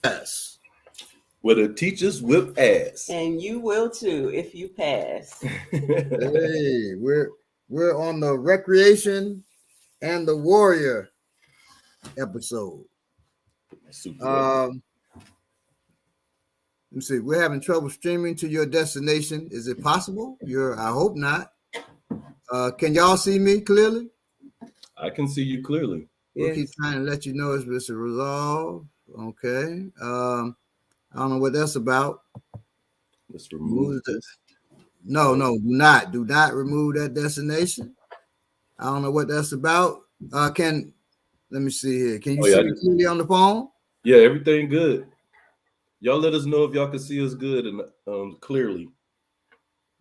Yes. Where the teachers whip ass. And you will too if you pass. Hey, we're on the recreation and the warrior episode. Super. Let me see. We're having trouble streaming to your destination. Is it possible? I hope not. Can y'all see me clearly? I can see you clearly. We'll Yes. keep trying to let you know if it's a resolve. Okay. I don't know what that's about. Let's remove this. No, do not remove that destination. I don't know what that's about. Let me see here. Can you see me clearly on the phone? Yeah, everything good. Y'all let us know if y'all can see us good and clearly.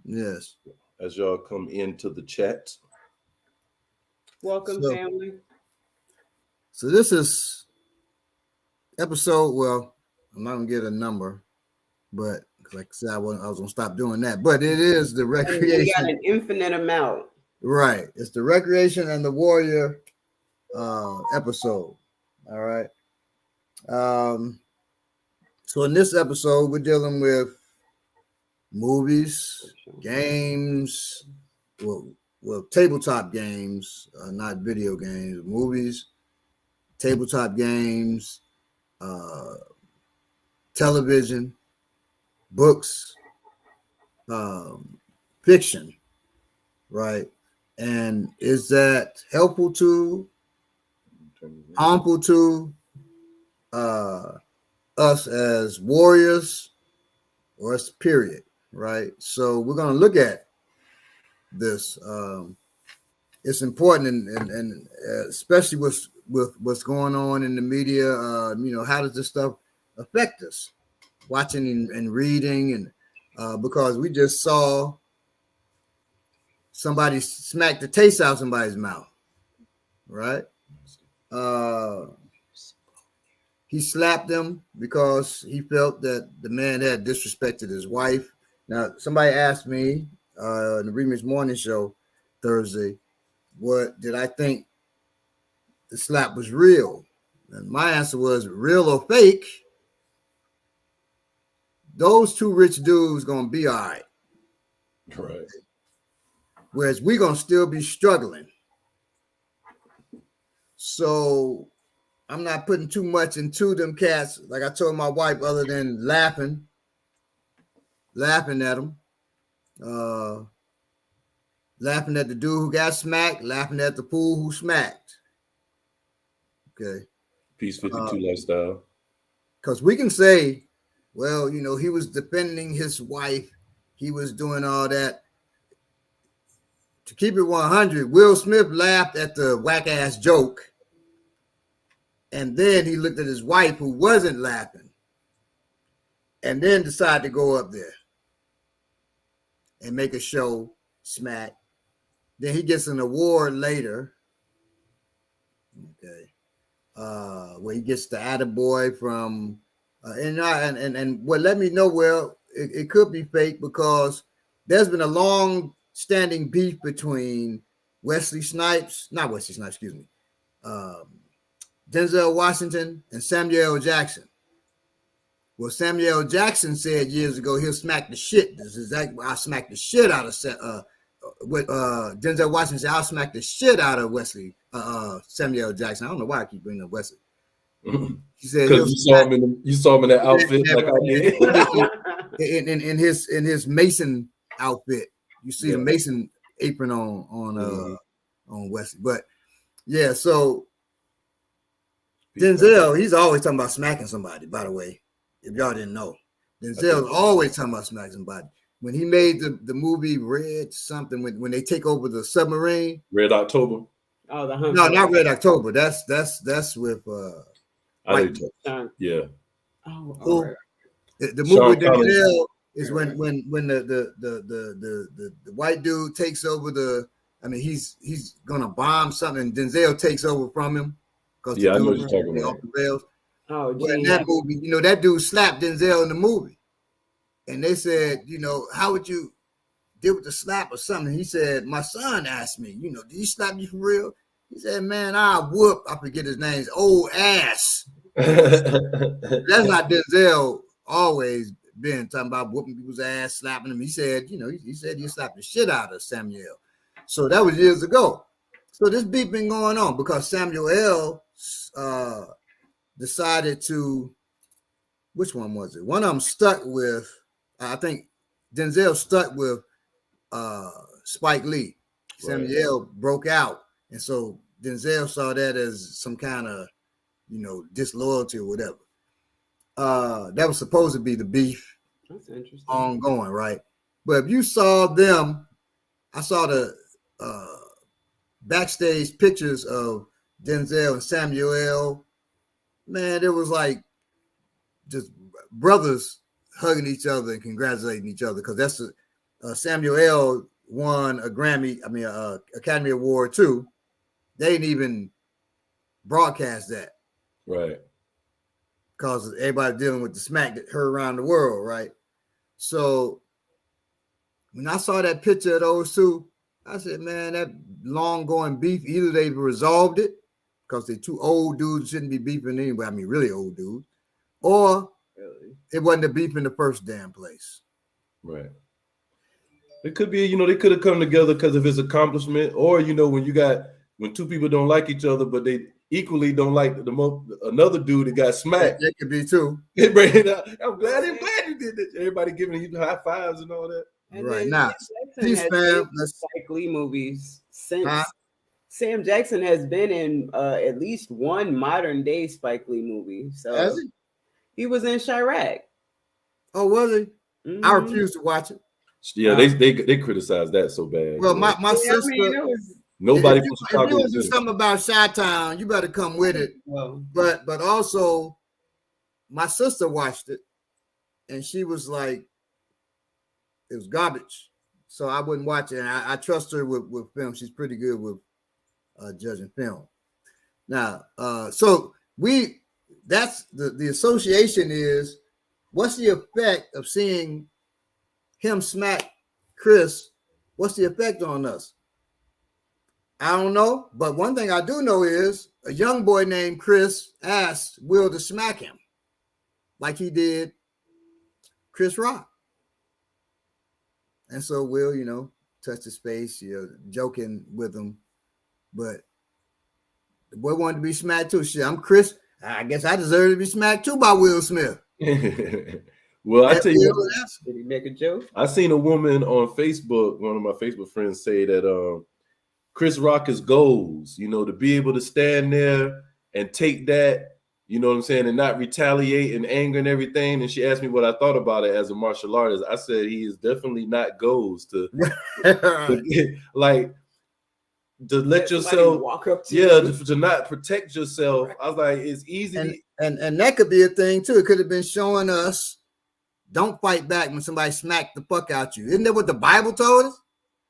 Yes. As y'all come into the chat. Welcome, family. So this is episode. Well, I'm not gonna get a number, but like I said, I was gonna stop doing that. But it is the recreation. We got an infinite amount. Right. It's the recreation and the warrior episode. All right. So in this episode, we're dealing with movies, games, well, tabletop games, not video games, movies, tabletop games, television, books, fiction, right? And is that helpful to, harmful to us as warriors or us, period, right? So we're going to look at this. It's important, and especially with what's going on in the media. How does this stuff affect us? Watching and reading, and because we just saw somebody smack the taste out of somebody's mouth, right? He slapped him because he felt that the man had disrespected his wife. Now, somebody asked me in the Remix Morning Show Thursday, what did I think the slap was real? And my answer was real or fake. Those two rich dudes gonna be all right. Right. Whereas we're gonna still be struggling. So I'm not putting too much into them cats, like I told my wife, other than laughing at them, laughing at the dude who got smacked, laughing at the fool who smacked. Okay. Peace 52 lifestyle. Because we can say, well, he was defending his wife. He was doing all that. To keep it 100, Will Smith laughed at the whack-ass joke. And then he looked at his wife who wasn't laughing. And then decided to go up there and make a show, smack. Then he gets an award later. Okay. Where he gets the attaboy from and what let me know, well, it could be fake because there's been a long standing beef between Denzel Washington and Samuel Jackson. Well, Samuel Jackson said years ago he'll smack the shit. This is exactly I'll smack the shit out of Denzel Washington said I'll smack the shit out of Samuel Jackson. I don't know why I keep bringing up Wesley. He said because you saw him in that outfit like I did. in his Mason outfit. You see the Mason apron on Wesley. But yeah, so Denzel, he's always talking about smacking somebody, by the way. If y'all didn't know. Denzel's always talking about smacking somebody. When he made the movie Red something, when they take over the submarine. Red October. Oh, the Hunter. No, not Red October. That's with yeah. Oh, right. The movie with Denzel is when the white dude takes over he's gonna bomb something and Denzel takes over from him. Yeah, I know what you're talking about. The rails. Oh, well, in that movie, that dude slapped Denzel in the movie. And they said, how would you deal with the slap or something? He said, my son asked me, did he slap you for real? He said, man, I forget his name, old ass. That's how Denzel always been talking about whooping people's ass, slapping them. He said, he said he slapped the shit out of Samuel. So that was years ago. So this beef been going on because Samuel decided to, which one was it? One of them stuck with, I think Denzel stuck with Spike Lee. Samuel broke out. And so Denzel saw that as some kind of, disloyalty or whatever. That was supposed to be the beef. That's interesting. Ongoing, right? But if you saw them, I saw the backstage pictures of Denzel and Samuel. Man, it was like just brothers hugging each other and congratulating each other because that's Samuel won a Academy Award too. They didn't even broadcast that, right? Because everybody dealing with the smack that heard around the world, right? So when I saw that picture of those two, I said, man, that long-going beef, either they've resolved it because they're two old dudes, shouldn't be beefing anyway. I mean, really old dudes. Or it wasn't a beef in the first damn place. Right. It could be, they could have come together because of his accomplishment. Or, when two people don't like each other, but they equally don't like another dude that got smacked. That could be too. I'm glad you did this. Everybody giving you high fives and all that. And right now, Peace, fam. Spike Lee movies since Sam Jackson has been in at least one modern day Spike Lee movie. So he was in Chirac. Oh, was he? Mm-hmm. I refuse to watch it. Yeah, they criticized that so bad. Well, my sister. Nobody. If you want to do something about Chi-Town, you better come with it. Well, but also, my sister watched it, and she was like, it was garbage. So I wouldn't watch it. And I trust her with film. She's pretty good with judging film. Now, so that's the association is, what's the effect of seeing him smack Chris? What's the effect on us? I don't know. But one thing I do know is a young boy named Chris asked Will to smack him like he did Chris Rock. And so Will, touched his face, joking with him. But the boy wanted to be smacked too. Shit, I'm Chris. I guess I deserve to be smacked too by Will Smith. Well, I tell you, did he make a joke? I seen a woman on Facebook, one of my Facebook friends, say that Chris Rock is goals, to be able to stand there and take that, you know what I'm saying, and not retaliate and anger and everything. And she asked me what I thought about it as a martial artist. I said he is definitely not goals to let yourself walk up to you. To not protect yourself. I was like, it's easy. And that could be a thing too. It could have been showing us, don't fight back when somebody smacked the fuck out you. Isn't that what the Bible told us?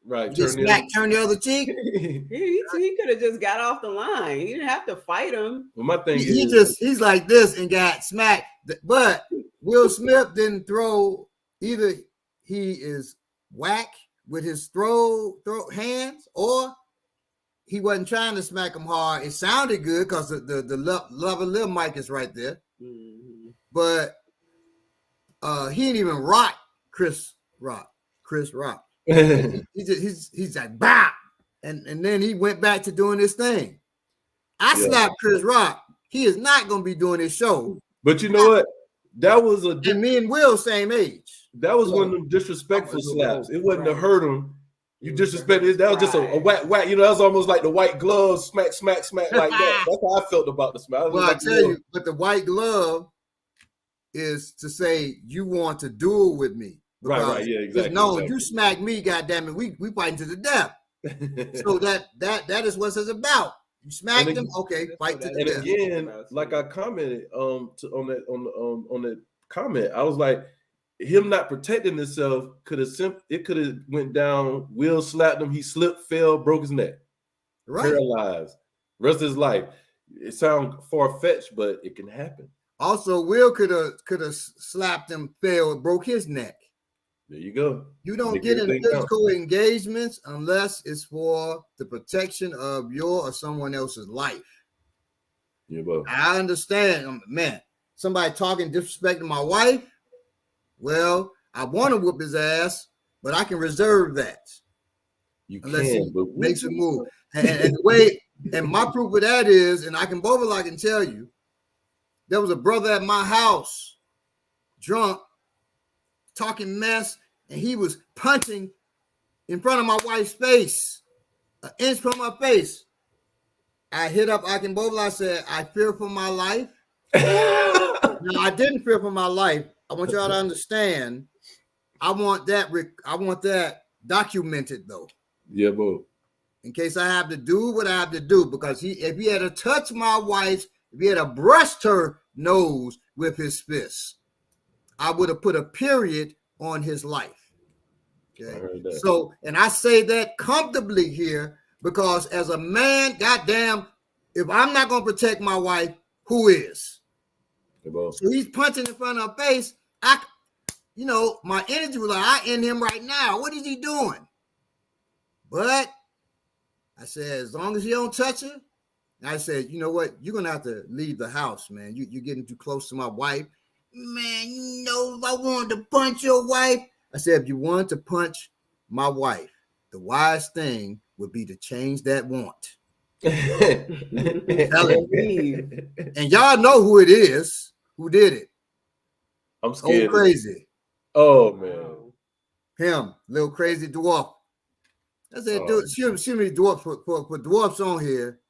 Right. Turn the other cheek. He could have just got off the line. He didn't have to fight him. Well, my thing he's like this and got smacked. But Will Smith didn't throw, either he is whack with his throw hands, or he wasn't trying to smack him hard. It sounded good because the lover lip mic is right there. Mm-hmm. But he didn't even rock Chris Rock. He's like, bah! And then he went back to doing his thing. I slapped Chris Rock. He is not going to be doing his show. But you know what? That was and me and Will same age. That was one of them disrespectful slaps. It wasn't to hurt him. You disrespected. That was just a whack. That was almost like the white glove smack like that. That's how I felt about the smack. Well, I tell you, but the white glove is to say you want to duel with me. Right, yeah, exactly. No, you smack me, goddammit, we fighting to the death. So that is what it's about. You smack them, okay, fight to the death. And again, like I commented on that comment, I was like, him not protecting himself could have went down. Will slapped him, he slipped, fell, broke his neck, paralyzed, rest of his life. It sounds far-fetched, but it can happen. Also, Will could have slapped him, fell, broke his neck. There you go. You don't get in physical engagements unless it's for the protection of your or someone else's life. Yeah, bro. I understand, man. Somebody talking disrespecting my wife. Well, I want to whoop his ass, but I can reserve that. You unless can, he but makes a move. And the way, and my proof of that is, and I can tell you, there was a brother at my house, drunk, talking mess, and he was punching in front of my wife's face, an inch from my face. I hit up Akinbola. I said, I fear for my life. No, I didn't fear for my life. I want y'all to understand. I want that documented though. Yeah, bro. In case I have to do what I have to do, because if he had to touch my wife, if he had to brushed her nose with his fist, I would have put a period on his life. Okay. I heard that. So, and I say that comfortably here because as a man, goddamn, if I'm not going to protect my wife, who is? So he's punching in front of her face. My energy was like, I end him right now. What is he doing? But I said, as long as you don't touch her, I said, you know what? You're going to have to leave the house, man. You're getting too close to my wife. Man, if I wanted to punch your wife. I said, if you wanted to punch my wife, the wise thing would be to change that want. And y'all know who it is, who did it. I'm scared. Old Crazy. Oh, man. Him, little crazy dwarf. I said, dude, excuse me, dwarf, for dwarfs on here,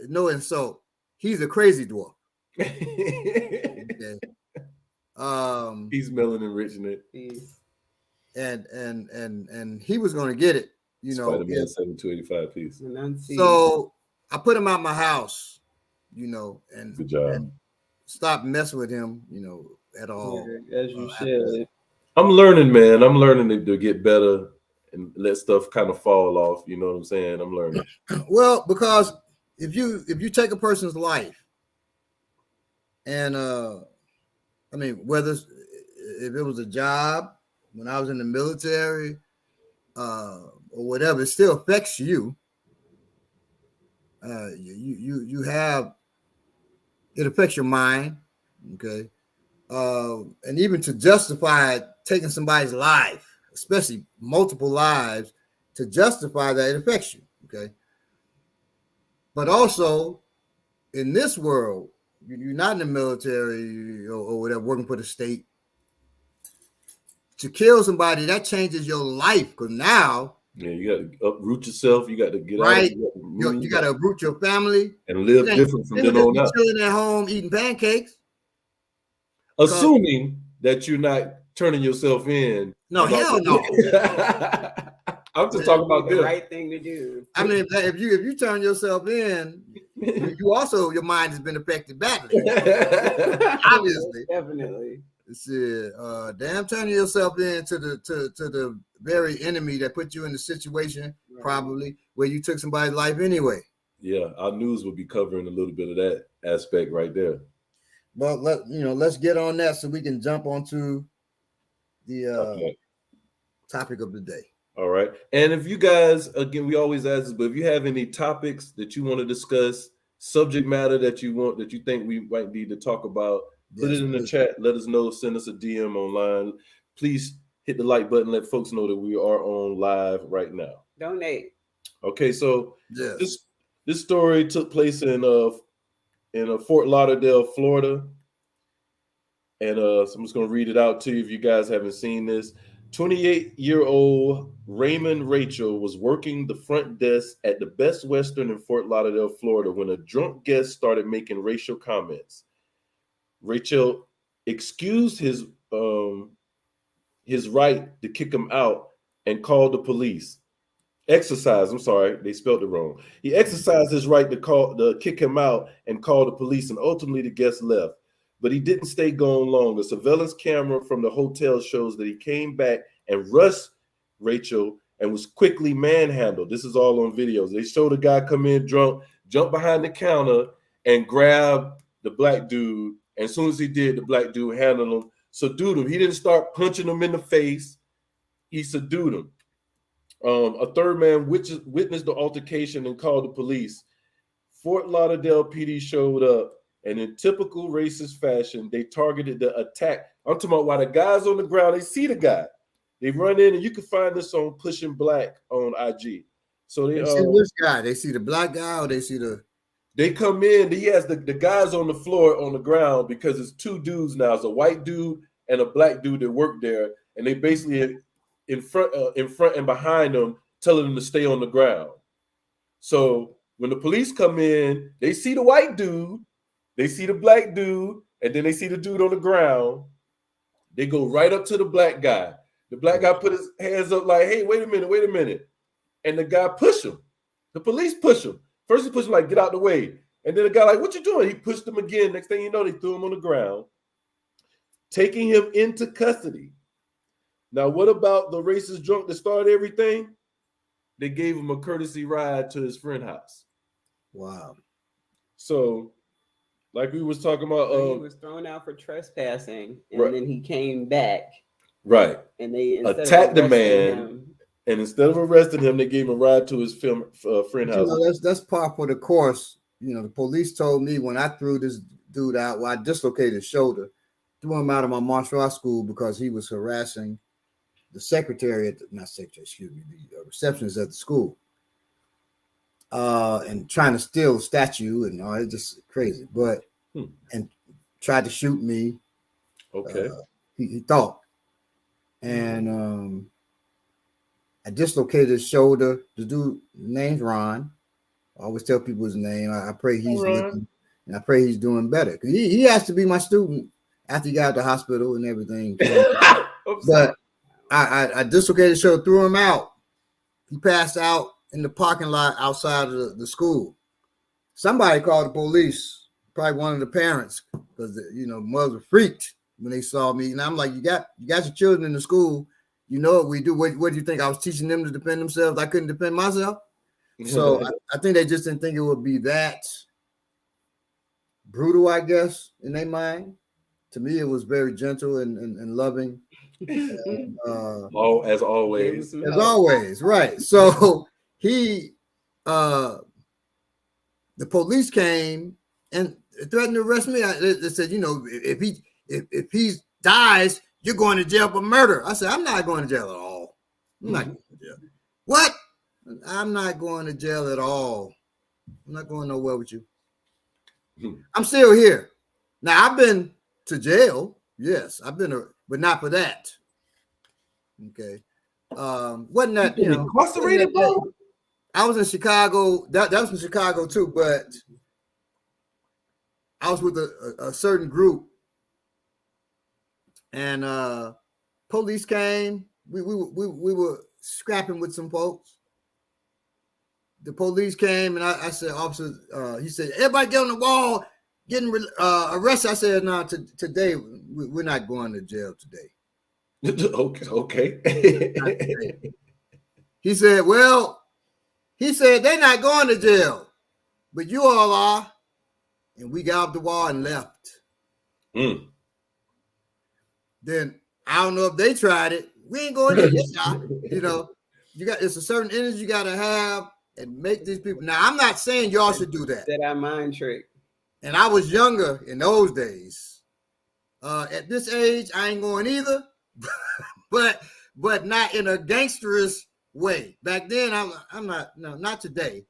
no insult. He's a crazy dwarf. Okay. He's melanin rich in it. And he was gonna get it, Spider-Man 7285 piece. So I put him out my house, and good job. And stop messing with him, at all. Yeah, as you should. I'm learning, man. I'm learning to get better and let stuff kind of fall off. You know what I'm saying? I'm learning. Well, because if you take a person's life, and whether if it was a job when I was in the military, or whatever, it still affects you. You have it affects your mind, okay, and even to justify taking somebody's life, especially multiple lives, to justify that it affects you, okay. But also, in this world, you're not in the military or whatever, working for the state. To kill somebody, that changes your life, because now, you got to uproot yourself. You got to get right. out. You got to uproot your family and live different from then on out. Chilling at home eating pancakes, assuming that you're not turning yourself in. No, hell no. I'm just talking about the right thing to do. I mean, if you turn yourself in, you also, your mind has been affected badly. Obviously, definitely. Damn, turning yourself in to the very enemy that put you in the situation, probably where you took somebody's life anyway. Yeah, our news will be covering a little bit of that aspect right there. Well, let's get on that so we can jump onto the topic of the day. All right. And if you guys, again, we always ask this, but if you have any topics that you want to discuss, subject matter that you think we might need to talk about, put it in the chat. Let us know. Send us a DM online. Please hit the like button. Let folks know that we are on live right now. Donate. Okay, so this story took place in Fort Lauderdale, Florida. And so I'm just going to read it out to you if you guys haven't seen this. 28-year-old Raymond Rachel was working the front desk at the Best Western in Fort Lauderdale, Florida, when a drunk guest started making racial comments. Rachel excused his right to kick him out and called the police. Exercise, I'm sorry, they spelled it wrong. He exercised his right to kick him out and call the police, and ultimately the guest left. But he didn't stay gone long. A surveillance camera from the hotel shows that he came back and rushed Rachel and was quickly manhandled. This is all on videos. They show the guy come in drunk, jump behind the counter, and grab the black dude. And as soon as he did, the black dude handled him, subdued him. He didn't start punching him in the face. He subdued him. A third man witnessed the altercation and called the police. Fort Lauderdale PD showed up, and in typical racist fashion, they targeted the attack. I'm talking about while the guy's on the ground, they see the guy. They run in, and you can find this on Pushing Black on IG. So they see which guy? They see the black guy, or they see the? They come in. He has the guys on the floor on the ground because it's two dudes now. It's a white dude and a black dude that work there, and they basically in front and behind them, telling them to stay on the ground. So when the police come in, they see the white dude, they see the black dude, and then they see the dude on the ground. They go right up to the black guy. The black guy put his hands up like, hey, wait a minute. And the guy push him. The police push him. First he pushed him like, get out the way. And then the guy like, what you doing? He pushed him again. Next thing you know, they threw him on the ground, taking him into custody. Now, what about the racist drunk that started everything? They gave him a courtesy ride to his friend's house. Wow. So, like we was talking about, he was thrown out for trespassing, and then he came back. Right. And they attacked the man, and instead of arresting him, they gave him a ride to his friend house. That's par for the course. The police told me when I threw this dude out, I dislocated his shoulder, threw him out of my martial arts school because he was harassing the receptionist at the school, and trying to steal a statue and all. It's just crazy. But and tried to shoot me. Okay. He thought, and I dislocated his shoulder. The dude name's Ron. I always tell people his name. I pray he's living, and I pray he's doing better. Because he has to be my student after he got out of the hospital and everything. But I dislocated his shoulder, threw him out. He passed out in the parking lot outside of the school. Somebody called the police, probably one of the parents, because mothers were freaked when they saw me. And I'm like, you got your children in the school. You know what we do. What do you think? I was teaching them to defend themselves. I couldn't defend myself. So I think they just didn't think it would be that brutal, I guess, in their mind. To me, it was very gentle and loving. And, as always. As always, right. So the police came and threatened to arrest me. They said, if he dies, you're going to jail for murder. I said, I'm not going to jail at all. I'm not going to jail. What? I'm not going to jail at all. I'm not going nowhere with you. I'm still here. Now, I've been to jail. Yes, I've been, but not for that. Okay. Wasn't that, incarcerated, bro? I was in Chicago. That was in Chicago too, but I was with a certain group, and police came. We were scrapping with some folks. The police came, and I said, officer, he said, everybody get on the wall, getting arrested. I said, no, today, we're not going to jail today. Okay. He said, they're not going to jail, but you all are. And we got off the wall and left. Then I don't know if they tried it. We ain't going to jail. It's a certain energy you got to have and make these people. Now, I'm not saying y'all should do that. That mind trick. And I was younger in those days. At this age, I ain't going either, but not in a gangsterous way. Back then, I'm not. No, not today.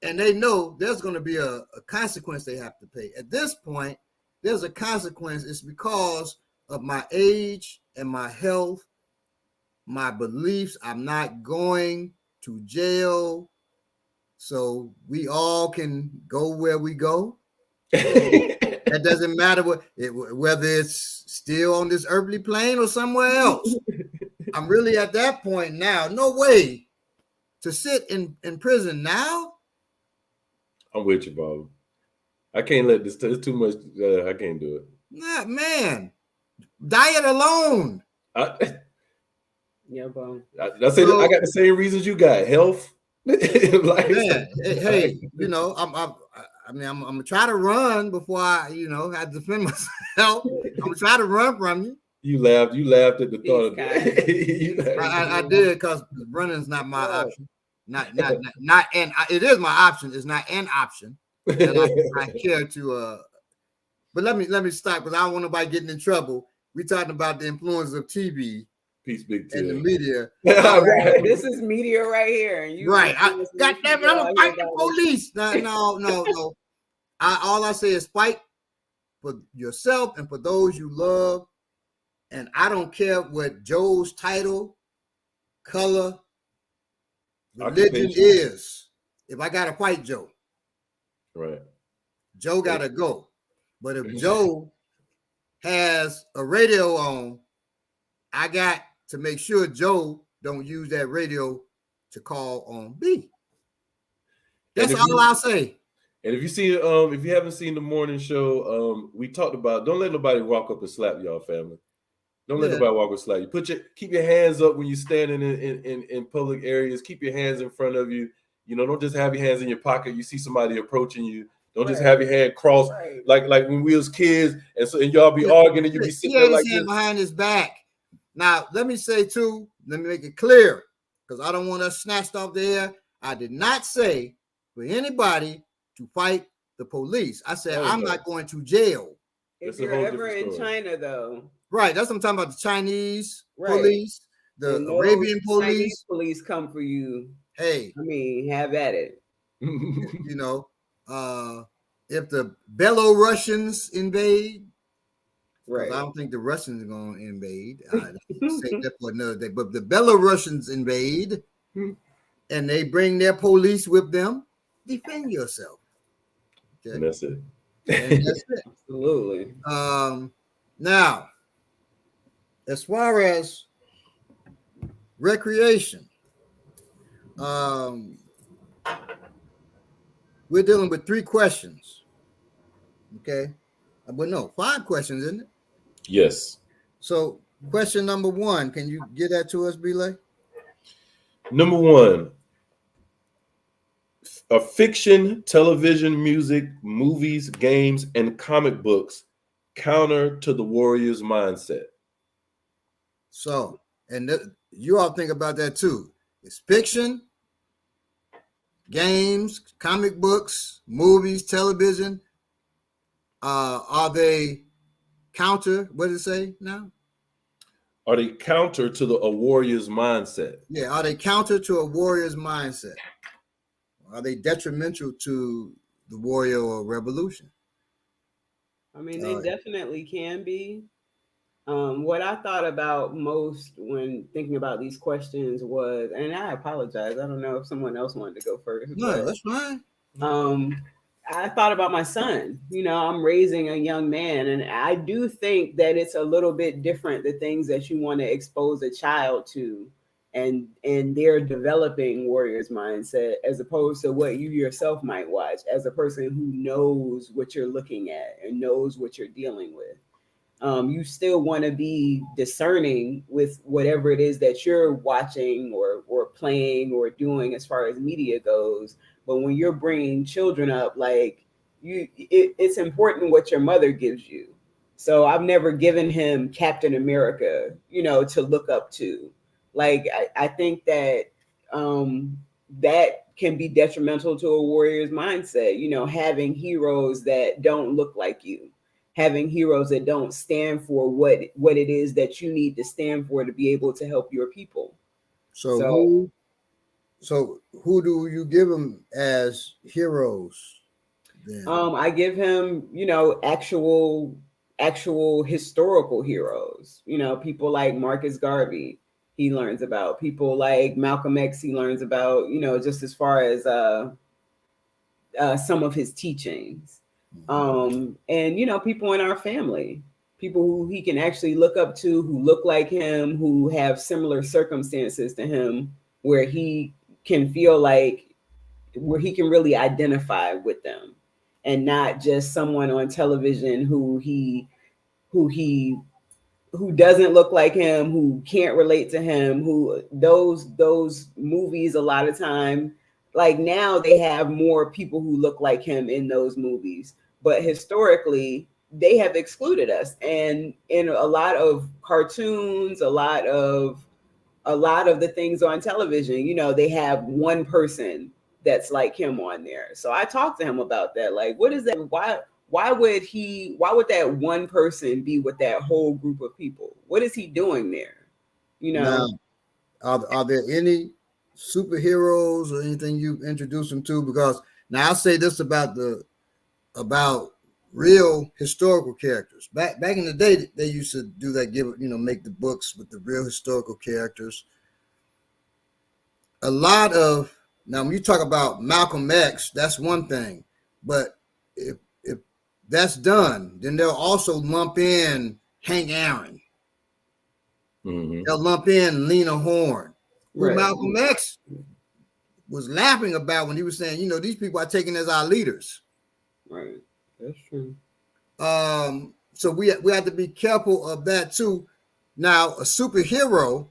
And they know there's going to be a consequence they have to pay. At this point, there's a consequence. It's because of my age and my health, my beliefs. I'm not going to jail. So we all can go where we go. That doesn't matter whether it's still on this earthly plane or somewhere else. I'm really at that point now. No way to sit in prison now. I'm with you, Bob. I can't let this. It's too much. I can't do it. Nah, man. Diet alone. Yeah, Bob. I got the same reasons you got. Health. Hey, I'm gonna try to run before I defend myself. I'm gonna try to run from you. You laughed at the thought of that. I did, because running's not my option. Not and it is my option. It's not an option. that I care to. But let me stop because I don't want nobody getting in trouble. We're talking about the influence of TV. Peace, Big T. And the media. Right. This is media right here. And you right. God damn it, I'm gonna fight the police. No. All I say is fight for yourself and for those you love. And I don't care what Joe's title, color, religion is. If I gotta fight Joe, right, Joe gotta go. But if Joe has a radio on, I got to make sure Joe don't use that radio to call on me. That's all I'll say. And if you haven't seen the morning show, we talked about don't let nobody walk up and slap y'all, family. Don't let nobody walk up and slap you. Keep your hands up when you're standing in public areas. Keep your hands in front of you. You know, don't just have your hands in your pocket. You see somebody approaching you. Don't just have your hand crossed like when we was kids and y'all be arguing and you be sitting there like this. Behind his back. Now, let me say too, let me make it clear, because I don't want us snatched off the air. I did not say for anybody to fight the police. I said I'm not going to jail. If you're ever in China, though. Right, that's what I'm talking about, the Chinese police, the Arabian police. Chinese police come for you. Hey. I mean, have at it. You know, if the Belarusians invade, right? I don't think the Russians are going to invade. I say that for another day. But the Belarusians invade, and they bring their police with them. Defend yourself. Okay? And that's it. And that's it. Absolutely. Now, as far as recreation, we're dealing with 3 questions. Okay. But no, 5 questions, isn't it? Yes. So question number 1, can you get that to us, Belay? Number 1, a fiction, television, music, movies, games, and comic books counter to the warrior's mindset. So, and you all think about that too. It's fiction, games, comic books, movies, television. Are they counter? What does it say now? Are they counter to a warrior's mindset? Yeah, are they counter to a warrior's mindset? Are they detrimental to the warrior or revolution? I mean, they definitely can be. What I thought about most when thinking about these questions was, and I apologize, I don't know if someone else wanted to go first. No, that's fine. I thought about my son. You know, I'm raising a young man, and I do think that it's a little bit different, the things that you want to expose a child to, and they're developing warrior's mindset as opposed to what you yourself might watch as a person who knows what you're looking at and knows what you're dealing with. You still want to be discerning with whatever it is that you're watching or playing or doing as far as media goes. But when you're bringing children up, like it's important what your mother gives you. So I've never given him Captain America, you know, to look up to. Like, I think that that can be detrimental to a warrior's mindset, you know, having heroes that don't look like you, having heroes that don't stand for what it is that you need to stand for to be able to help your people. So who do you give them as heroes then? I give him, you know, actual historical heroes, you know, people like Marcus Garvey. He learns about people like Malcolm X. He learns about, you know, just as far as some of his teachings. And, you know, people in our family, people who he can actually look up to, who look like him, who have similar circumstances to him, where he can feel like, where he can really identify with them, and not just someone on television who doesn't look like him, who can't relate to him, who those movies, a lot of time, like now they have more people who look like him in those movies, but historically they have excluded us. And in a lot of cartoons, a lot of the things on television, you know, they have one person that's like him on there. So I talked to him about that. Like, what is that? Why would that one person be with that whole group of people? What is he doing there? You know? Now, are there any superheroes or anything you've introduced them to? Because now I'll say this about real historical characters. Back in the day, they used to do that, make the books with the real historical characters. A lot of, now when you talk about Malcolm X, that's one thing, but if that's done, then they'll also lump in Hank Aaron. Mm-hmm. They'll lump in Lena Horne, who Right. Malcolm X was laughing about when he was saying, these people are taken as our leaders. Right. That's true. So we have to be careful of that too. Now, a superhero,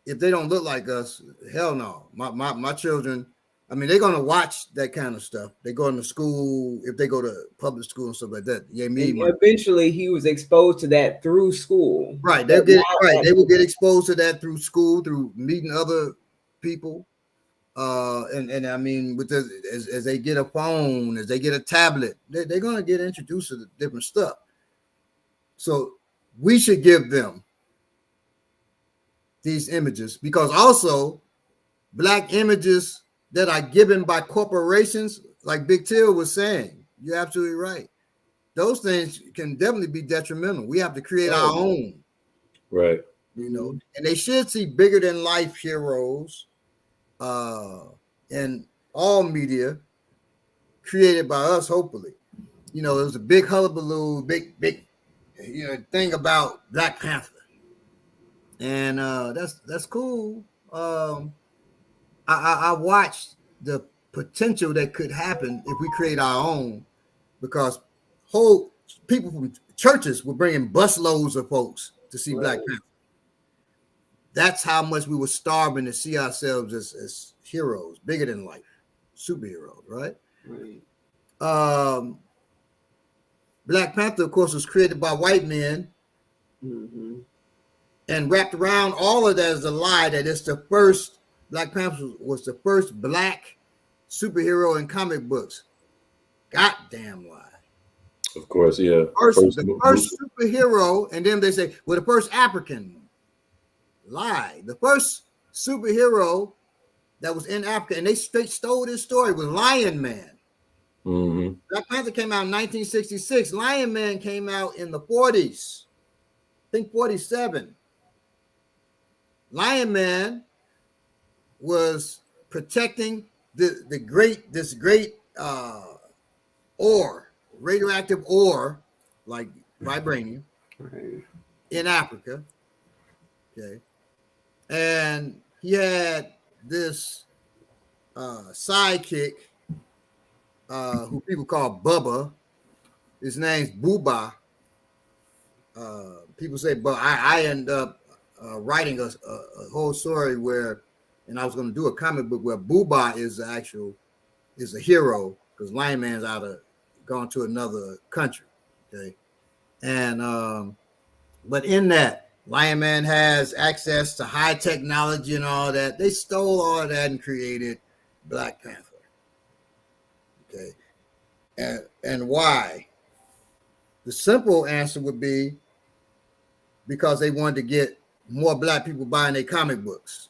if they don't look like us, hell no. My children, I mean, they're gonna watch that kind of stuff. They go into school, if they go to public school and stuff like that. Yeah, Eventually, he was exposed to that through school. Right, they will get exposed to that through school, through meeting other people. And I mean, with as they get a phone, as they get a tablet, they're gonna get introduced to the different stuff. So we should give them these images, because also Black images that are given by corporations, like Big Till was saying, you're absolutely right. Those things can definitely be detrimental. We have to create our own. Right. And they should see bigger than life heroes in all media created by us, hopefully. There was a big hullabaloo, big thing about Black Panther. And that's cool. I watched the potential that could happen if we create our own, because whole people from churches were bringing busloads of folks to see Black Panther. That's how much we were starving to see ourselves as heroes, bigger than life, superheroes, right? Black Panther, of course, was created by white men. Mm-hmm. And wrapped around all of that is a lie that it's the first, Black Panther was the first Black superhero in comic books. Goddamn lie. Of course, yeah. The first superhero, and then they say, well, the first African. Lie. The first superhero that was in Africa, and they straight stole this story, was Lion Man. Mm-hmm. Black Panther came out in 1966. Lion Man came out in the 40s. I think 47. Lion Man was protecting this great ore, radioactive ore, like vibranium, in Africa. Okay. And he had this sidekick who people call Bubba. His name's Booba. People say, but I end up writing a whole story where, and I was going to do a comic book where Booba is a hero, because Lion Man's gone to another country. Okay. And but in that, Lion Man has access to high technology and all that. They stole all of that and created Black Panther. Okay. And why? The simple answer would be because they wanted to get more Black people buying their comic books.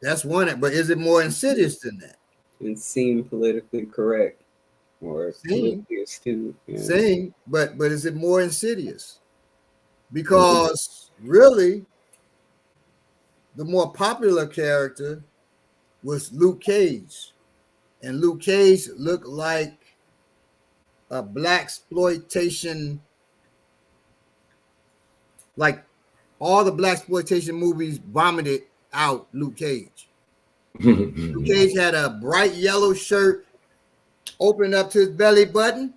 That's one, but is it more insidious than that? And seem politically correct or politically astute. Yeah. Saying, but is it more insidious? Because really, the more popular character was Luke Cage. And Luke Cage looked like a blaxploitation, like all the blaxploitation movies vomited out Luke Cage. Luke Cage had a bright yellow shirt opened up to his belly button.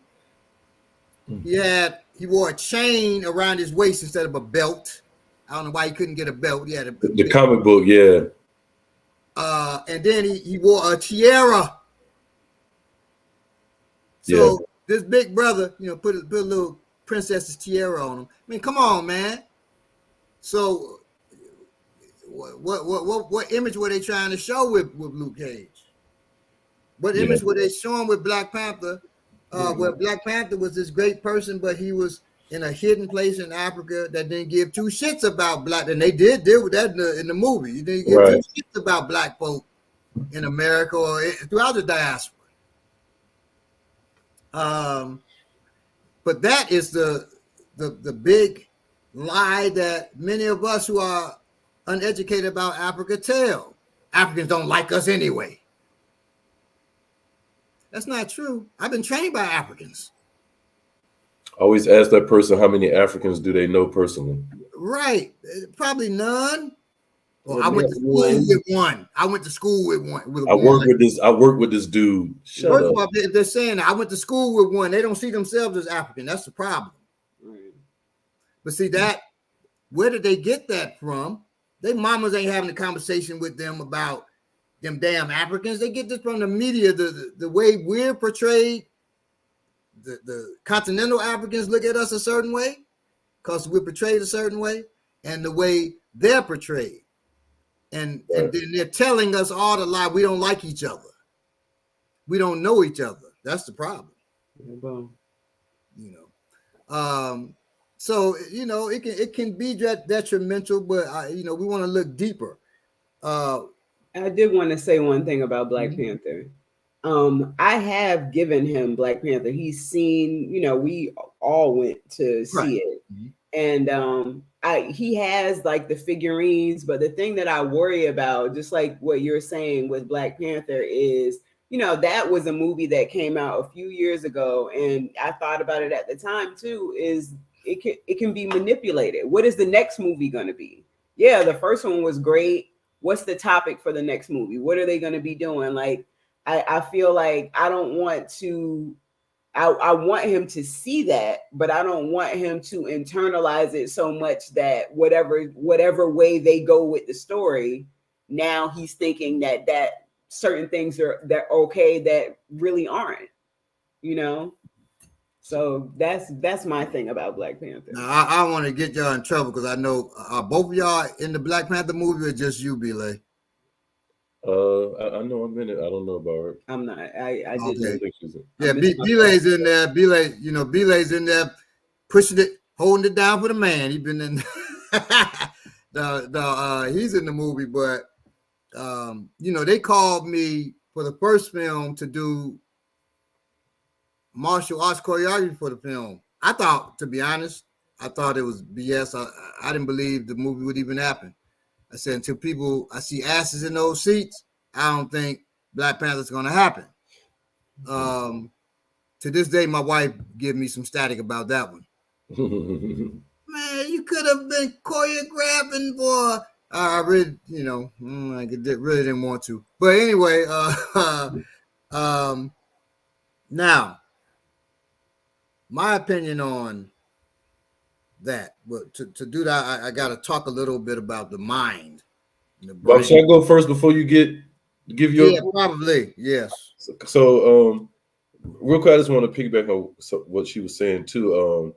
He wore a chain around his waist instead of a belt. I don't know why he couldn't get a belt. He had the comic book, yeah. And then he wore a tiara. So this big brother, put a little princess's tiara on him. I mean, come on, man. So what image were they trying to show with Luke Cage? What image were they showing with Black Panther? Where Black Panther was this great person, but he was in a hidden place in Africa that didn't give two shits about black. And they did deal with that in the movie. You didn't give two shits about black folk in America or throughout the diaspora. But that is the big lie that many of us who are uneducated about Africa tell. Africans don't like us anyway. That's not true. I've been trained by Africans. Always ask that person how many Africans do they know personally. Right. Probably none. Well, I went to school with one. I work with this dude. Shut up. If they're saying I went to school with one, they don't see themselves as African. That's the problem. Right. But see that, where did they get that from? Their mamas ain't having a conversation with them about them damn Africans. They get this from the media, the way we're portrayed. The continental Africans look at us a certain way because we're portrayed a certain way, and the way they're portrayed. And then they're telling us all the lie. We don't like each other. We don't know each other. That's the problem. So it can be detrimental, but we want to look deeper. I did want to say one thing about Black Panther. I have given him Black Panther. He's seen, we all went to see it. And he has like the figurines, but the thing that I worry about, just like what you're saying with Black Panther, is, that was a movie that came out a few years ago. And I thought about it at the time too, is it can be manipulated. What is the next movie going to be? Yeah, the first one was great. What's the topic for the next movie? What are they going to be doing? Like, I feel like I don't want to, I want him to see that, but I don't want him to internalize it so much that whatever way they go with the story, now he's thinking that certain things are okay that really aren't, So that's my thing about Black Panther. Now, I want to get y'all in trouble because I know both of y'all in the Black Panther movie, or just you, Belay? I know I'm in it. I don't know about her. I'm not. I didn't. Okay. Yeah, Belay's in there. Belay's in there, pushing it, holding it down for the man. He's been in. He's in the movie, but they called me for the first film to do martial arts choreography for the film. I thought, to be honest, it was BS. I didn't believe the movie would even happen. I said, until I see asses in those seats, I don't think Black Panther's going to happen. To this day, my wife gave me some static about that one. Man, you could have been choreographing for. I really, I really didn't want to. But anyway, now, my opinion on that, but to do that, I got to talk a little bit about the mind. But should I go first before you give your? Yeah, probably, yes. So, real quick, I just want to piggyback on what she was saying too.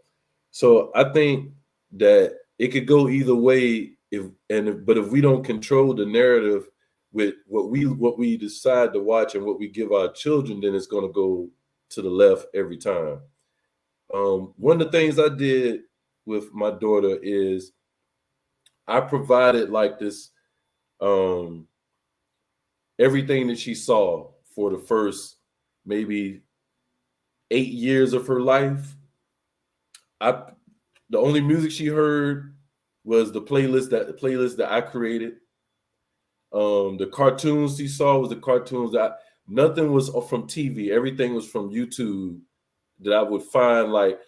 So I think that it could go either way but if we don't control the narrative with what we decide to watch and what we give our children, then it's going to go to the left every time. One of the things I did with my daughter is I provided like this everything that she saw for the first maybe 8 years of her life. The only music she heard was the playlist that I created. The cartoons she saw was the cartoons nothing was from TV. Everything was from YouTube that I would find. Like,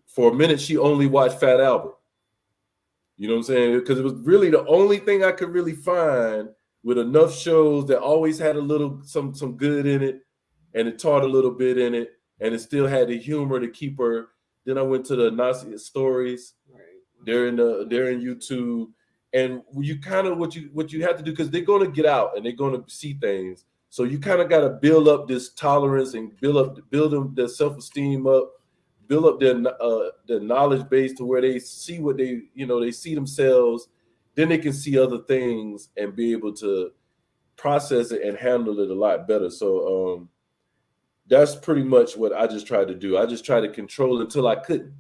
for a minute, she only watched Fat Albert. You know what I'm saying? Because it was really the only thing I could really find with enough shows that always had a little some good in it, and it taught a little bit in it, and it still had the humor to keep her. Then I went to the Nazi stories. Right. They're in YouTube, and you kind of what you have to do, because they're going to get out and they're going to see things. So you kind of got to build up this tolerance and build them their self-esteem up, build up their knowledge base to where they see what they see themselves. then they can see other things and be able to process it and handle it a lot better. So that's pretty much what I just tried to do. I just tried to control until I couldn't.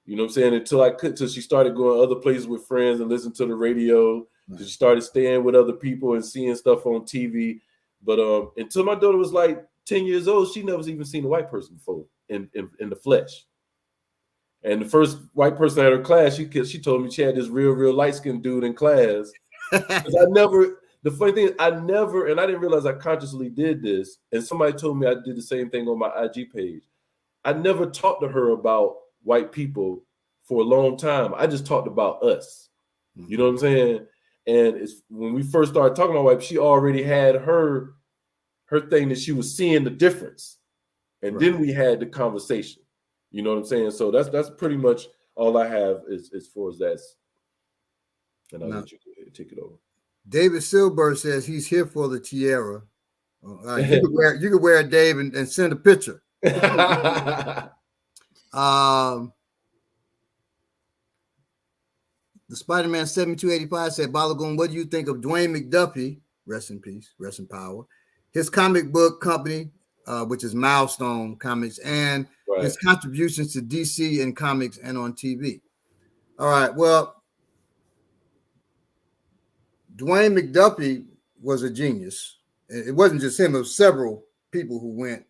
You know what I'm saying? Until I could, till she started going other places with friends and listening to the radio. Right. She started staying with other people and seeing stuff on TV. But until my daughter was like 10 years old, she never even seen a white person before in the flesh. And the first white person at her class, she told me she had this real light-skinned dude in class. The funny thing is, I didn't realize I consciously did this. And somebody told me I did the same thing on my IG page. I never talked to her about white people for a long time. I just talked about us. Mm-hmm. You know what I'm saying? And it's when we first started talking about white, she already had her thing that she was seeing the difference. And then we had the conversation. You know what I'm saying? So that's pretty much all I have as far as that. And I'll let you take it over. David Silber says he's here for the tiara. You could wear it, Dave, and send a picture. The Spider-Man 7285 said, Balagoon, what do you think of Dwayne McDuffie? Rest in peace, rest in power. His comic book company, which is Milestone Comics, and his contributions to DC in comics and on TV. All right, well, Dwayne McDuffie was a genius. It wasn't just him, it was several people who went,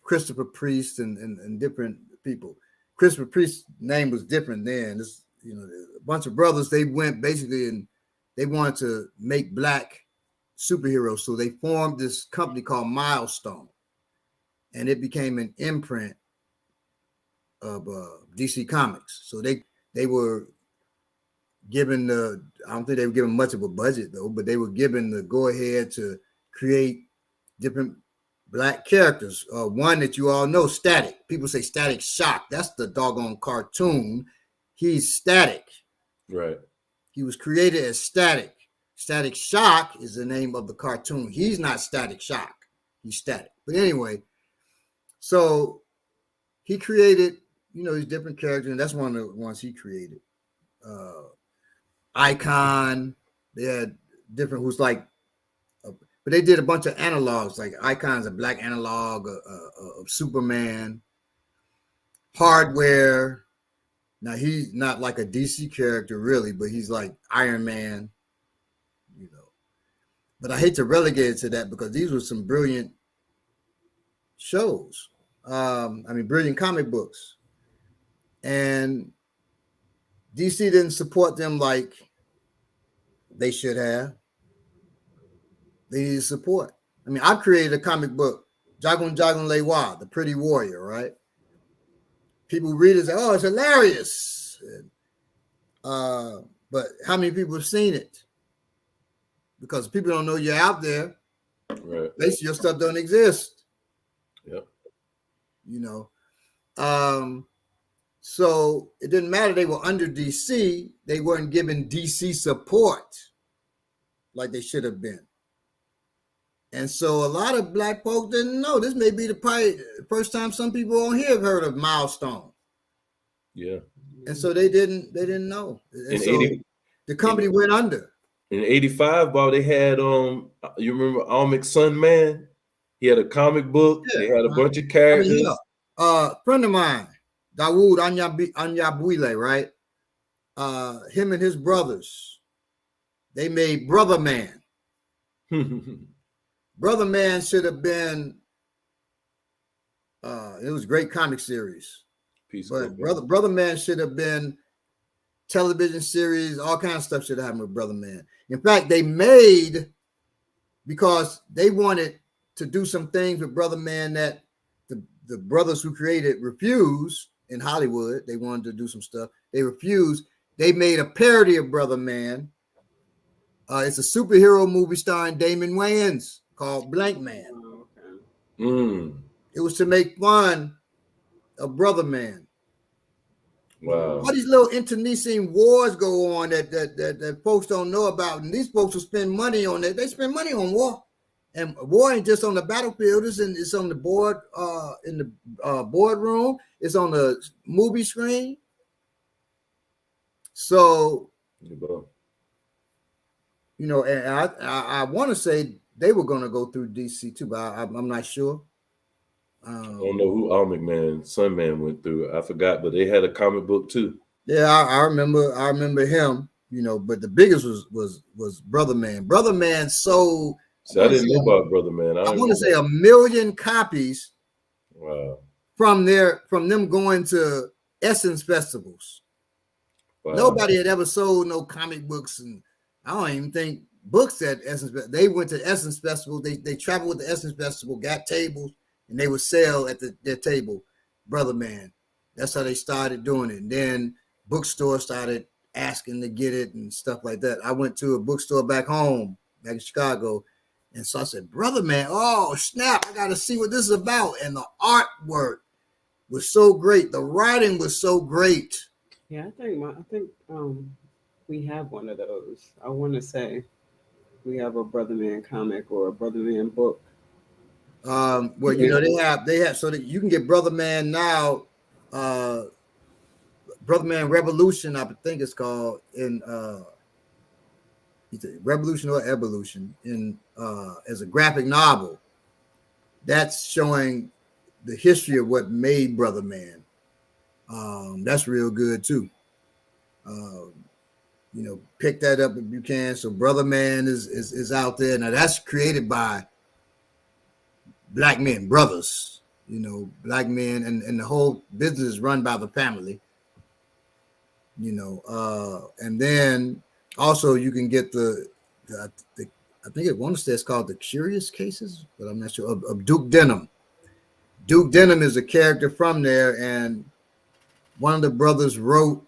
Christopher Priest and different people. Christopher Priest's name was different then. This, a bunch of brothers, they went basically and they wanted to make black superheroes. So they formed this company called Milestone. And it became an imprint of DC Comics. So they were given I don't think they were given much of a budget though, but they were given the go ahead to create different black characters. One that you all know, Static. People say Static Shock. That's the doggone cartoon. He's Static. Right. He was created as Static. Static Shock is the name of the cartoon. He's not Static Shock. He's Static. But anyway, so he created, these different characters, and that's one of the ones he created. Icon. They had different who's like, but they did a bunch of analogs, like Icon's a black analog of Superman. Hardware. Now he's not like a DC character really, but he's like Iron Man, But I hate to relegate it to that because these were some brilliant shows. Brilliant comic books. And DC didn't support them like they should have. They needed support. I created a comic book, Jagun Lewa, the Pretty Warrior, right? People read it and say, oh, it's hilarious. But how many people have seen it? Because people don't know you're out there. Right. Basically, your stuff don't exist. Yep. So it didn't matter. They were under DC. They weren't given DC support like they should have been. And so a lot of black folks didn't know. This may be the first time some people on here have heard of Milestone. Yeah. And so they didn't know. And so the company went under. In 85, Bob, they had you remember Almec Sun Man? He had a comic book. Yeah. They had a bunch of characters. Friend of mine, Dawood Anyabuile, right? Him and his brothers, they made Brother Man. Brother Man should have been. It was a great comic series. But Brother Man should have been television series. All kinds of stuff should have happened with Brother Man. In fact, they made, because they wanted to do some things with Brother Man that the brothers who created refused in Hollywood. They wanted to do some stuff. They refused. They made a parody of Brother Man. It's a superhero movie starring Damon Wayans called Blank Man. It was to make fun of Brother Man. Wow. All these little internecine wars go on that folks don't know about. And these folks will spend money on it. They spend money on war. And war ain't just on the battlefield. It's on the board, in the boardroom. It's on the movie screen. So You And I want to say they were going to go through DC too, but I'm not sure. I don't know who All-McMahon, Sunman went through. I forgot, but they had a comic book too. Yeah, I remember him. But the biggest was Brother Man. Brother Man sold. So I didn't know about Brother Man. I want to say 1 million copies. Wow. From them going to Essence festivals. Wow. Nobody had ever sold no comic books, and I don't even think books at Essence. They went to Essence Festival. They traveled with the Essence Festival, got tables, and they would sell at their table. Brother Man. That's how they started doing it. And then bookstores started asking to get it and stuff like that. I went to a bookstore back home, back in Chicago, and so I said, Brother Man, oh snap, I got to see what this is about. And the artwork was so great. The writing was so great. Yeah, I think we have one of those. I want to say we have a Brother Man comic or a Brother Man book. Well, they have so that you can get Brother Man now. Brother Man Revolution, I think it's called, in Revolution or Evolution, in as a graphic novel. That's showing the history of what made Brother Man. That's real good too. Pick that up if you can. So Brother Man is out there. Now that's created by black men, brothers, black men, and the whole business is run by the family. And then also you can get I think it wants to say it's called The Curious Cases, but I'm not sure, of Duke Denham. Duke Denham is a character from there, and one of the brothers wrote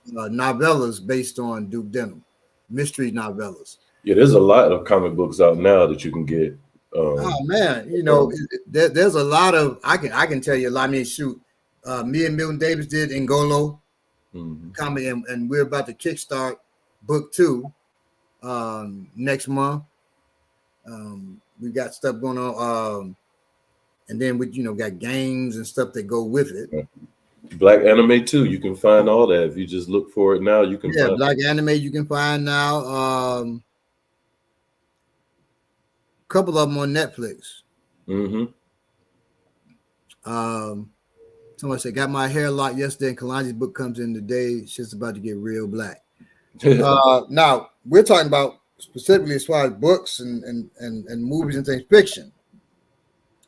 novellas based on Duke Denham, mystery novellas. Yeah, there's a lot of comic books out now that you can get. Oh man, there's a lot of I can tell you a lot. I mean, shoot, me and Milton Davis did Ngolo comic, and we're about to kickstart book 2 next month. We got stuff going on, and then we got games and stuff that go with it. Black anime too. You can find all that if you just look for it now. You can find black anime you can find now. Couple of them on Netflix. Somebody said, got my hair locked yesterday, and Kalani's book comes in today. Shit's about to get real black. Now we're talking about specifically as far as books and movies and things, fiction.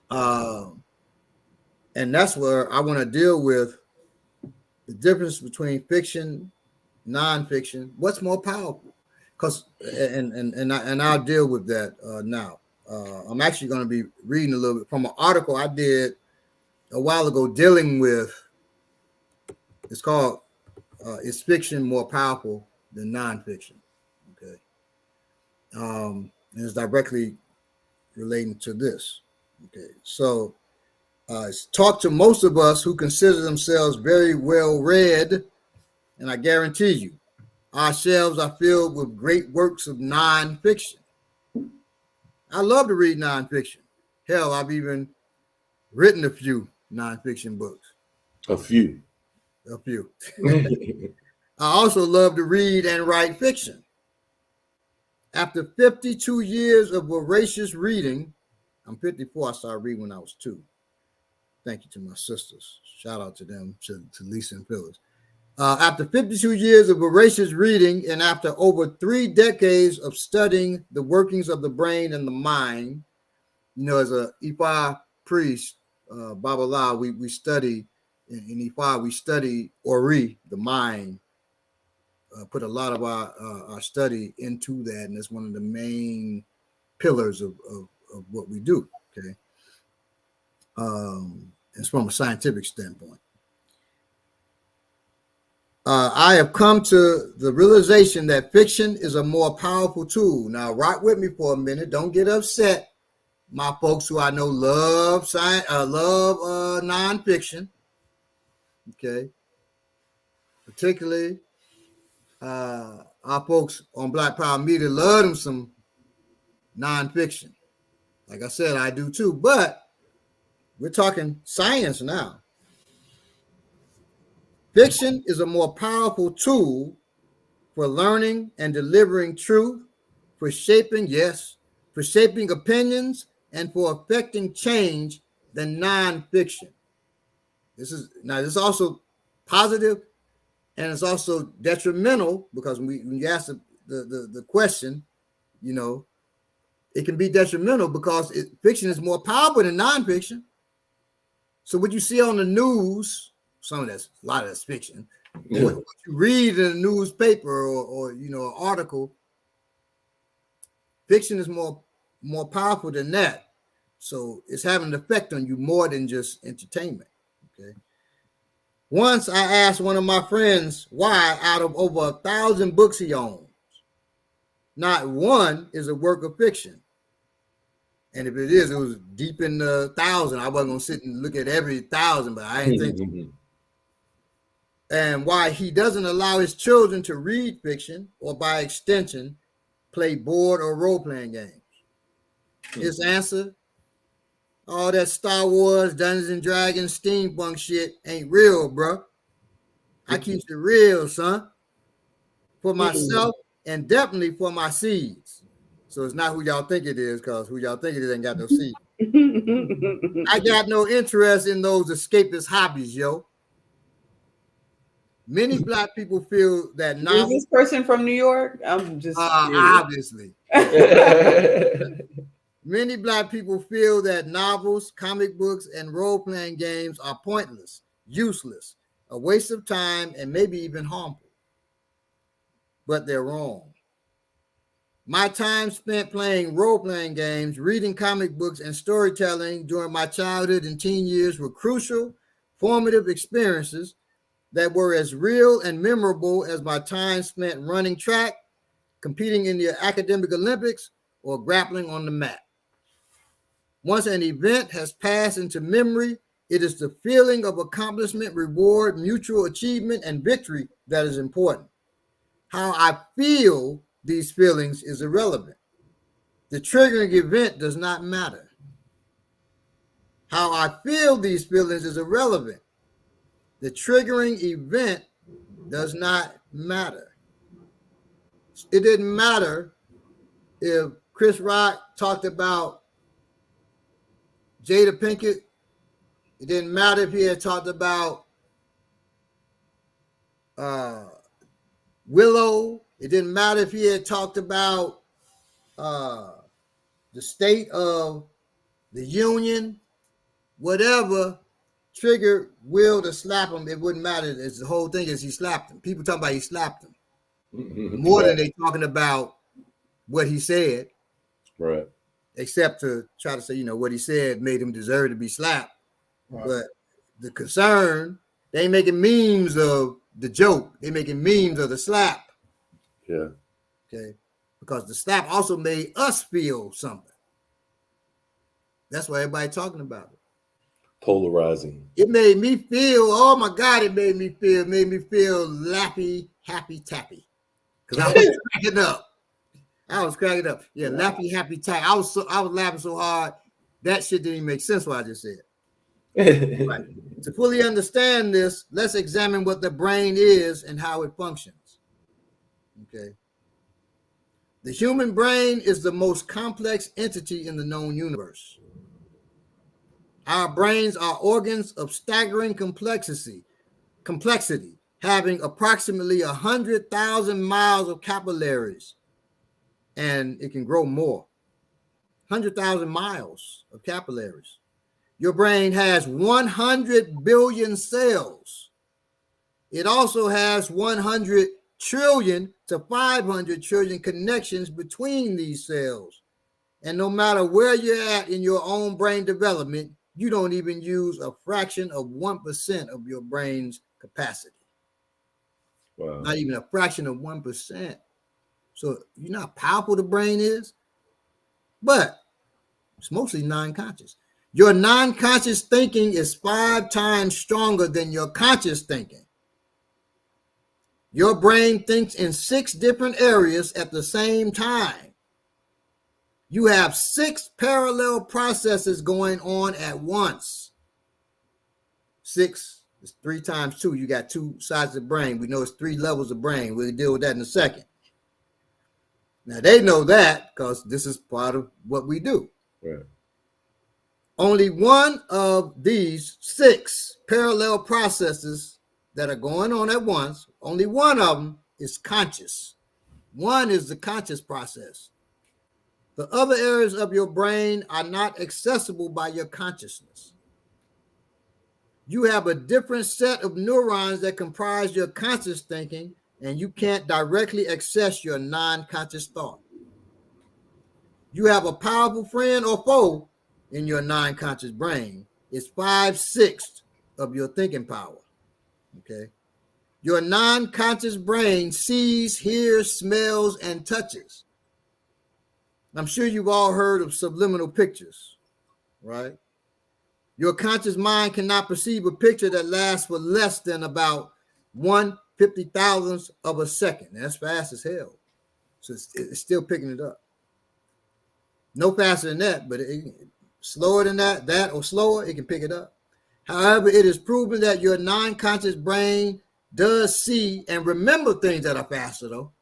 And that's where I want to deal with the difference between fiction, nonfiction. What's more powerful? Because and I'll deal with that now. I'm actually going to be reading a little bit from an article I did a while ago dealing with. It's called "Is Fiction More Powerful Than Nonfiction?" Okay, and it's directly relating to this. Okay, so talk to most of us who consider themselves very well read, and I guarantee you, our shelves are filled with great works of nonfiction. I love to read nonfiction. Hell, I've even written a few nonfiction books. A few. I also love to read and write fiction. After 52 years of voracious reading, I'm 54. I started reading when I was 2. Thank you to my sisters. Shout out to them, to Lisa and Phyllis. After 52 years of voracious reading and after over 3 decades of studying the workings of the brain and the mind, as a Ifa priest, Babala, we study in Ifa, we study Ori, the mind, put a lot of our study into that, and it's one of the main pillars of what we do, okay? It's from a scientific standpoint. I have come to the realization that fiction is a more powerful tool. Now, rock with me for a minute. Don't get upset, my folks who I know love science, love nonfiction. Okay, particularly our folks on Black Power Media love them some nonfiction. Like I said, I do too. But we're talking science now. Fiction is a more powerful tool for learning and delivering truth, for shaping opinions, and for affecting change than nonfiction. This is also positive, and it's also detrimental, because when you ask the question, it can be detrimental because fiction is more powerful than nonfiction. So what you see on the news, a lot of that's fiction. Yeah. What you read in a newspaper or an article, fiction is more powerful than that. So it's having an effect on you more than just entertainment. Okay. Once I asked one of my friends why, out of over 1,000 books he owns, not one is a work of fiction. And if it is, it was deep in the 1,000. I wasn't going to sit and look at every 1,000, but I didn't think so. And why he doesn't allow his children to read fiction, or by extension, play board or role-playing games. His answer: all that Star Wars, Dungeons and Dragons, steampunk shit ain't real, bro. I keep it real, son. For myself and definitely for my seeds. So it's not who y'all think it is, because who y'all think it is ain't got no seed. I got no interest in those escapist hobbies, yo. Many Black people feel that Is this person from New York? I'm just obviously. Many Black people feel that novels, comic books, and role-playing games are pointless, useless, a waste of time, and maybe even harmful. But they're wrong. My time spent playing role-playing games, reading comic books, and storytelling during my childhood and teen years were crucial, formative experiences that were as real and memorable as my time spent running track, competing in the academic Olympics, or grappling on the mat. Once an event has passed into memory, it is the feeling of accomplishment, reward, mutual achievement, and victory that is important. How I feel these feelings is irrelevant. The triggering event does not matter. How I feel these feelings is irrelevant. The triggering event does not matter. It didn't matter if Chris Rock talked about Jada Pinkett. It didn't matter if he had talked about Willow. It didn't matter if he had talked about the state of the union. Whatever triggered Will to slap him, it wouldn't matter. It's the whole thing is he slapped him. People talking about he slapped him. More than they talking about what he said. Right. Except to try to say, what he said made him deserve to be slapped. Right. But the concern, they ain't making memes of the joke. They making memes of the slap. Yeah. Okay. Because the slap also made us feel something. That's why everybody talking about it. Polarizing. It made me feel, oh my God, it made me feel lappy, happy, tappy. Because I was cracking up. Yeah, lappy, happy, tappy. I was laughing so hard, that shit didn't even make sense what I just said. Right. To fully understand this, let's examine what the brain is and how it functions. Okay. The human brain is the most complex entity in the known universe. Our brains are organs of staggering complexity, having approximately 100,000 miles of capillaries, and it can grow more. 100,000 miles of capillaries. Your brain has 100 billion cells. It also has 100 trillion to 500 trillion connections between these cells. And no matter where you're at in your own brain development, you don't even use a fraction of 1% of your brain's capacity. Wow. Not even a fraction of 1%. So you know how powerful the brain is? But it's mostly non-conscious. Your non-conscious thinking is 5 times stronger than your conscious thinking. Your brain thinks in 6 different areas at the same time. You have 6 parallel processes going on at once. 6 It's 3 times 2. You got 2 sides of the brain. We know it's 3 levels of brain. We'll deal with that in a second. Now, they know that because this is part of what we do. Right. Only one of these 6 parallel processes that are going on at once, only one of them is conscious. One is the conscious process. The other areas of your brain are not accessible by your consciousness. You have a different set of neurons that comprise your conscious thinking, and you can't directly access your non-conscious thought. You have a powerful friend or foe in your non-conscious brain. It's 5/6 of your thinking power. Okay. Your non-conscious brain sees, hears, smells, and touches. I'm sure you've all heard of subliminal pictures, right? Your conscious mind cannot perceive a picture that lasts for less than about 1/50,000th of a second. That's fast as hell. So it's still picking it up. No faster than that, but slower than that or slower, it can pick it up. However, it is proven that your non-conscious brain does see and remember things that are faster, though.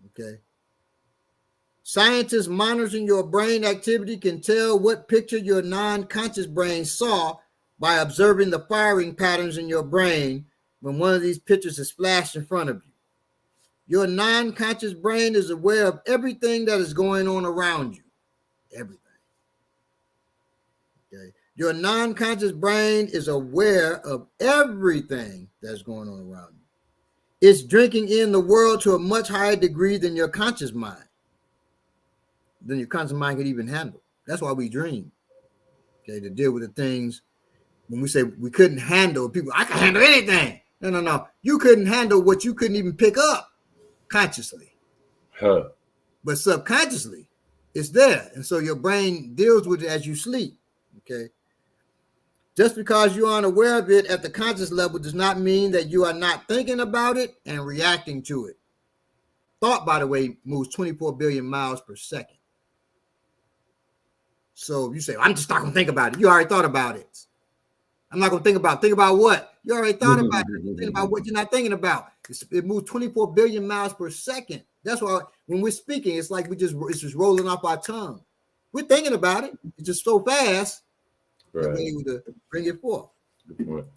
Okay. Scientists monitoring your brain activity can tell what picture your non-conscious brain saw by observing the firing patterns in your brain when one of these pictures is flashed in front of you. Your non-conscious brain is aware of everything that is going on around you. Everything. Okay. Your non-conscious brain is aware of everything that's going on around you. It's drinking in the world to a much higher degree than your conscious mind. Than your conscious mind could even handle. That's why we dream. Okay, to deal with the things when we say we couldn't handle people, I can handle anything. No. You couldn't handle what you couldn't even pick up consciously. But subconsciously, it's there. And so your brain deals with it as you sleep. Okay. Just because you aren't aware of it at the conscious level does not mean that you are not thinking about it and reacting to it. Thought, by the way, moves 24 billion miles per second. So if you say, I'm just not going to think about it. You already thought about it. I'm not going to think about what? You already thought about it. You think about what you're not thinking about. It moves 24 billion miles per second. That's why when we're speaking, it's like it's just rolling off our tongue. We're thinking about it. It's just so fast. Right. That we're able to bring it forth. Good point.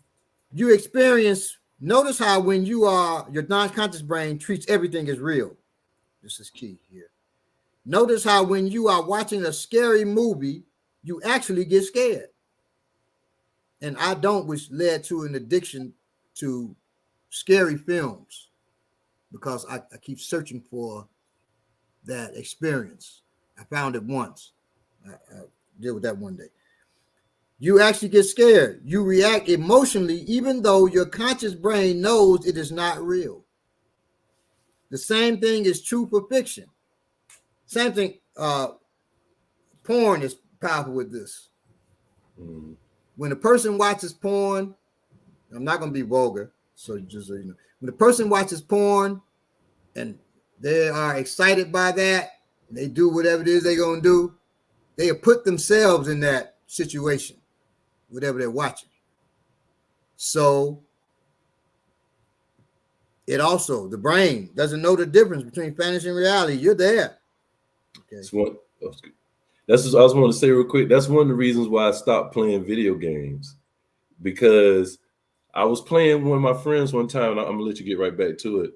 You experience, notice how when your non-conscious brain treats everything as real. This is key here. Notice how when you are watching a scary movie, you actually get scared. And I don't, which led to an addiction to scary films because I keep searching for that experience. I found it once. I'll deal with that one day. You actually get scared. You react emotionally, even though your conscious brain knows it is not real. The same thing is true for fiction. Same thing, porn is powerful with this. Mm-hmm. When a person watches porn, I'm not going to be vulgar, so just so you know. When a person watches porn and they are excited by that, and they do whatever it is they're going to do, they have put themselves in that situation, whatever they're watching. So it also, the brain doesn't know the difference between fantasy and reality. You're there. Okay. I just want to say real quick. That's one of the reasons why I stopped playing video games, because I was playing one of my friends one time. And I'm gonna let you get right back to it.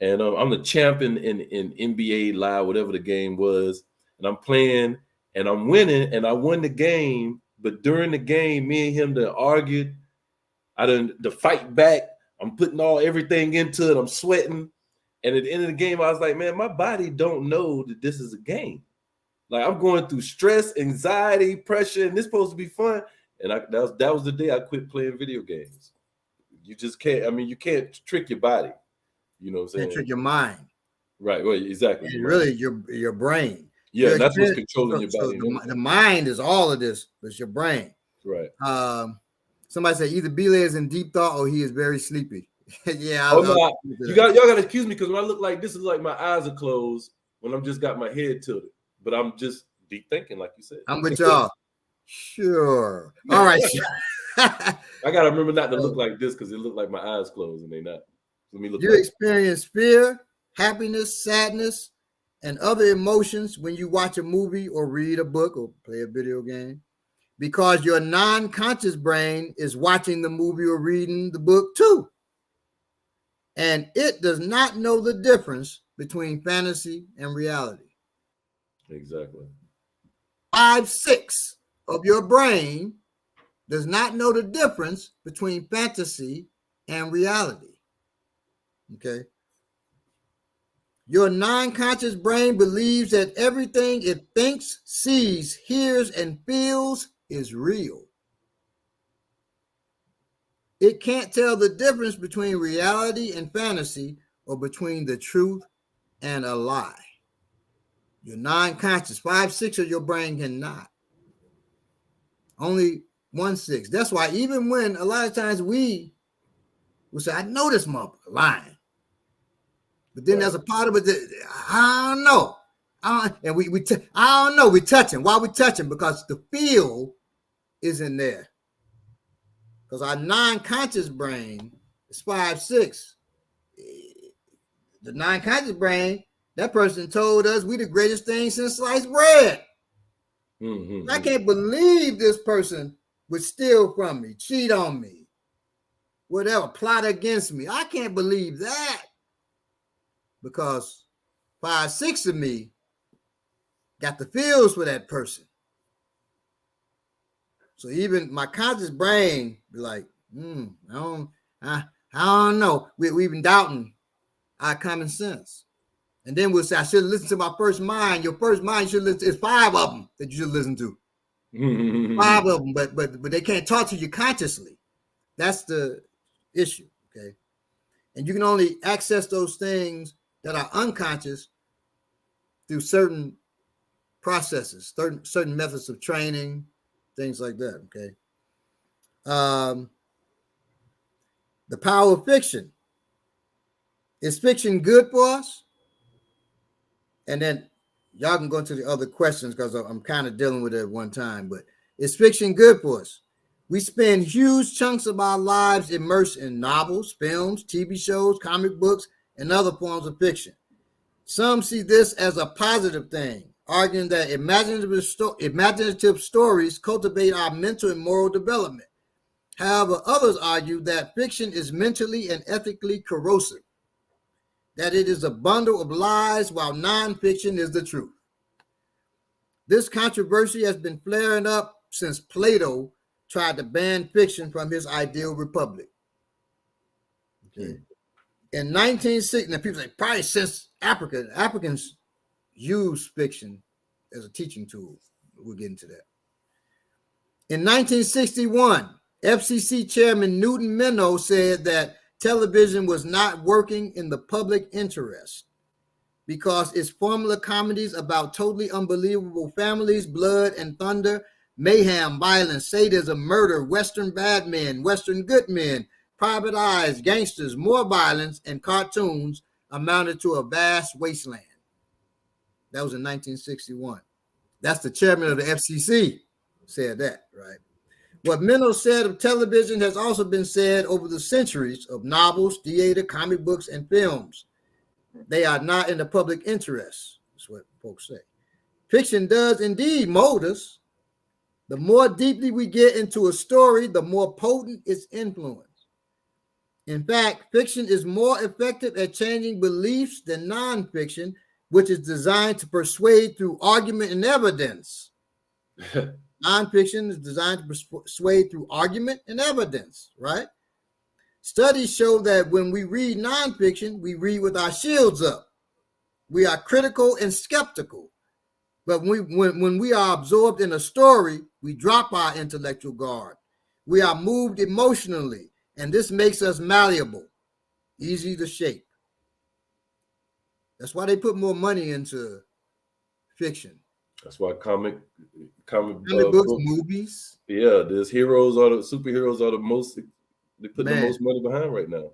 And I'm the champion in NBA Live, whatever the game was, and I'm playing and I'm winning, and I won the game. But during the game, me and him done argued. I done to fight back. I'm putting everything into it. I'm sweating. And at the end of the game, I was like, man, my body don't know that this is a game. Like, I'm going through stress, anxiety, pressure, and this is supposed to be fun. And that was the day I quit playing video games. You just can't. I mean, you can't trick your body. You know what I'm saying? Can't trick your mind. Right. Well, exactly. And really, your brain. Yeah, that's what's controlling your body. So the mind is all of this. It's your brain. Right. Somebody said either Belay is in deep thought or he is very sleepy. Yeah. Y'all gotta excuse me because when I look like this, is like my eyes are closed when I'm just got my head tilted, but I'm just deep thinking, like you said. I'm with y'all. Sure. All right. I gotta remember not to look like this because it looked like my eyes closed and they not. Let me look. You experience fear, happiness, sadness, and other emotions when you watch a movie or read a book or play a video game, because your non-conscious brain is watching the movie or reading the book too. And it does not know the difference between fantasy and reality. Exactly. 5/6 of your brain does not know the difference between fantasy and reality. Okay. Your non-conscious brain believes that everything it thinks, sees, hears, and feels is real. It can't tell the difference between reality and fantasy, or between the truth and a lie. Your non-conscious, 5/6 of your brain cannot. Only 1/6. That's why even when a lot of times we will say, I know this motherfucker lying. But then there's a part of it that I don't know. I don't know. We touching. Why we touching? Because the feel isn't there. Because our non-conscious brain is 5/6. The non-conscious brain, that person told us we the greatest thing since sliced bread. Mm-hmm. I can't believe this person would steal from me, cheat on me, whatever, plot against me. I can't believe that, because 5/6 of me got the feels for that person. So even my conscious brain be like, I don't know. We've been doubting our common sense. And then we'll say, I should listen to my first mind. Your first mind should listen to, it's 5 of them that you should listen to. 5 of them, but they can't talk to you consciously. That's the issue, okay? And you can only access those things that are unconscious through certain processes, certain methods of training, things like that, okay? The power of fiction. Is fiction good for us? And then y'all can go into the other questions because I'm kind of dealing with it at one time, but is fiction good for us? We spend huge chunks of our lives immersed in novels, films, TV shows, comic books, and other forms of fiction. Some see this as a positive thing, arguing that imaginative stories cultivate our mental and moral development. However, others argue that fiction is mentally and ethically corrosive, that it is a bundle of lies while nonfiction is the truth. This controversy has been flaring up since Plato tried to ban fiction from his ideal republic. Okay. In 1960, now people say probably since Africans use fiction as a teaching tool. We'll get into that. In 1961, FCC Chairman Newton Minow said that television was not working in the public interest because its formula comedies about totally unbelievable families, blood and thunder, mayhem, violence, sadism, murder, Western bad men, Western good men, private eyes, gangsters, more violence, and cartoons amounted to a vast wasteland. That was in 1961. That's the chairman of the FCC said that, right? What Minow said of television has also been said over the centuries of novels, theater, comic books, and films. They are not in the public interest. That's what folks say. Fiction does indeed mold us. The more deeply we get into a story, the more potent its influence. In fact, fiction is more effective at changing beliefs than nonfiction, which is designed to persuade through argument and evidence. Nonfiction is designed to persuade through argument and evidence, right? Studies show that when we read nonfiction, we read with our shields up. We are critical and skeptical. But when we are absorbed in a story, we drop our intellectual guard. We are moved emotionally, and this makes us malleable, easy to shape. That's why they put more money into fiction. That's why comic books, movies. Yeah, there's heroes or the superheroes are the most, they put the most money behind right now.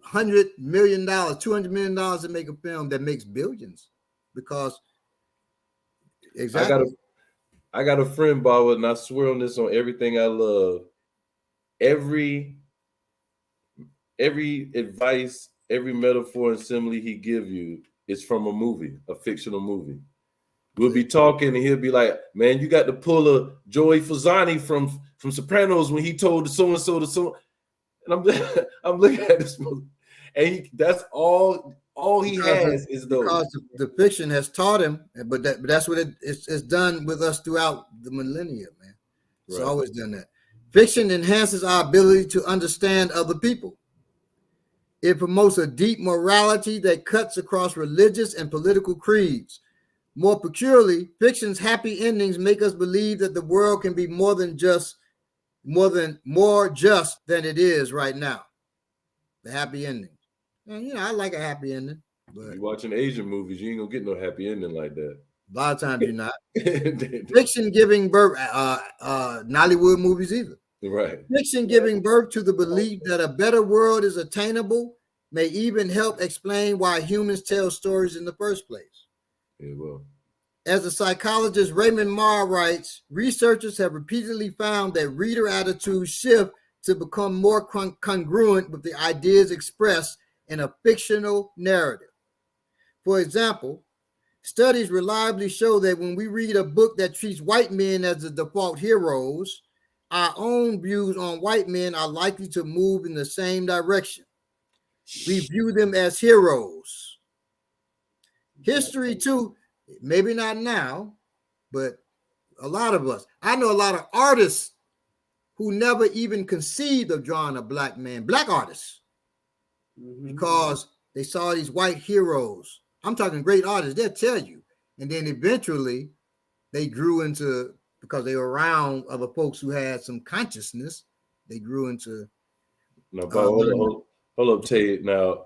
$100 million, $200 million to make a film that makes billions, because exactly. I got a friend, Bawa, and I swear on this on everything I love. Every advice, every metaphor and simile he give you is from a movie, a fictional movie. We'll be talking and he'll be like, man, you got to pull a Joey Fasani from Sopranos when he told the so-and-so to so. And I'm looking at this movie. And that's all he has is those. Because the fiction has taught him, but that's what it's done with us throughout the millennia, man. It's always done that. Fiction enhances our ability to understand other people. It promotes a deep morality that cuts across religious and political creeds. More peculiarly, fiction's happy endings make us believe that the world can be more just than it is right now. The happy ending. And, I like a happy ending. But you watching Asian movies, you ain't gonna get no happy ending like that. A lot of times you're not. Fiction giving birth, Nollywood movies either. Right. Fiction giving birth to the belief that a better world is attainable may even help explain why humans tell stories in the first place. Yeah, well. As the psychologist Raymond Marr writes, researchers have repeatedly found that reader attitudes shift to become more congruent with the ideas expressed in a fictional narrative. For example, studies reliably show that when we read a book that treats white men as the default heroes, our own views on white men are likely to move in the same direction. We view them as heroes. History, too, maybe not now, but a lot of us. I know a lot of artists who never even conceived of drawing a black man, black artists, because they saw these white heroes. I'm talking great artists, they'll tell you. And then eventually they grew into, because they were around other folks who had some consciousness, they grew into. Now, hold up, Tate. Now,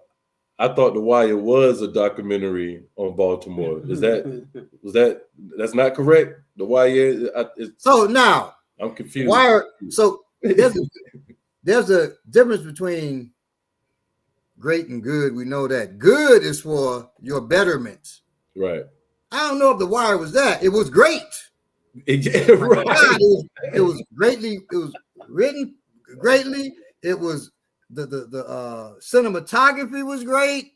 I thought The Wire was a documentary on Baltimore. That's not correct? The Wire. So now I'm confused. Wire. So there's a difference between great and good. We know that good is for your betterment. Right. I don't know if The Wire was that. It was great. Right. God, it was greatly. It was written greatly. It was the cinematography was great.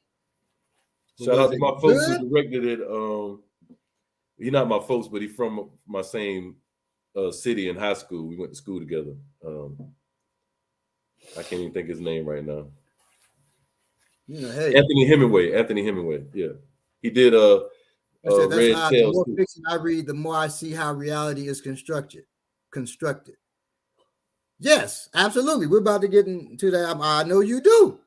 Shout out to my folks who directed it. He's not my folks, but he's from my same city in high school. We went to school together. I can't even think his name right now. Hey. Anthony Hemingway. Yeah, he did Red Tail. The more fiction I read, the more I see how reality is constructed. Yes, absolutely. We're about to get into that. I know you do.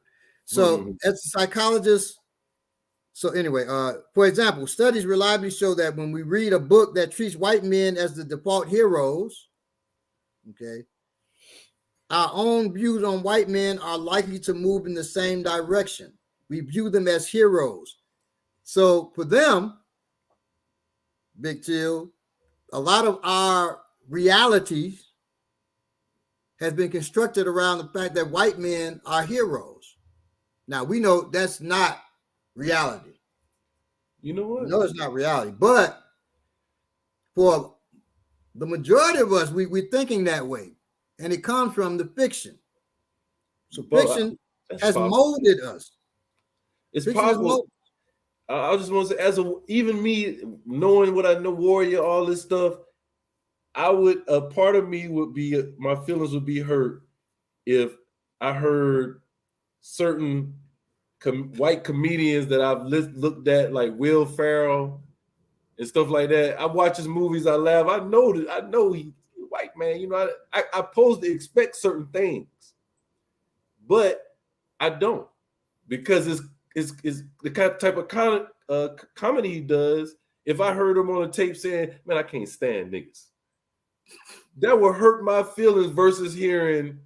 So, as a psychologist, so anyway, for example, studies reliably show that when we read a book that treats white men as the default heroes, okay, our own views on white men are likely to move in the same direction. We view them as heroes. So for them, Big Chill, a lot of our reality has been constructed around the fact that white men are heroes. Now, we know that's not reality. You know what? No, it's not reality. But for the majority of us, we're thinking that way. And it comes from the fiction. So fiction has molded us. It's possible. I just want to say, even me knowing what I know, Warrior, all this stuff, a part of me would be, my feelings would be hurt if I heard certain white comedians that I've looked at, like Will Ferrell and stuff like that. I watch his movies, I laugh. I know he's a white man. I supposed to expect certain things, but I don't, because it's the kind of type of comedy he does. If I heard him on a tape saying, "Man, I can't stand niggas," that would hurt my feelings versus hearing,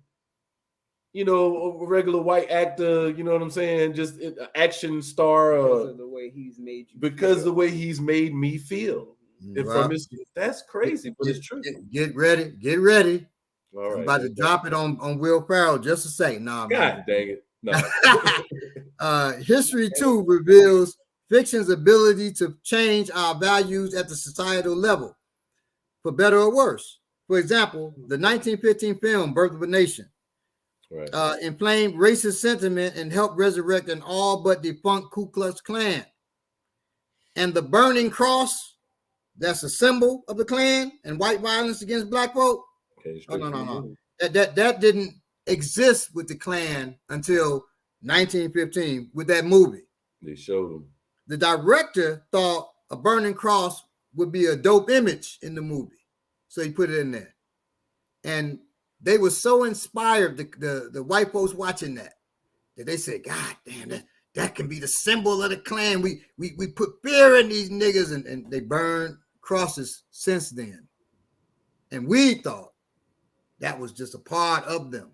a regular white actor, you know what I'm saying? Just an action star. Because of the way he's made you the way he's made me feel. That's crazy, but it's true. Get ready. All right. I'm about to drop it on Will Ferrell just to say, nah, God dang it. No. History, too, reveals fiction's ability to change our values at the societal level. for better or worse. For example, the 1915 film Birth of a Nation inflamed racist sentiment and helped resurrect an all but defunct Ku Klux Klan. And the burning cross, that's a symbol of the Klan and white violence against black folk. Oh, no. That didn't exist with the Klan until 1915 with that movie. They showed them. The director thought a burning cross would be a dope image in the movie, so he put it in there. And they were so inspired, the white folks watching that they said, God damn, that can be the symbol of the Klan. We put fear in these niggas, and they burned crosses since then. And we thought that was just a part of them.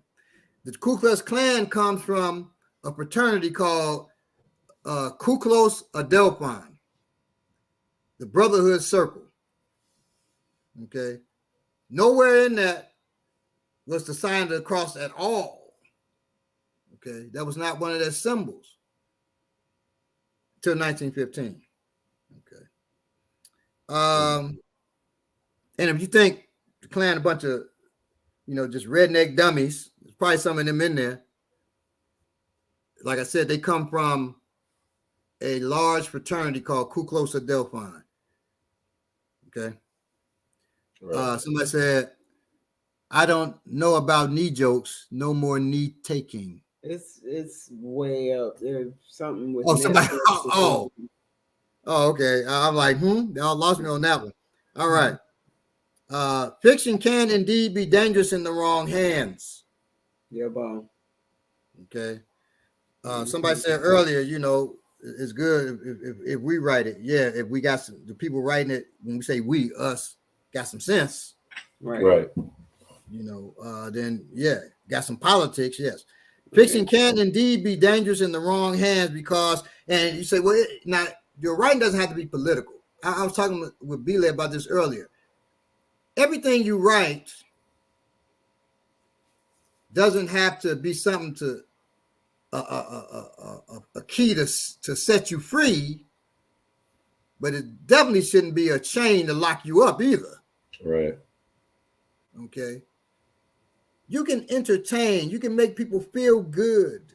The Ku Klux Klan comes from a fraternity called Ku Klux Adelphine, the Brotherhood Circle. Okay. Nowhere in that was the sign of the cross at all. Okay. That was not one of their symbols till 1915. Okay. And if you think the Klan a bunch of, just redneck dummies, there's probably some of them in there. Like I said, they come from a large fraternity called Ku Klux Adelphine. Okay. Right. Somebody said, I don't know about knee jokes. No more knee taking. It's way up. There's something with somebody. Okay. I'm like, Y'all lost me on that one. All right. Fiction can indeed be dangerous in the wrong hands. Yeah, Bob. Okay. Somebody said earlier, it's good if we write it. Yeah, if we got the people writing it, when we say we, us, got some sense. Right. Then got some politics, yes. Fiction can indeed be dangerous in the wrong hands because, and you say, well, now your writing doesn't have to be political. I was talking with Billy about this earlier. Everything you write doesn't have to be something to a key to set you free, but it definitely shouldn't be a chain to lock you up either. Right. Okay. You can entertain, you can make people feel good.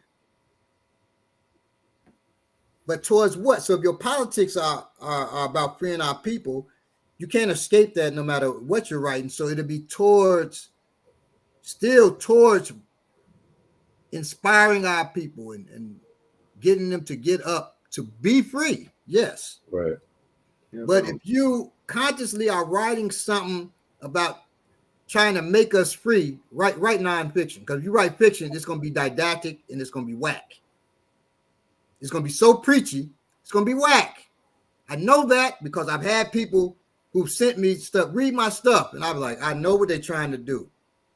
But towards what? So if your politics are about freeing our people, you can't escape that no matter what you're writing. So it'll be still towards inspiring our people and getting them to get up to be free. Yes. Right. But if you consciously are writing something about trying to make us free, write nonfiction. Because if you write fiction, it's going to be didactic and it's going to be whack. It's going to be so preachy, it's going to be whack. I know that because I've had people who sent me stuff, read my stuff, and I'm like, I know what they're trying to do.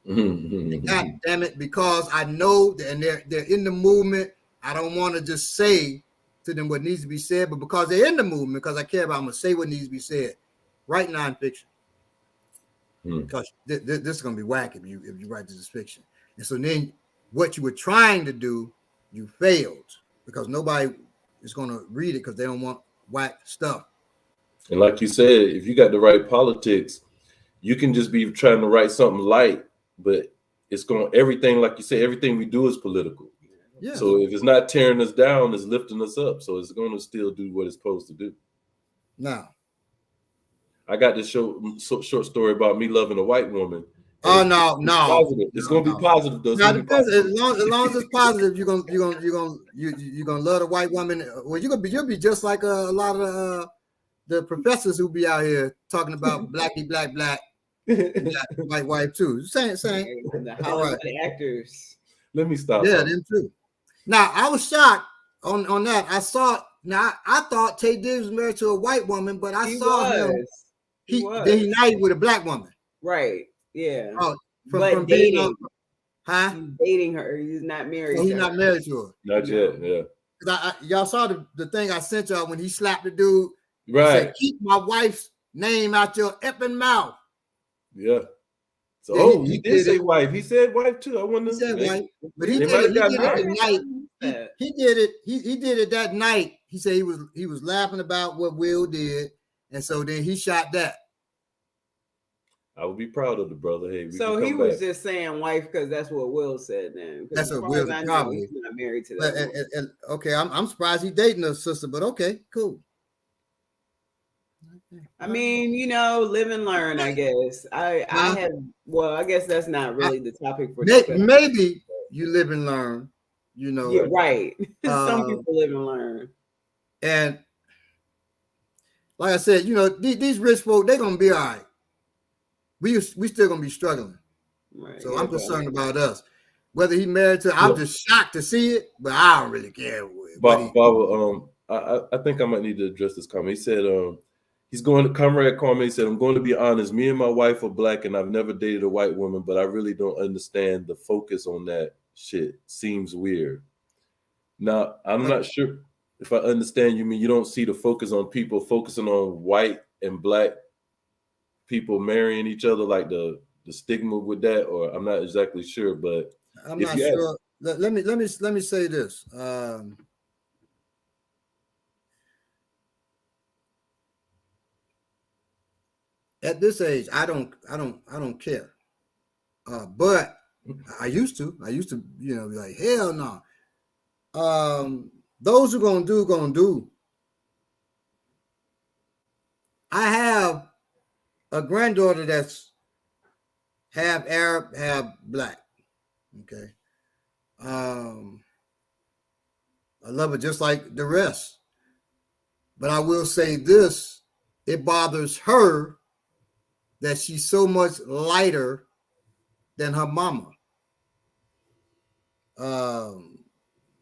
And God damn it, because I know that, and they're in the movement. I don't want to just say to them what needs to be said, but because they're in the movement, because I care about them, I'm going to say what needs to be said. Write nonfiction. Because this is going to be whack if you write this as fiction. And so then what you were trying to do, you failed because nobody is going to read it because they don't want whack stuff. And like you said, if you got the right politics, you can just be trying to write something light, but it's going everything, like you say, everything we do is political. Yeah. So if it's not tearing us down, it's lifting us up. So it's going to still do what it's supposed to do. Now, I got this short story about me loving a white woman. Oh no! It's going to be positive though. Now, as long as it's positive, you're gonna love the white woman. Well, you'll be just like a lot of the professors who be out here talking about blacky black white wife too. Same. The Hollywood actors. Let me stop. Yeah, them too. Now I was shocked on that. I saw. Now I thought Tay Diggs was married to a white woman, but I saw him. He married with a black woman. Right. Yeah. Oh, from dating. He's dating her. He's not married. He's not married to her. Not yet. Yeah. Y'all saw the thing I sent y'all when he slapped the dude. Right. Said, keep my wife's name out your effing mouth. Yeah. So he did say wife. He said wife too. I wonder. He said wife, but he did it that night. He did it. He did it that night. He said he was laughing about what Will did, and so then he shot that. I would be proud of the brother. Hey, we So can he come was back. just saying wife because that's what Will said then. Because That's as what far as Will I know, probably. he's not married to But, that woman. okay, I'm surprised he dating a sister, but okay, cool. I mean, live and learn, I guess. I have, well, I guess that's not really the topic for discussion. Maybe you live and learn, Yeah, right. Some Um, people live and learn. And like I said, these rich folk, they're gonna be all right. We still gonna be struggling. Right. So Yeah, I'm concerned about us. Whether he married to, I'm Look, just shocked to see it, but I don't really care what he. Baba, I think I might need to address this comment. He said, he's going to Comrade Kwame. He said, I'm going to be honest. Me and my wife are black, and I've never dated a white woman, but I really don't understand the focus on that shit. Seems weird. Now, I'm not sure if I understand you mean you don't see the focus on people focusing on white and black people marrying each other, like the stigma with that, or I'm not exactly sure, but I'm if not you sure. Let me say this. At this age, I don't care. But I used to, be like, hell no. Those who gonna do. I have a granddaughter that's half Arab, half black. Okay. I love her just like the rest. But I will say this, it bothers her that she's so much lighter than her mama,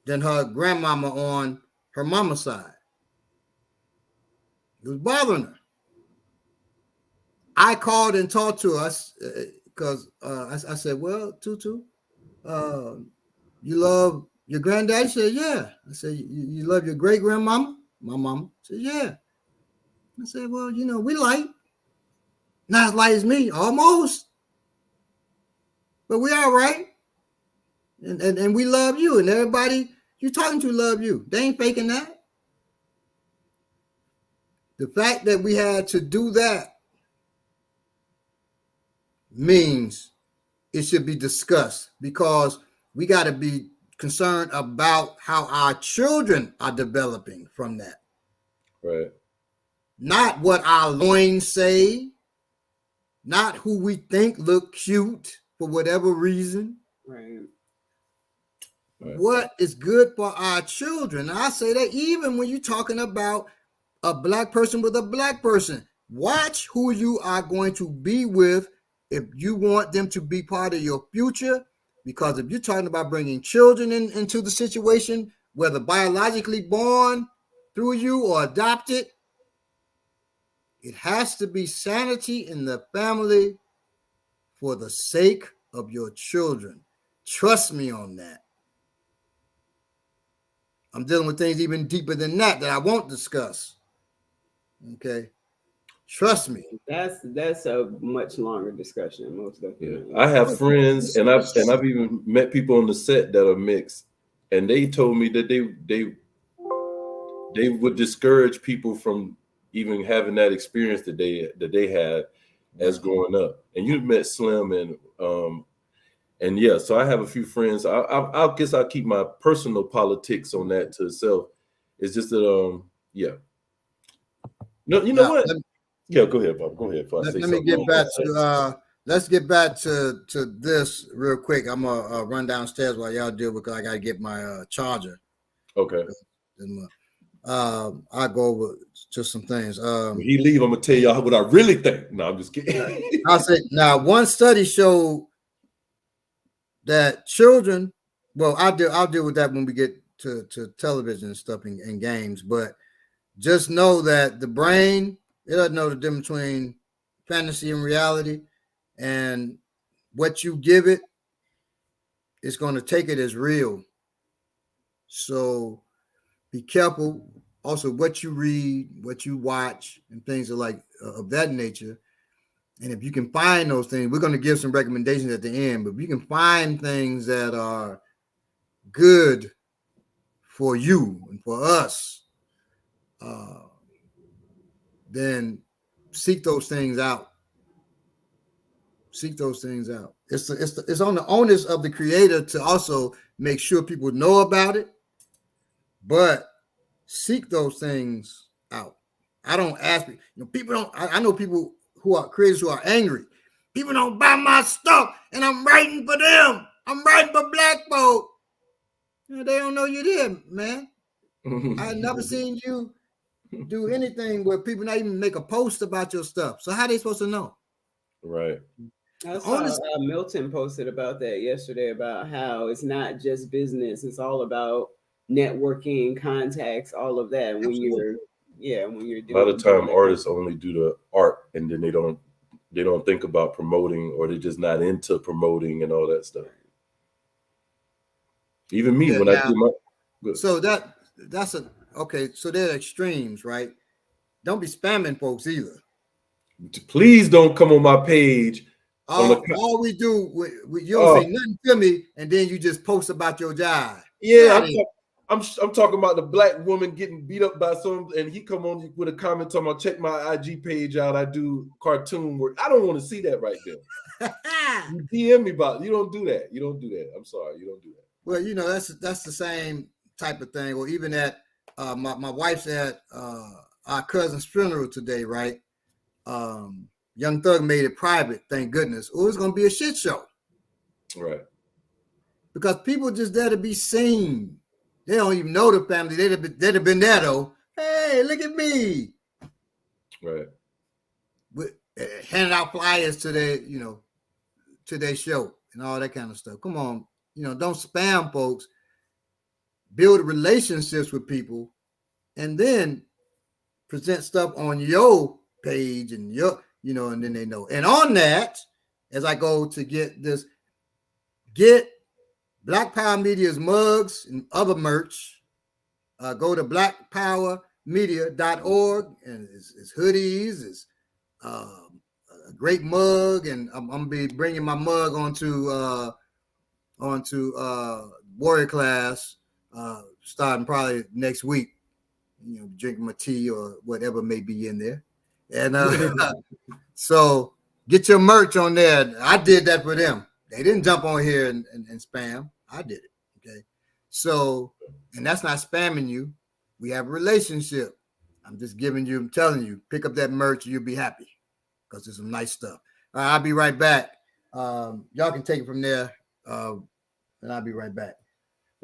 than her grandmama on her mama's side. It was bothering her. I called and talked to us because I said, well, Tutu, you love your granddaddy? She said, yeah. I said, you love your great grandmama? My mama said, yeah. I said, well, we light. Not as light as me, almost. But we all right. And we love you. And everybody you talking to love you. They ain't faking that. The fact that we had to do that means it should be discussed because we got to be concerned about how our children are developing from that. right, Not what our loins say, not who we think look cute for whatever reason. Right. What is good for our children? And I say that even when you're talking about a black person with a black person, watch who you are going to be with if you want them to be part of your future. Because if you're talking about bringing children into the situation, whether biologically born through you or adopted, it has to be sanity in the family for the sake of your children. Trust me on that. I'm dealing with things even deeper than that I won't discuss. Okay. Trust me. That's a much longer discussion, most definitely. Yeah. I have friends, and I've even met people on the set that are mixed, and they told me that they would discourage people from even having that experience that they had as growing up. And you met Slim, and yeah, so I have a few friends. I guess I'll keep my personal politics on that to itself. It's just that yeah. No, you know Now, what? Yeah, go ahead, Bob. Go ahead. Let me get back to let's get back to this real quick. I'm gonna run downstairs while y'all deal because I gotta get my charger. Okay. I'll go over just some things. When he leave, I'm gonna tell y'all what I really think. No, I'm just kidding. I'll say now one study showed that children, well, I'll deal with that when we get to television and stuff and games, but just know that the brain, it doesn't know the difference between fantasy and reality, and what you give it, it's going to take it as real. So be careful. Also, what you read, what you watch, and things of that nature. And if you can find those things, we're going to give some recommendations at the end, but if you can find things that are good for you and for us, then seek those things out. Seek those things out. It's on the onus of the creator to also make sure people know about it, but seek those things out. I don't ask people don't. I know people who are creators who are angry. People don't buy my stuff, and I'm writing for them. I'm writing for Black folk. They don't know you did, man. I never seen you do anything where people not even make a post about your stuff. So how they supposed to know? Right. I saw Milton posted about that yesterday, about how it's not just business; it's all about networking, contacts, all of that. When you're doing a lot of time, artists only do the art, and then they don't think about promoting, or they're just not into promoting and all that stuff. Even me, when I do my so that's okay. So they're extremes, right? Don't be spamming folks either. Please don't come on my page. All we do, you don't say nothing to me, and then you just post about your job. Yeah, I'm talking about the Black woman getting beat up by some, and he come on with a comment talking about, check my IG page out. I do cartoon work. I don't want to see that right there. You DM me about it. You don't do that. You don't do that. I'm sorry. You don't do that. Well, that's the same type of thing. Or even at my wife's at our cousin's funeral today, right? Young Thug made it private, thank goodness. Or it's gonna be a shit show. Right. Because people just there to be seen. They don't even know the family. They'd have been there though. Hey, look at me. Right. Handing out flyers to their show and all that kind of stuff. Come on, don't spam folks. Build relationships with people, and then present stuff on your page and and then they know. And on that, as I go to get Black Power Media's mugs and other merch, go to blackpowermedia.org, and it's hoodies, it's a great mug, and I'm gonna be bringing my mug onto Warrior Class starting probably next week. Drinking my tea or whatever may be in there. And so get your merch on there. I did that for them. They didn't jump on here and spam. I did it. Okay. So, and that's not spamming you. We have a relationship. I'm just I'm telling you, pick up that merch, you'll be happy because there's some nice stuff. All right, I'll be right back. Y'all can take it from there. And I'll be right back.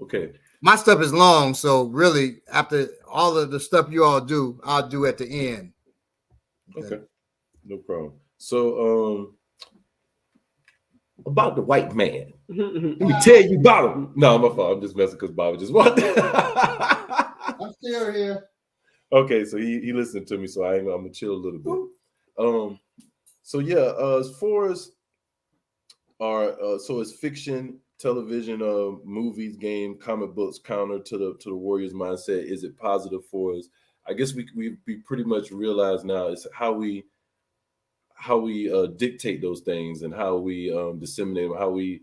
Okay. My stuff is long, so really, after all of the stuff you all do, I'll do at the end. Okay. No problem. So, about the white man. Let me tell you about him. No, my fault. I'm just messing because Bobby just walked in. I'm still here. Okay, so he listened to me, so I'm gonna chill a little bit. So yeah, as far as so it's fiction, television, movies, game, comic books, counter to the Warriors mindset. Is it positive for us? I guess we pretty much realize now is how we dictate those things and how we disseminate them, how we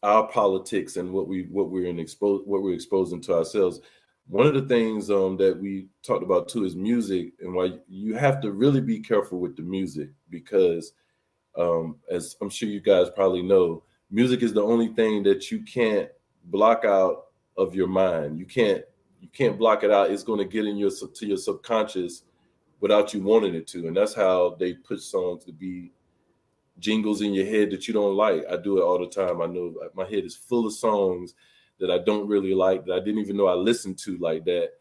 our politics and what we're exposing to ourselves. One of the things that we talked about too is music, and why you have to really be careful with the music, because as I'm sure you guys probably know, music is the only thing that you can't block out of your mind. You can't block it out. It's going to get in your subconscious without you wanting it to. And that's how they put songs to be jingles in your head that you don't like. I do it all the time. I know my head is full of songs that I don't really like, that I didn't even know I listened to like that,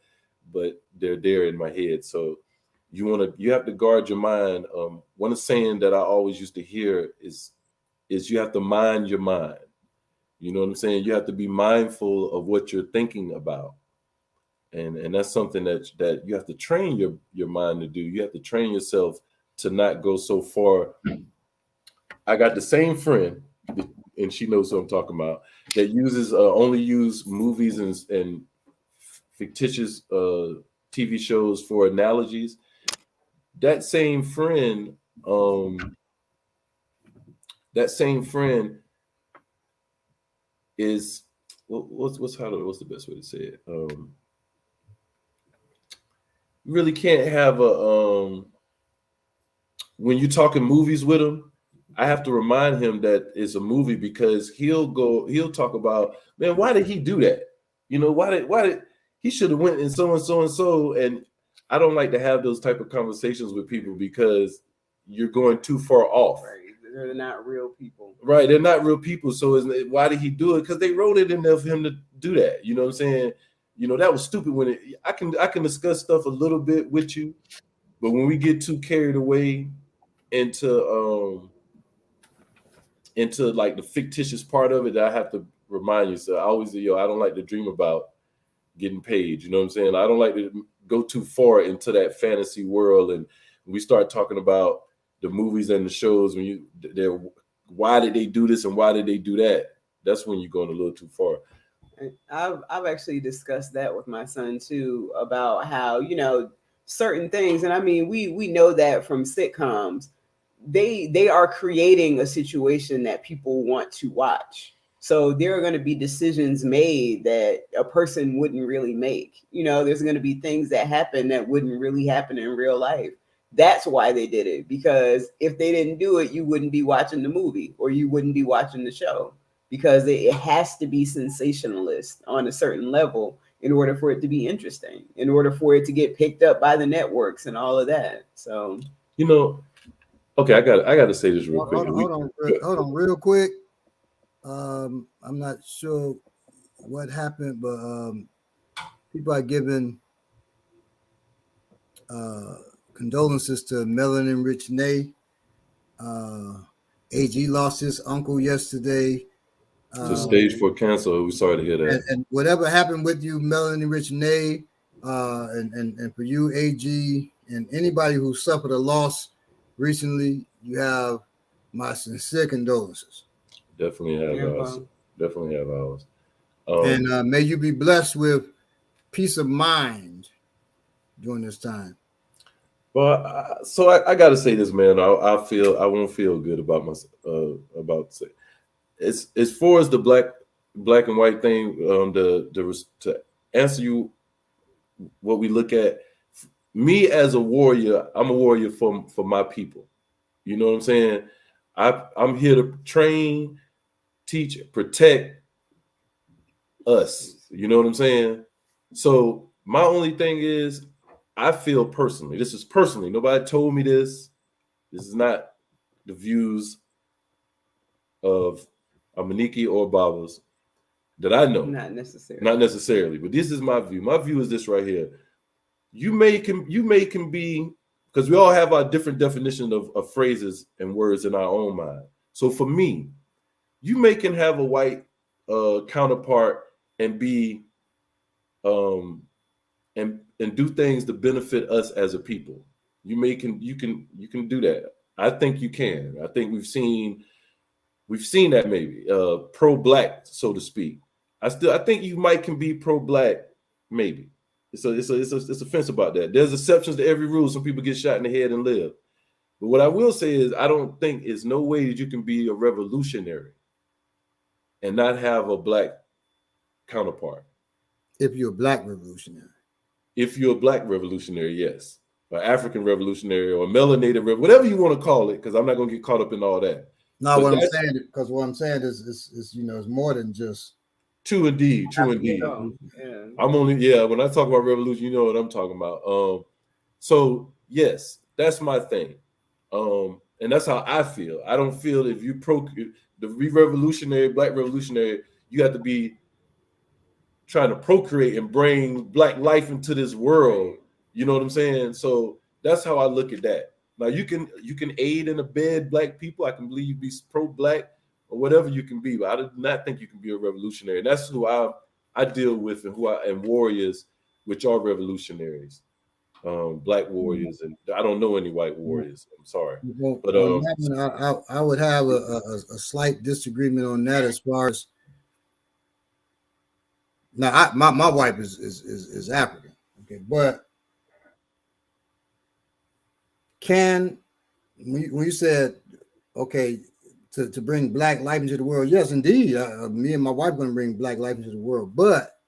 but they're there in my head. So you have to guard your mind. One saying that I always used to hear is you have to mind your mind. You know what I'm saying? You have to be mindful of what you're thinking about. And that's something that you have to train your mind to do. You have to train yourself to not go so far. I got the same friend, and she knows what I'm talking about, that uses only use movies and fictitious TV shows for analogies. That same friend is what's the best way to say it? Really can't have when you're talking movies with him, I have to remind him that it's a movie, because he'll talk about, man, why did he do that? You know, why did he should have went and so and so and so. And I don't like to have those type of conversations with people, because you're going too far off. Right. They're not real people. Right. They're not real people. So why did he do it? Because they wrote it in there for him to do that. You know what I'm saying? You know, that was stupid. When I can discuss stuff a little bit with you, but when we get too carried away into like the fictitious part of it, I have to remind you. So I always say, I don't like to dream about getting paid. You know what I'm saying? I don't like to go too far into that fantasy world. And we start talking about the movies and the shows, why did they do this and why did they do that? That's when you're going a little too far. I've actually discussed that with my son too, about how, you know, certain things, and I mean, we know that from sitcoms, they are creating a situation that people want to watch. So there are going to be decisions made that a person wouldn't really make. You know, there's going to be things that happen that wouldn't really happen in real life. That's why they did it, because if they didn't do it, you wouldn't be watching the movie or you wouldn't be watching the show, because it has to be sensationalist on a certain level in order for it to be interesting, in order for it to get picked up by the networks and all of that. So, you know, okay, I got to say this real quick. Hold on real quick. I'm not sure what happened, but people are giving condolences to Melanin Rich Nay. AG lost his uncle yesterday. To stage 4 cancer. We're sorry to hear that. And whatever happened with you, Melanin Rich Nay, and for you, AG, and anybody who suffered a loss recently, you have my sincere condolences. Definitely have ours. Definitely have ours. And may you be blessed with peace of mind during this time. Well, I got to say this, man. I won't feel good about as far as the black and white thing. To answer you, what we look at, me as a warrior, I'm a warrior for my people. You know what I'm saying? I'm here to train, teach, protect us. You know what I'm saying? So my only thing is, I feel personally, this is personally, nobody told me this. This is not the views of Amaniki or Baba's that I know. Not necessarily. Not necessarily, but this is my view. My view is this right here. You may can be, because we all have our different definition of phrases and words in our own mind. So for me, you can have a white counterpart and be and do things to benefit us as a people. You can do that. I think you can. I think we've seen that, maybe pro-black, so to speak. I think you can be pro-black, maybe. It's a fence about that. There's exceptions to every rule. Some people get shot in the head and live. But what I will say is, I don't think it's no way that you can be a revolutionary and not have a black counterpart. If you're a black revolutionary. If you're a black revolutionary, yes. Or African revolutionary, or melanated, whatever you want to call it, because I'm not going to get caught up in all that. No, what I'm saying is it's more than just. True indeed. Yeah. When I talk about revolution, you know what I'm talking about. So yes, that's my thing. And that's how I feel. I don't feel if you black revolutionary, you have to be trying to procreate and bring black life into this world. You know what I'm saying? So that's how I look at that. Now you can aid and abet black people. I can believe you be pro-black or whatever you can be, but I do not think you can be a revolutionary. And that's who I deal with, and warriors, which are revolutionaries, black warriors, and I don't know any white warriors. I'm sorry, but I would have a slight disagreement on that, as far as. Now, my wife is African, okay, but when you said, okay, to bring black life into the world, yes, indeed, me and my wife are going to bring black life into the world. But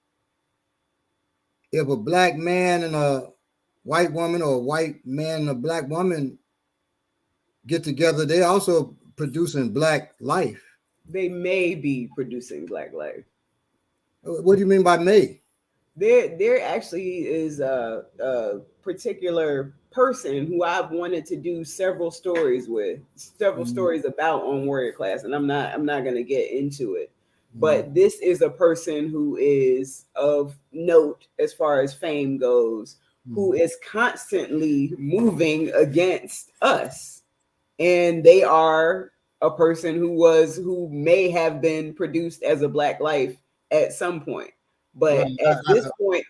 if a black man and a white woman, or a white man and a black woman get together, they also producing Black life. They may be producing Black life. What do you mean by may? There actually is a particular person who I've wanted to do several stories with, several stories about on Warrior Class, and I'm not going to get into it. But this is a person who is of note as far as fame goes, who is constantly moving against us. And they are a person who may have been produced as a Black life at some point. But at this point,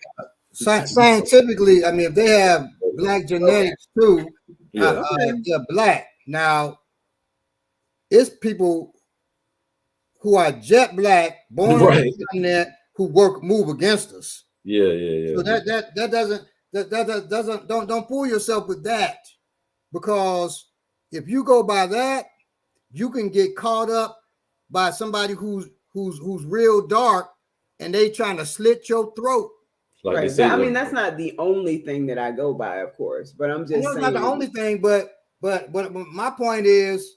scientifically, I mean, if they have Black genetics too, they're Black. Now, it's people who are jet Black, born on the continent, who move against us. Yeah. So that doesn't don't fool yourself with that, because if you go by that, you can get caught up by somebody who's real dark, and they trying to slit your throat. Like right. I mean, that's not the only thing that I go by, of course, but I'm just saying. Not the only thing, but my point is,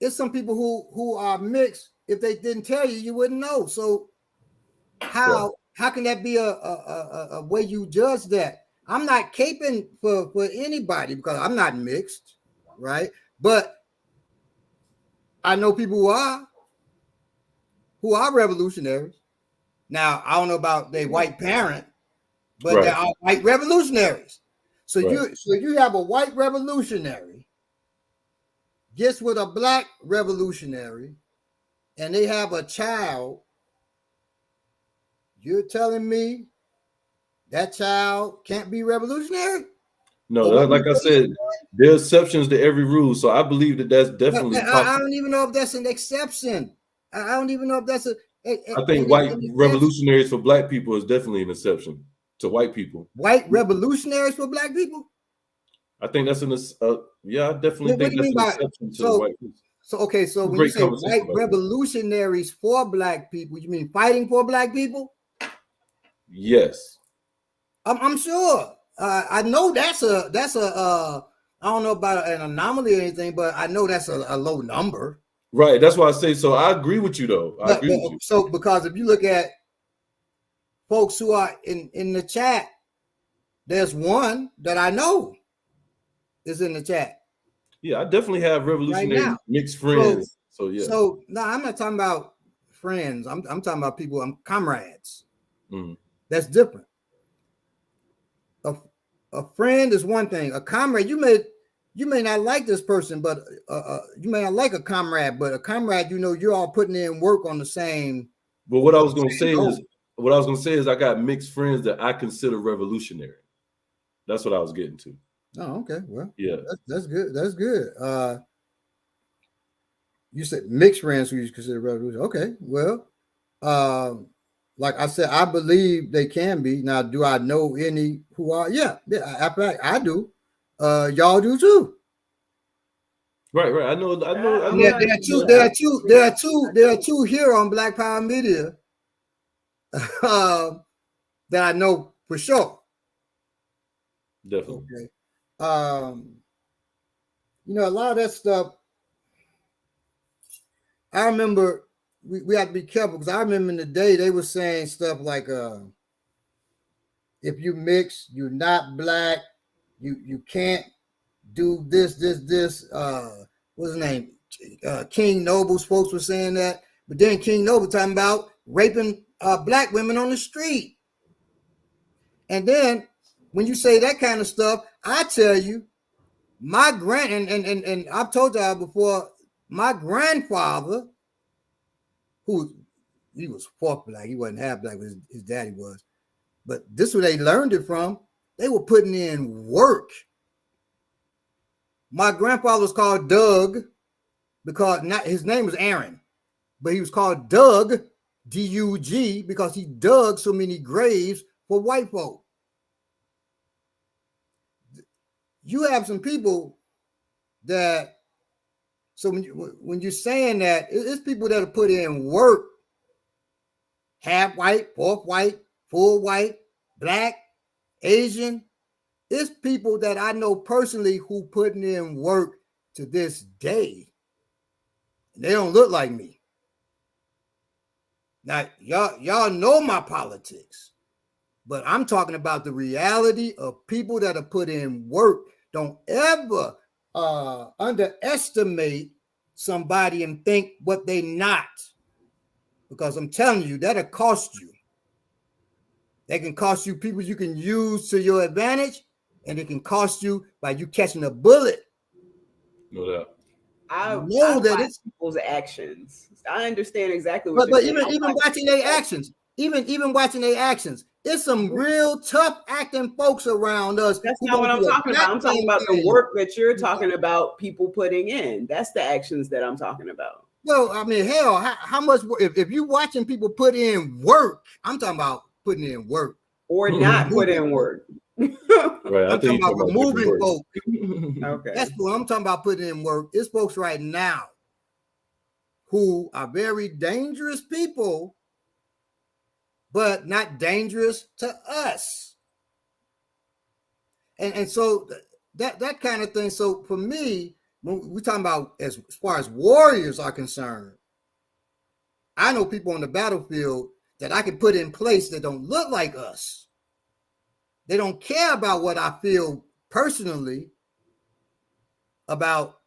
it's some people who are mixed. If they didn't tell you, you wouldn't know. So how can that be a way you judge that? I'm not caping for anybody because I'm not mixed, right? But I know people who are revolutionaries. Now, I don't know about their white parent, but they are white revolutionaries. So you have a white revolutionary gets with a Black revolutionary, and they have a child. You're telling me that child can't be revolutionary? No, like I said, there are exceptions to every rule. So I believe that's definitely. I don't even know if that's an exception. I don't even know if that's I think white revolutionaries for Black people is definitely an exception to white people. White revolutionaries for Black people? I think that's I definitely think that's an exception to the white people. So when you say white revolutionaries for Black people, you mean fighting for Black people? Yes. I'm sure. I know that's a I don't know about an anomaly or anything, but I know that's a low number. Right. That's why I say so. I agree with you, though. I agree with you. So because if you look at folks who are in the chat, there's one that I know is in the chat. Yeah, I definitely have revolutionary mixed friends. So yeah. So no, I'm not talking about friends. I'm talking about people. I'm comrades. That's different. A friend is one thing. A comrade, you may not like this person, but you may not like a comrade, but a comrade, you're all putting in work on the same. But what I was going to say is I got mixed friends that I consider revolutionary. That's what I was getting to. Oh, okay. Well, yeah, that's good. That's good. You said mixed friends who you consider revolutionary. Okay. Well, like I said, I believe they can be. Now, do I know any who are? Yeah. I do. Y'all do too. Right. I know. There are two here on Black Power Media that I know for sure. Definitely. Okay. A lot of that stuff. I remember. We have to be careful because I remember in the day they were saying stuff like, if you mix, you're not Black, you can't do this. What's his name? King Noble's folks were saying that, but then King Noble talking about raping Black women on the street. And then when you say that kind of stuff, I tell you, my and I've told y'all before, my grandfather, he was fourth Black. He wasn't half Black, but his daddy was. But this is where they learned it from. They were putting in work. My grandfather was called Doug because his name was Aaron, but he was called Doug, D-U-G, because he dug so many graves for white folk. You have some people that, so when you're saying that, it's people that have put in work, half white, fourth white, full white, Black, Asian, It's people that I know personally who putting in work to this day. They don't look like me. Now, y'all know my politics, but I'm talking about the reality of people that are put in work. Don't ever underestimate somebody and think what they not, because I'm telling you, that'll cost you. That can cost you people you can use to your advantage, and it can cost you by you catching a bullet. No doubt. I Know that watch it's people's actions. I understand exactly what you're but saying. even watching their actions, even watching their actions, it's some real tough acting folks around us. That's Who not what gonna I'm do talking about. I'm talking about the thing. work that you're talking about, people putting in. That's the actions that I'm talking about. Well, I mean, hell, how much if you watching people put in work? I'm talking about putting in work Or not put in work. Right. I'm talking about removing folk. Okay. That's what I'm talking about. Putting in work. It's folks right now who are very dangerous people, but not dangerous to us. And so that kind of thing. So for me, when we're talking about as far as warriors are concerned, I know people on the battlefield that I can put in place that don't look like us. They don't care about what I feel personally about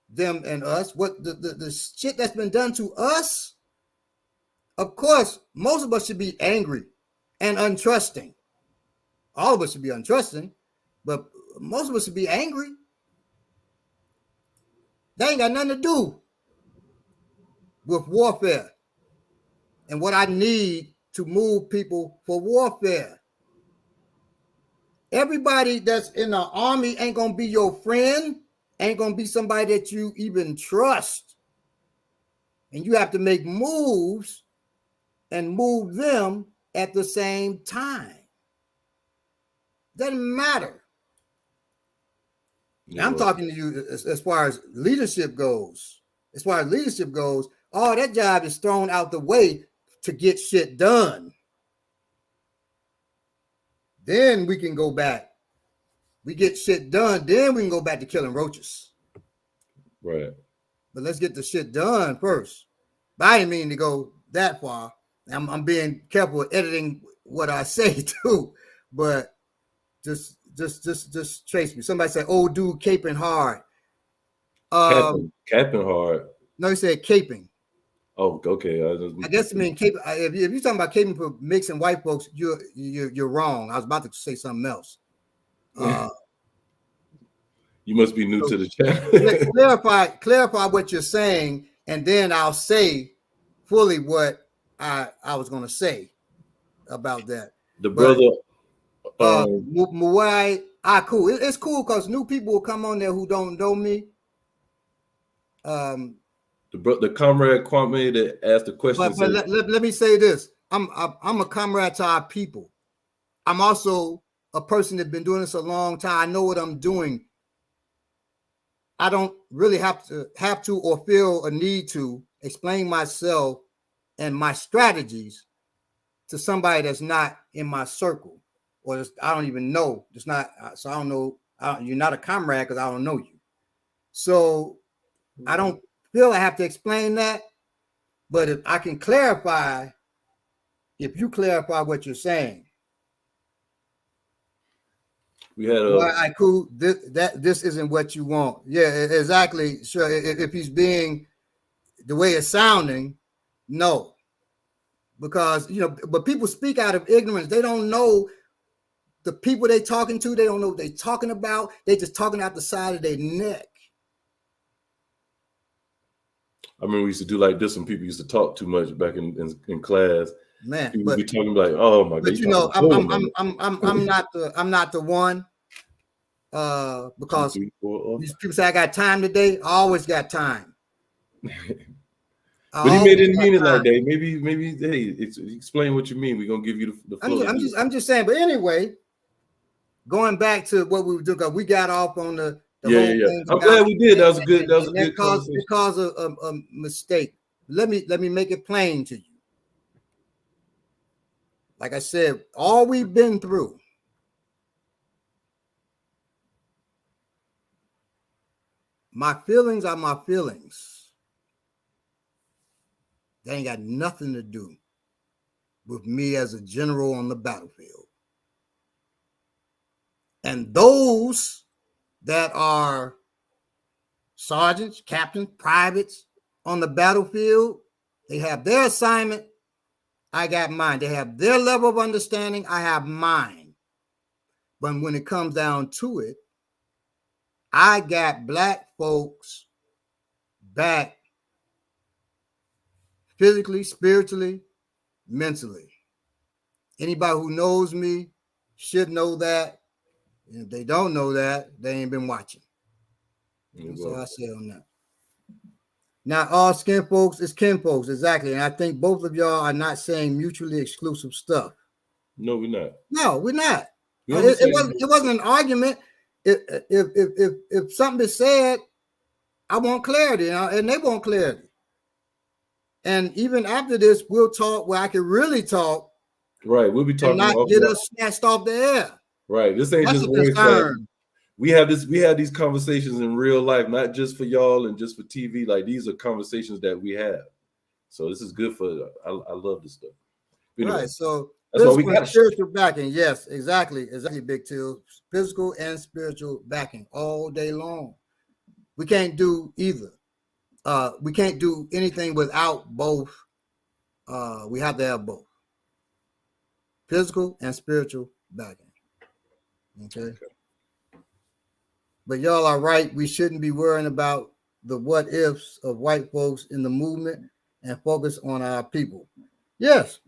them and us, what the shit that's been done to us. Of course, most of us should be angry and untrusting. All of us should be untrusting, but most of us should be angry. They ain't got nothing to do with warfare and what I need to move people for warfare. Everybody that's in the army ain't gonna be your friend, ain't gonna be somebody that you even trust. And you have to make moves and move them at the same time. Doesn't matter. Now, I'm talking to you as far as leadership goes. As far as leadership goes, all that job is thrown out the way to get shit done. Then we can go back. We get shit done, then we can go back to killing roaches. Right. But let's get the shit done first. But I didn't mean to go that far. I'm being careful with editing what I say too. But just trace me. Somebody said, "Oh, dude, caping hard." Capping hard. No, he said caping. Oh, okay. I guess I mean cape. If you're talking about caping for mixing white folks, you're wrong. I was about to say something else. You must be new to the channel. clarify what you're saying, and then I'll say fully what I was going to say about that. The brother, Muay, cool. It's cool because new people will come on there who don't know me. The comrade Kwame that asked the question. But let me say this: I'm a comrade to our people. I'm also a person that's been doing this a long time. I know what I'm doing. I don't really have to or feel a need to explain myself and my strategies to somebody that's not in my circle, or I don't even know. It's not, so I don't know. You're not a comrade because I don't know you. So I don't feel I have to explain that. But if I can clarify, if you clarify what you're saying, we had cool. This isn't what you want. Yeah, exactly. Sure. If he's being the way it's sounding, no, because but people speak out of ignorance. They don't know the people they talking to. They don't know what they're talking about. They just talking out the side of their neck. I remember we used to do like this when people used to talk too much back in class. Man, people would be talking like, "Oh my god!" But I'm not the one. Because these people say I got time today. I always got time. But he didn't mean it like that. Maybe. Hey, explain what you mean. We're gonna give you the floor. I'm just saying. But anyway, going back to what we were doing, because we got off on the whole thing. I'm glad we did. That was a good. That was a good because of a mistake. Let me make it plain to you. Like I said, all we've been through, My feelings are my feelings. They ain't got nothing to do with me as a general on the battlefield. And those that are sergeants, captains, privates on the battlefield, they have their assignment. I got mine. They have their level of understanding. I have mine. But when it comes down to it, I got Black folks back physically, spiritually, mentally. Anybody who knows me should know that. And if they don't know that, they ain't been watching. That's all I say on that. Not all skin folks is kin folks, exactly. And I think both of y'all are not saying mutually exclusive stuff. No, we're not. No, we're not. It wasn't an argument. If something is said, I want clarity, and they want clarity. And even after this, we'll talk where I can really talk. Right, we'll be talking. And not get us snatched off the air. Right, this ain't just voice concern. We have these conversations in real life, not just for y'all and just for TV. Like, these are conversations that we have. So this is good for. I love this stuff. Anyway, right. So that's why we got spiritual backing. Yes, exactly, Big Till. Physical and spiritual backing all day long. We can't do either. We can't do anything without both. We have to have both. Physical and spiritual backing. Okay. But y'all are right. We shouldn't be worrying about the what ifs of white folks in the movement and focus on our people. Yes.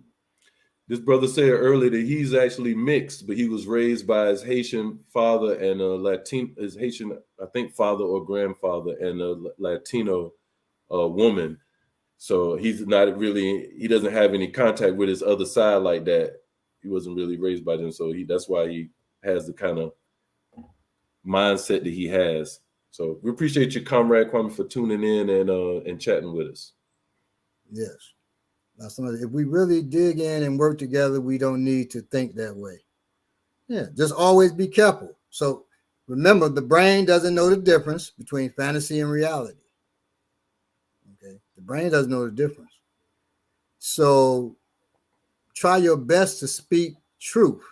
This brother said earlier that he's actually mixed, but he was raised by his Haitian father and his Haitian, I think, father or grandfather and a Latino woman. So he doesn't have any contact with his other side like that. He wasn't really raised by them. So that's why he has the kind of mindset that he has. So we appreciate you, Comrade Kwame, for tuning in and chatting with us. Yes. Now, if we really dig in and work together, we don't need to think that way. Yeah, just always be careful. So remember, the brain doesn't know the difference between fantasy and reality. Okay, the brain doesn't know the difference. So try your best to speak truth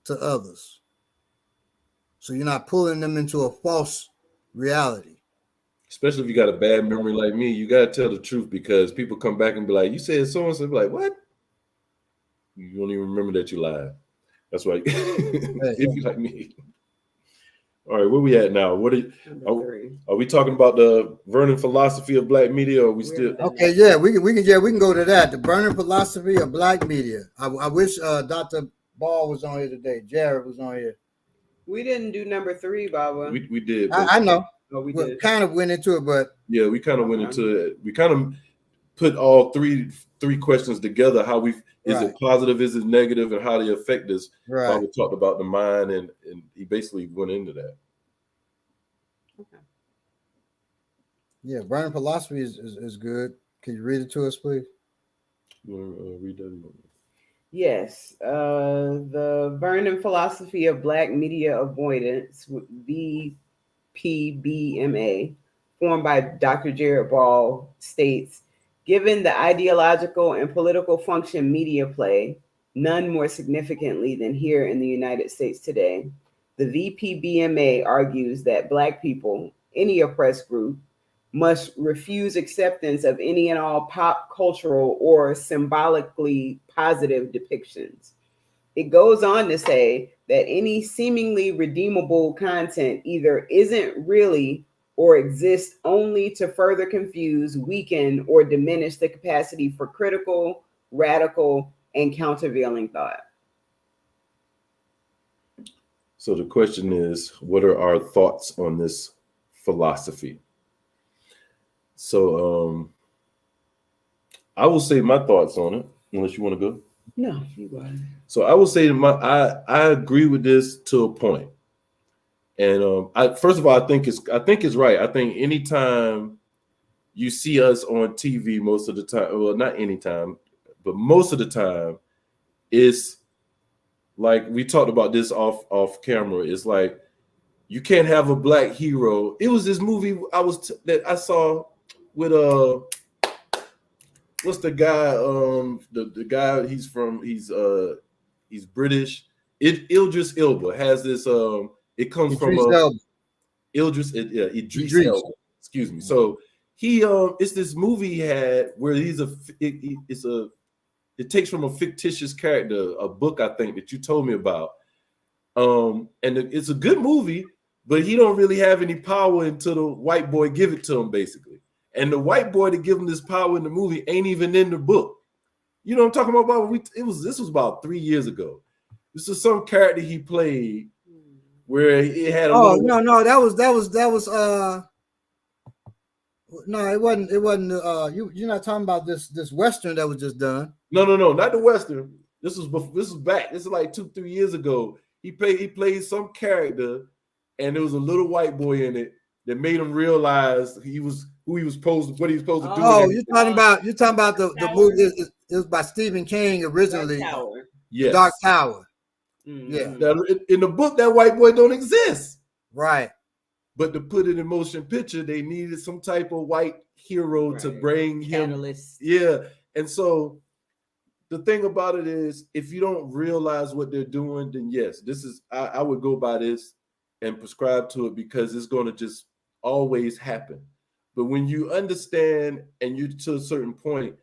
to others. So you're not pulling them into a false reality. Especially if you got a bad memory like me, you got to tell the truth, because people come back and be like, you said so-and-so. Be like, what? You don't even remember that you lied. That's why. If you like me. All right, where we at now? Are we talking about the Vernon philosophy of Black media, or are we still? Okay, yeah, we can go to that. The Vernon philosophy of Black media. I wish Dr. Ball was on here today. Jared was on here. We didn't do number 3, Baba. We did. I know. Oh, we kind of went into it, but yeah, we kind of went into it. We kind of put all three questions together. How is it positive? Is it negative? And how they affect us? Right. We talked about the mind, and he basically went into that. Okay. Yeah, Vernon philosophy is good. Can you read it to us, please? You want to read that? Yes, the Vernon philosophy of Black media avoidance, VPBMA, formed by Dr. Jared Ball, states, given the ideological and political function media play, none more significantly than here in the United States today, the VPBMA argues that Black people, any oppressed group, must refuse acceptance of any and all pop cultural or symbolically positive depictions. It goes on to say that any seemingly redeemable content either isn't really or exists only to further confuse, weaken, or diminish the capacity for critical, radical, and countervailing thought. So the question is, what are our thoughts on this philosophy? So I will say my thoughts on it, unless you want to go. No, you go ahead. So I will say I agree with this to a point. And first of all, I think it's right. I think anytime you see us on TV, most of the time, well, not anytime, but most of the time, it's like we talked about this off camera. It's like you can't have a black hero. It was this movie that I saw with what's the guy? The guy he's British. Idris Elba has this. It comes Idris from Elba. Idris Elba. Excuse me. So he it's this movie he had where it takes from a fictitious character, a book I think that you told me about. And it's a good movie, but he don't really have any power until the white boy give it to him, basically. And the white boy to give him this power in the movie ain't even in the book. You know what I'm talking about? This was about 3 years ago. This is some character he played where it had a no, that was no, it wasn't you're not talking about this Western that was just done. No, not the Western. This was back. This is like 2-3 years ago. He played some character, and there was a little white boy in it that made him realize what he was supposed to do. Oh, you're talking about the movie. It was by Stephen King originally. Dark Tower. Yes. Dark Tower. Mm-hmm. Yeah. Now, in the book, that white boy don't exist. Right. But to put it in motion picture, they needed some type of white hero to bring him. Catalyst. Yeah. And so the thing about it is, if you don't realize what they're doing, then yes, I would go by this and prescribe to it, because it's going to just always happen. But when you understand and you're to a certain point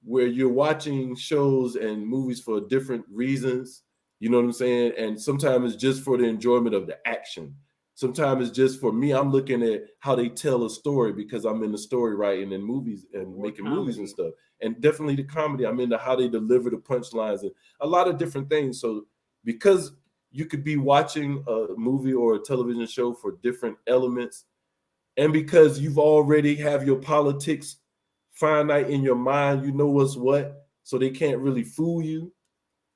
where you're watching shows and movies for different reasons, you know what I'm saying? And sometimes it's just for the enjoyment of the action. Sometimes it's just for me, I'm looking at how they tell a story because I'm in the story writing and movies and making movies and stuff. And definitely the comedy, I'm into how they deliver the punchlines and a lot of different things. So because you could be watching a movie or a television show for different elements, and because you've already have your politics finite in your mind, you know what's what, so they can't really fool you,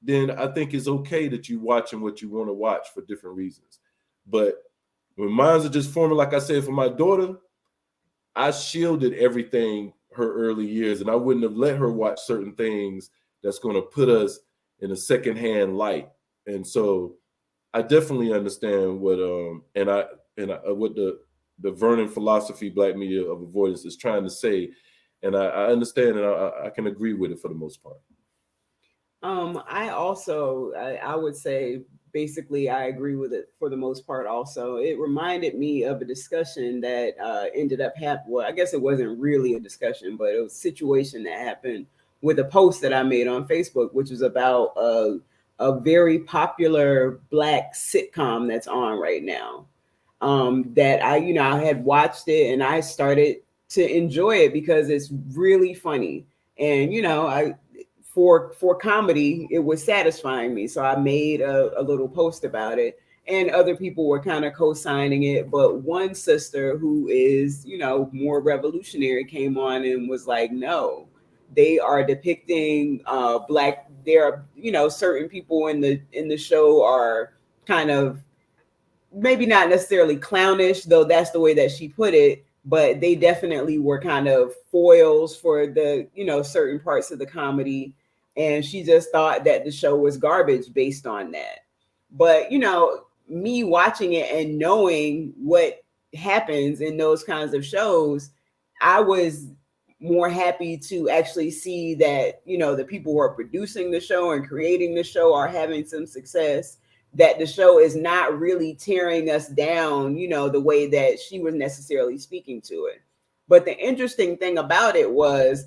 then I think it's okay that you watching what you want to watch for different reasons. But when minds are just forming, like I said, for my daughter, I shielded everything her early years, and I wouldn't have let her watch certain things that's going to put us in a secondhand light. And so I definitely understand what what the Vernon philosophy, Black Media of Avoidance, is trying to say, and I understand, and I can agree with it for the most part. I would say basically I agree with it for the most part. Also, it reminded me of a discussion that ended up happening. Well, I guess it wasn't really a discussion, but it was a situation that happened with a post that I made on Facebook, which is about a very popular Black sitcom that's on right now. That I had watched it and I started to enjoy it because it's really funny. And, for comedy, it was satisfying me. So I made a little post about it, and other people were kind of co-signing it. But one sister who is, more revolutionary came on and was like, no, they are depicting Black. There are, certain people in the show are kind of maybe not necessarily clownish, though that's the way that she put it, but they definitely were kind of foils for the, certain parts of the comedy. And she just thought that the show was garbage based on that. But, me watching it and knowing what happens in those kinds of shows, I was more happy to actually see that, the people who are producing the show and creating the show are having some success, that the show is not really tearing us down, the way that she was necessarily speaking to it. But the interesting thing about it was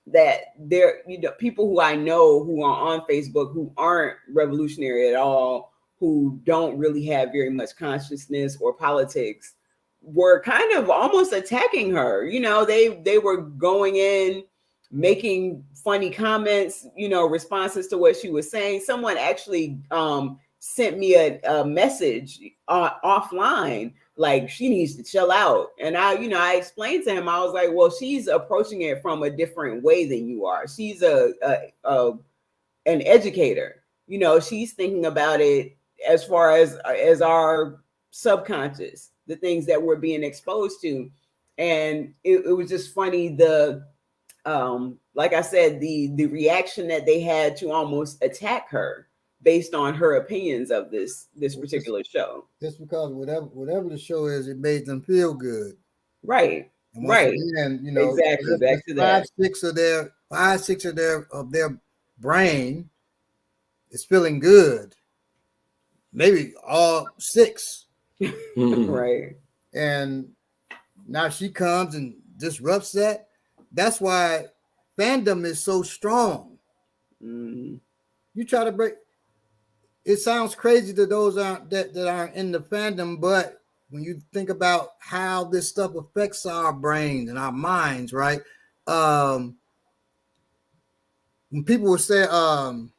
that there, people who I know who are on Facebook who aren't revolutionary at all, who don't really have very much consciousness or politics, were kind of almost attacking her. They were going in, making funny comments, responses to what she was saying. Someone actually sent me a message offline, like she needs to chill out. And I explained to him, I was like, well, she's approaching it from a different way than you are. She's an educator. She's thinking about it as far as our subconscious, the things that we're being exposed to. And it was just funny, like I said, the reaction that they had to almost attack her, based on her opinions of this particular show. Just because whatever the show is, it made them feel good. Right. And once Right. again, Exactly. Back to that. 5-6 of their brain is feeling good. Maybe all 6. Right. And now she comes and disrupts that. That's why fandom is so strong. Mm. You try to break. It sounds crazy to those that aren't in the fandom, but when you think about how this stuff affects our brains and our minds, right? When people would say in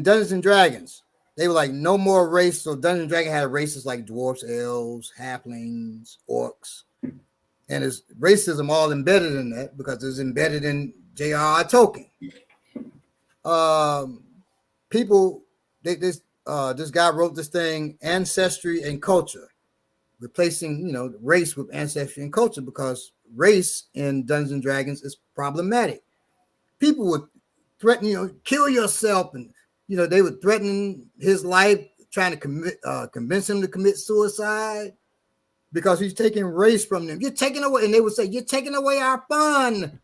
Dungeons and Dragons, they were like, no more race. So Dungeons and Dragons had races like dwarfs, elves, halflings, orcs. And it's racism all embedded in that because it's embedded in J.R.R. Tolkien. People, this guy wrote this thing, Ancestry and Culture, replacing, race with ancestry and culture, because race in Dungeons and Dragons is problematic. People would threaten, kill yourself, and they would threaten his life, trying to convince him to commit suicide because he's taking race from them. You're taking away, and they would say, you're taking away our fun.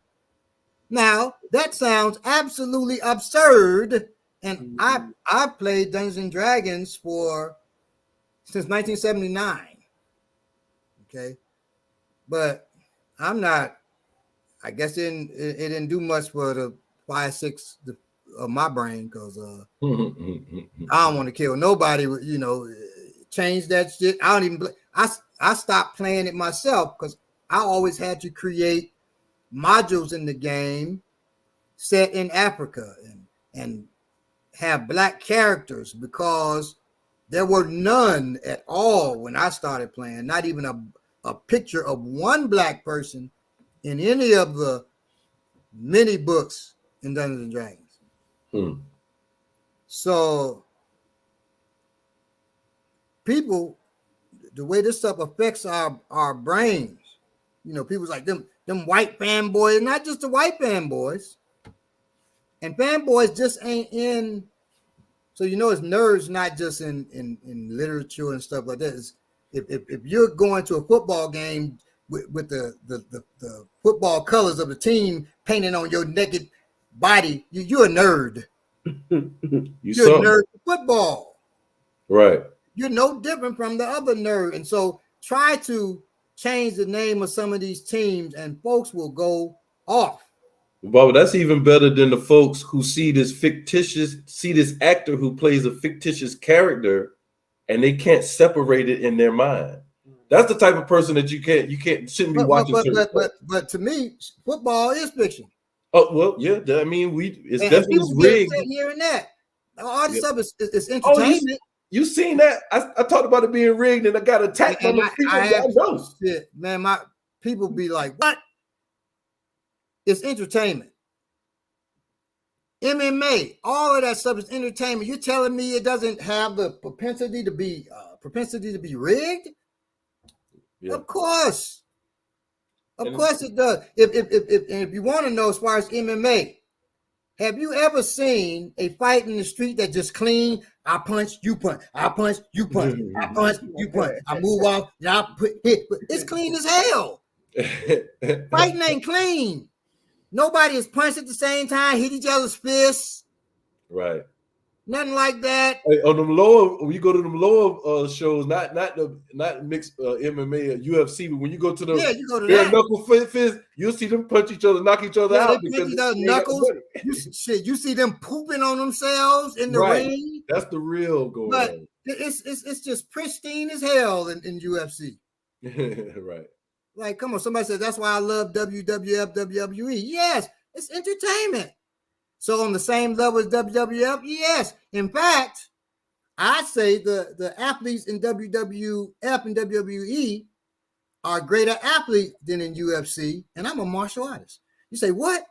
Now that sounds absolutely absurd, and I've played Dungeons and Dragons since 1979. Okay, but I'm not. I guess it didn't do much for the 5-6 of my brain because I don't want to kill nobody. Change that shit. I don't even. I stopped playing it myself because I always had to create modules in the game set in Africa and have black characters because there were none at all when I started playing. Not even a picture of one black person in any of the many books in Dungeons and Dragons. So people, the way this stuff affects our brains, people's like them white fanboys, not just the white fanboys. And fanboys just ain't in. So it's nerds, not just in literature and stuff like that. If you're going to a football game with the football colors of the team painted on your naked body, you're a nerd. You're a nerd for football. Right. You're no different from the other nerd. And so try to change the name of some of these teams and folks will go off. Bob, that's even better than the folks who see this actor who plays a fictitious character and they can't separate it in their mind. That's the type of person that shouldn't be watching. But to me, football is fiction. Oh, well, yeah. I mean, it's and definitely rigged. Here and that. All this stuff is entertainment. Oh, you seen that? I talked about it being rigged and I got attacked from the people. Shit, man, my people be like, what? It's entertainment. MMA, all of that stuff is entertainment. You're telling me it doesn't have the propensity to be rigged? Yeah. Of course it does. If you want to know, as far as MMA, have you ever seen a fight in the street that just clean? I punch, you punch. I punch, you punch. I punch, you punch. I move off, and I hit. It's clean as hell. Fighting ain't clean. Nobody is punched at the same time, hit each other's fists. Right. Nothing like that. Hey, on them lower, when you go to them lower shows, not mixed MMA or UFC, but when you go to the bare knuckle fist, you'll see them punch each other, knock each other out. Because knuckles. You see them pooping on themselves in the ring. That's the real going but on. It's just pristine as hell in UFC. Right. Like, come on, somebody says that's why I love WWF, WWE. Yes, it's entertainment. So on the same level as WWF, yes. In fact, I say the athletes in WWF and WWE are greater athletes than in UFC, and I'm a martial artist. You say, what?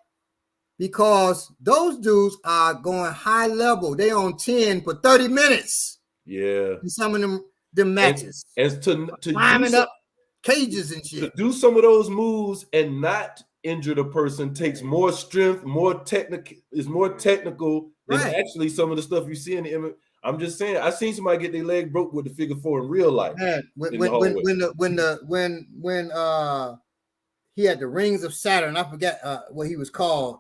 Because those dudes are going high level. They on 10 for 30 minutes. Yeah. In some of them matches. And to climbing up cages and shit. To do some of those moves and not injure the person takes more strength, is more technical than actually some of the stuff you see in the image. I'm just saying, I seen somebody get their leg broke with the figure 4 in real life. Man, when he had the rings of Saturn, I forget what he was called.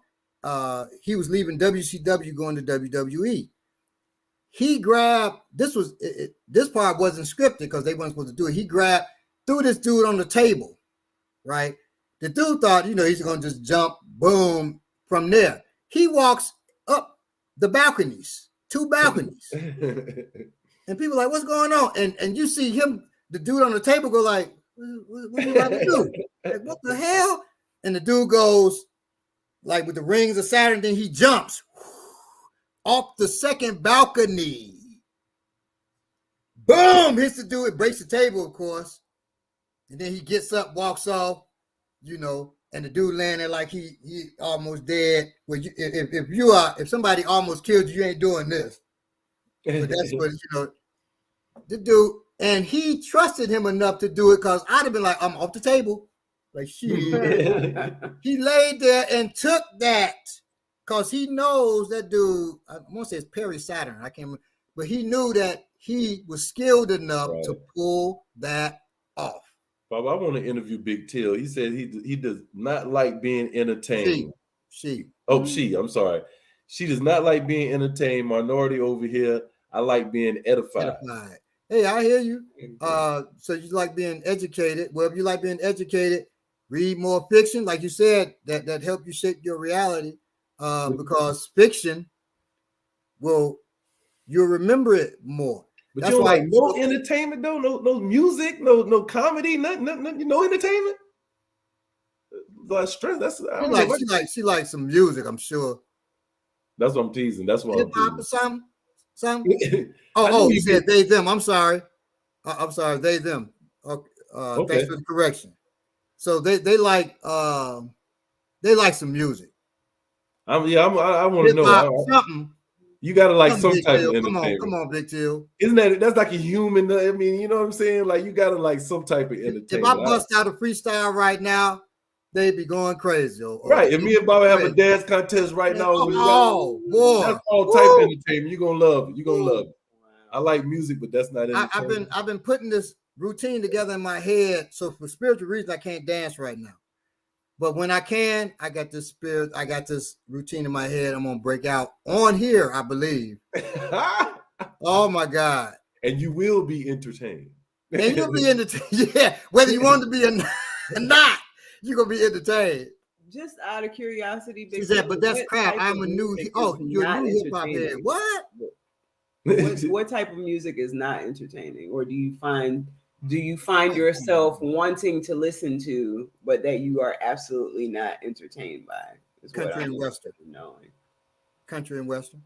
He was leaving WCW, going to WWE. He grabbed, this part wasn't scripted because they weren't supposed to do it. He threw this dude on the table, right? The dude thought, he's going to just jump, boom, from there. He walks up the balconies, 2 balconies. And people are like, what's going on? And you see him, the dude on the table, go like, what are you about to do? Like, what the hell? And the dude goes, like with the rings of Saturn, then he jumps off the second balcony. Boom! Hits the dude, it breaks the table, of course. And then he gets up, walks off, and the dude laying there like he almost dead. Well, if somebody almost killed you, you ain't doing this. But that's what, the dude, and he trusted him enough to do it because I'd have been like, I'm off the table. Like, shit. He laid there and took that because he knows that dude, I want to say it's Perry Saturn, I can't remember, but he knew that he was skilled enough to pull that off. Bob, I want to interview Big Till. He said he does not like being entertained. I'm sorry. She does not like being entertained. Minority over here. I like being edified. Hey, I hear you. So you like being educated. Well, if you like being educated, read more fiction. Like you said, that help you shape your reality. Because fiction you'll remember it more. But that's why no entertainment though, no music, no comedy, nothing, no entertainment. Like stress. She likes some music, I'm sure. That's what I'm teasing. That's what hip hop or something. You said they them. I'm sorry. I'm sorry, they them. Okay. Thanks for the correction. So they like some music. I want to know something. You gotta like some type of entertainment. Come on, Big Till. Isn't that's like a human? I mean, you know what I'm saying? Like you gotta like some type of entertainment. If I bust out a freestyle right now, they'd be going crazy. Right. If me and Bobby have a dance contest right now, boy, that's all type of entertainment. You're gonna love it. You're gonna love it. I like music, but that's not entertainment. I've been putting this routine together in my head. So for spiritual reasons, I can't dance right now. But when I can, I got this routine in my head. I'm gonna break out on here, I believe. Oh my God! And you will be entertained. And you'll be entertained. Yeah, whether you want to be or not, you're gonna be entertained. Just out of curiosity, she said, "But that's crap. I'm a new. You're a new hip hop head. What? What type of music is not entertaining, or do you find yourself wanting to listen to, but that you are absolutely not entertained by? Country and Western. Country and Western.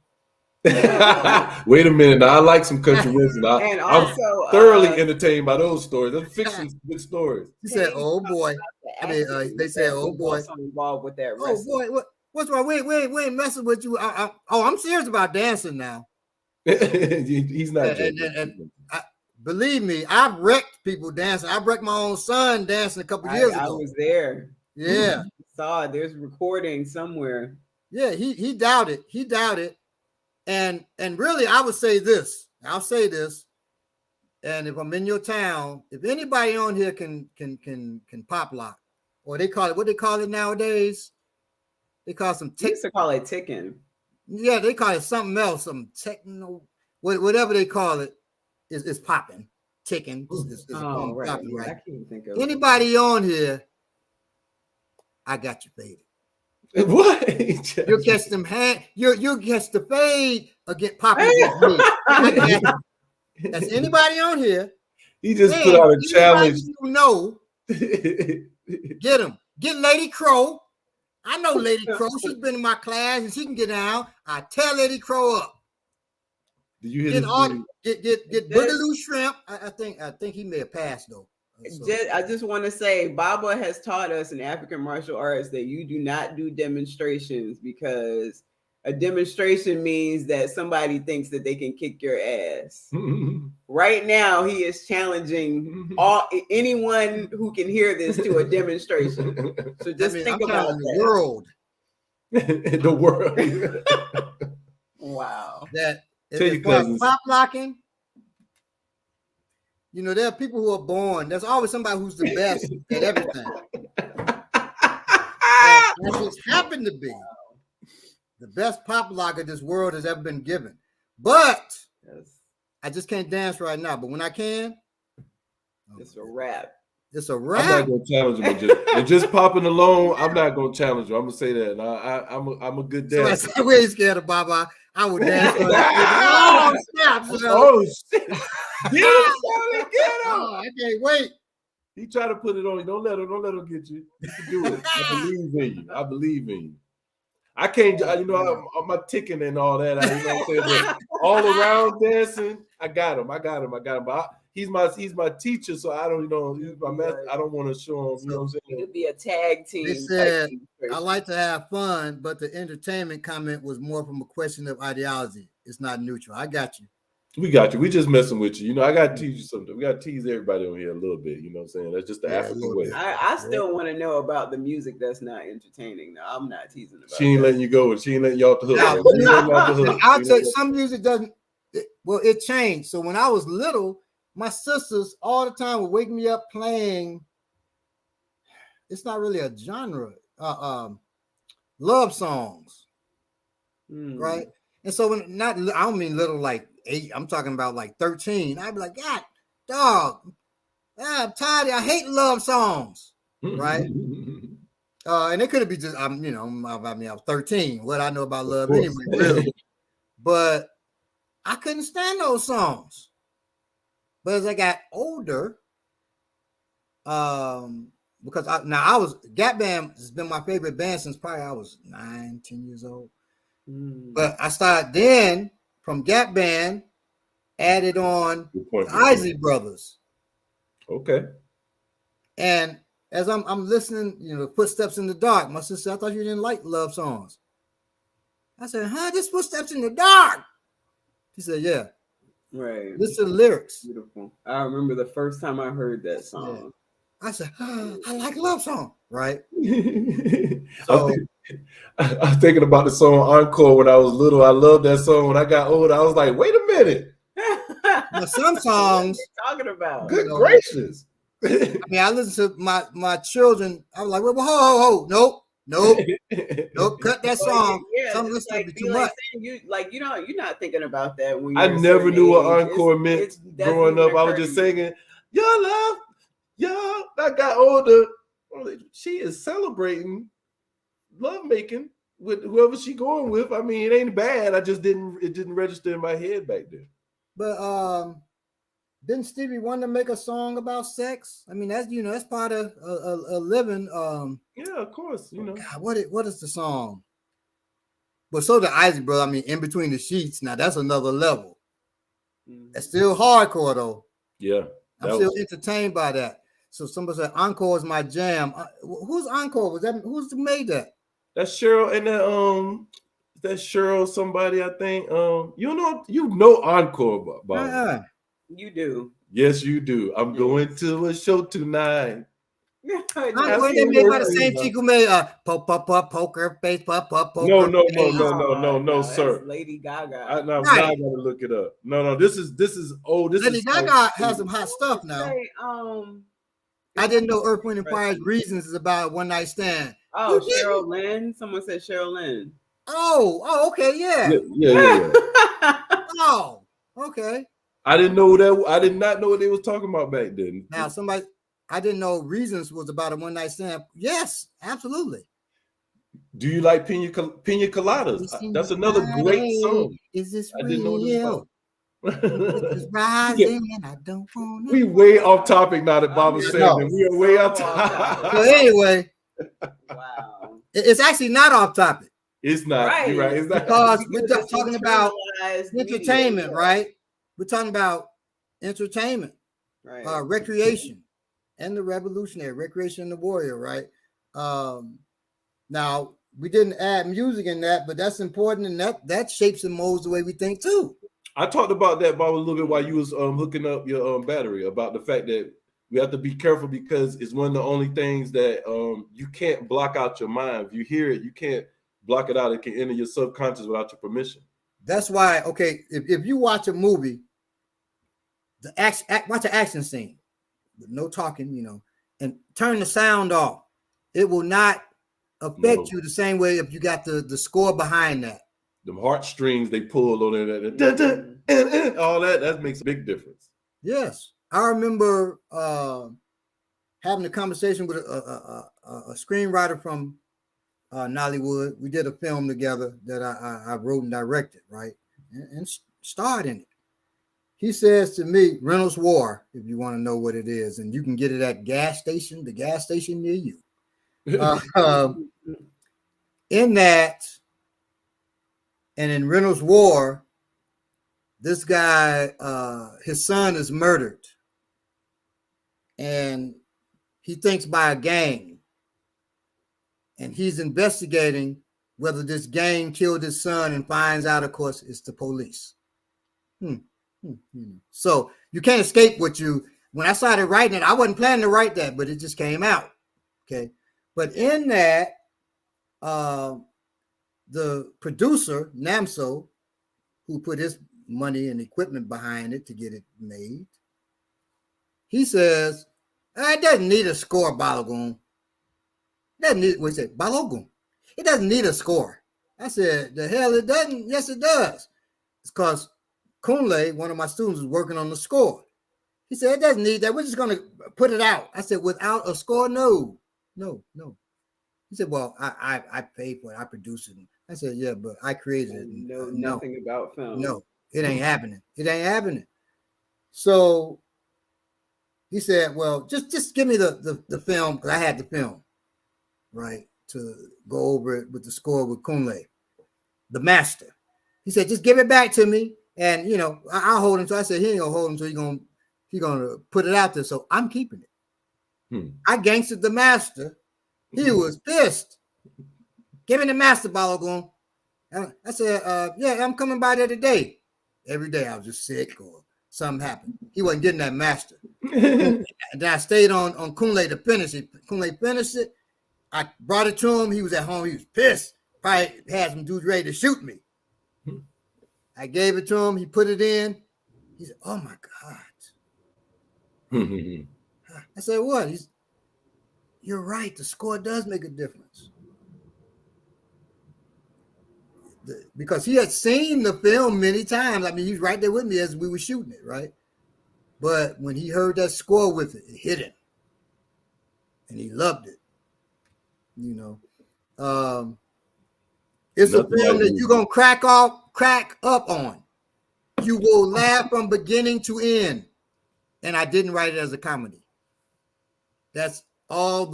Wait a minute. Now, I like some country Western. I'm thoroughly entertained by those stories. Those fiction good stories. He said, "Oh boy." I mean, they said, "Oh boy." Involved with that. Oh boy, what's wrong? We ain't messing with you. I'm serious about dancing now. He's not. Believe me, I've wrecked people dancing. I wrecked my own son dancing a couple years ago. I was there. Yeah. Saw it. There's recording somewhere. Yeah, he doubted. He doubted. And really, I would say this. I'll say this. And if I'm in your town, if anybody on here can pop lock, or they call it, what they call it nowadays? They call some used to call it ticking. Yeah, they call it something else, some techno, whatever they call it. Is popping, ticking. Right. Popping, right? I can't think of anybody on here. I got you, baby. What? You'll catch them you'll catch the fade or get popping against me. That's anybody on here. He just put out a challenge. Get him. Get Lady Crow. I know Lady Crow. She's been in my class and she can get down. I tell Lady Crow up. Did you hear get Boogaloo Shrimp? I think he may have passed though. I just want to say, Baba has taught us in African martial arts that you do not do demonstrations because A demonstration means that somebody thinks that they can kick your ass. Right now, he is challenging anyone who can hear this to a demonstration. So just think about the world. The world. Wow. That as far as pop locking, you know, there are people who are born. There's always somebody who's the best at everything. That's what's happened to be the best pop locker this world has ever been given. But I just can't dance right now. But when I can, it's a wrap. It's a wrap. I'm not gonna challenge him. Just popping alone, I'm not gonna challenge you. I'm gonna say that. And I'm a good dancer. So we ain't scared of Baba. I would dance. Oh, snap! Oh shit! Get him! Oh, I can't wait. He tried to put it on you. Don't let him get you. You can do it. I believe in you. I can't, you know, I'm my ticking and all that. You know what I'm saying? But all around dancing, I got him. But he's my teacher, so I don't, you know, he's my master. I don't want to show him. You know what I'm saying? It could be a tag team. They said, I like to have fun, but the entertainment comment was more from a question of ideology. It's not neutral. I got you. We got you. We just messing with you. You know, I got to tease you something. We got to tease everybody on here a little bit. You know what I'm saying? That's just the African way. I still want to know about the music that's not entertaining. No, I'm not teasing about She ain't letting you go. She ain't letting you off the hook. I'll tell you, some music doesn't, it changed. So when I was little, my sisters all the time would wake me up playing, it's not really a genre, love songs, right? And so when I don't mean little like 8, I'm talking about like 13. I'd be like, God, dog, I'm tired. I hate love songs, right? And it could be just, I was 13. What I know about love anyway, really. But I couldn't stand those songs. But as I got older, because Gap Band has been my favorite band since probably I was 9, 10 years old. But I started then from Gap Band, added on the Isley Brothers. Okay. And as I'm listening, you know, Footsteps in the Dark, my sister, I thought you didn't like love songs. I said, this Footsteps in the Dark. She said, yeah. Right. Listen to the lyrics. Beautiful. I remember the first time I heard that song. Yeah. I said, I like love song, right? So, I'm thinking about the song Encore when I was little. I loved that song. When I got older, I was like, wait a minute. Now, some songs. What are you talking about? Good gracious. I mean, I listen to my children. I was like, well, ho. Nope. Cut that song. Yeah, some listen like, to be too much. You're not thinking about that when I never knew what Encore meant growing up. I was just singing, your love, your. I got older. She is celebrating lovemaking with whoever she going with. I mean, it ain't bad. It didn't register in my head back then. But didn't Stevie Wonder make a song about sex? I mean, that's part of a living. Yeah, of course. You know. God, what is the song? But so the Isley Brother. I mean, In Between the Sheets. Now that's another level. It's still hardcore though. Yeah, I'm still entertained by that. So somebody said Encore is my jam. Who's Encore? Who's made that? That's Cheryl and that's Cheryl somebody, I think. You know Encore, Bob. You do. Yes, you do. I'm going to a show tonight. They made by the same chick who made poker face, poker. No, sir. Lady Gaga. I'm gonna look it up. No, this is old. Lady Gaga has some hot stuff now. I didn't know Earth, Wind, and Fire's Reasons is about a one night stand. Oh, Cheryl Lynn. Someone said Cheryl Lynn. Oh, okay, yeah. Oh, okay. I didn't know that. I did not know what they was talking about back then. Now, I didn't know Reasons was about a one night stand. Yes, absolutely. Do you like Pina Coladas? That's another great song. Is this I didn't know this about. Rising, I don't want we way off topic now that Bob was saying that. We are way off topic. So anyway, wow, it's actually not off topic. It's not. Right. You're right. It's not. Because we're talking about entertainment, right? We're talking about entertainment, right? Recreation and the revolutionary, recreation and the warrior, right? Now we didn't add music in that, but that's important, and that shapes and molds the way we think too. I talked about that, Bob, a little bit while you was hooking up your battery, about the fact that we have to be careful because it's one of the only things that you can't block out your mind. If you hear it, you can't block it out. It can enter your subconscious without your permission. That's why, okay, if you watch a movie, watch an action scene with no talking, you know, and turn the sound off, it will not affect you the same way if you got the score behind that. The heartstrings they pull on it, all that makes a big difference. Yes. I remember having a conversation with a screenwriter from Nollywood. We did a film together that I wrote and directed, right? And starred in it. He says to me, Reynolds War, if you want to know what it is, and you can get it at the gas station near you. In that, and in Reynolds War, this guy, his son is murdered. And he thinks by a gang. And he's investigating whether this gang killed his son, and finds out, of course, it's the police. So you can't escape when I started writing it, I wasn't planning to write that, but it just came out. Okay. But in that, the producer, Namso, who put his money and equipment behind it to get it made, he says, it doesn't need a score, Balogun. Balogun. It doesn't need a score. I said, the hell it doesn't? Yes, it does. It's because Kunle, one of my students, was working on the score. He said, it doesn't need that. We're just going to put it out. I said, without a score? No. He said, well, I paid for it. I produced it. I said, yeah, but I created it. Know nothing about film. No, it ain't happening. It ain't happening. So he said, well, just give me the film, because I had the film, right, to go over it with the score with Kunle, the master. He said, just give it back to me, and, you know, I'll hold him. So I said, he ain't going to hold him, so he's gonna put it out there, so I'm keeping it. I gangstered the master. He was pissed. Give me the master, Balogun. I said, yeah, I'm coming by there today. Every day I was just sick or something happened. He wasn't getting that master. And then I stayed on Kunle to finish it. Kunle finished it. I brought it to him. He was at home. He was pissed. Probably had some dudes ready to shoot me. I gave it to him. He put it in. He said, oh, my God. I said, what? You're right. The score does make a difference. Because he had seen the film many times. I mean, he's right there with me as we were shooting it, right? But when he heard that score with it, it hit him. And he loved it. You know. It's a film that you're going to crack up on. You will laugh from beginning to end. And I didn't write it as a comedy. That's all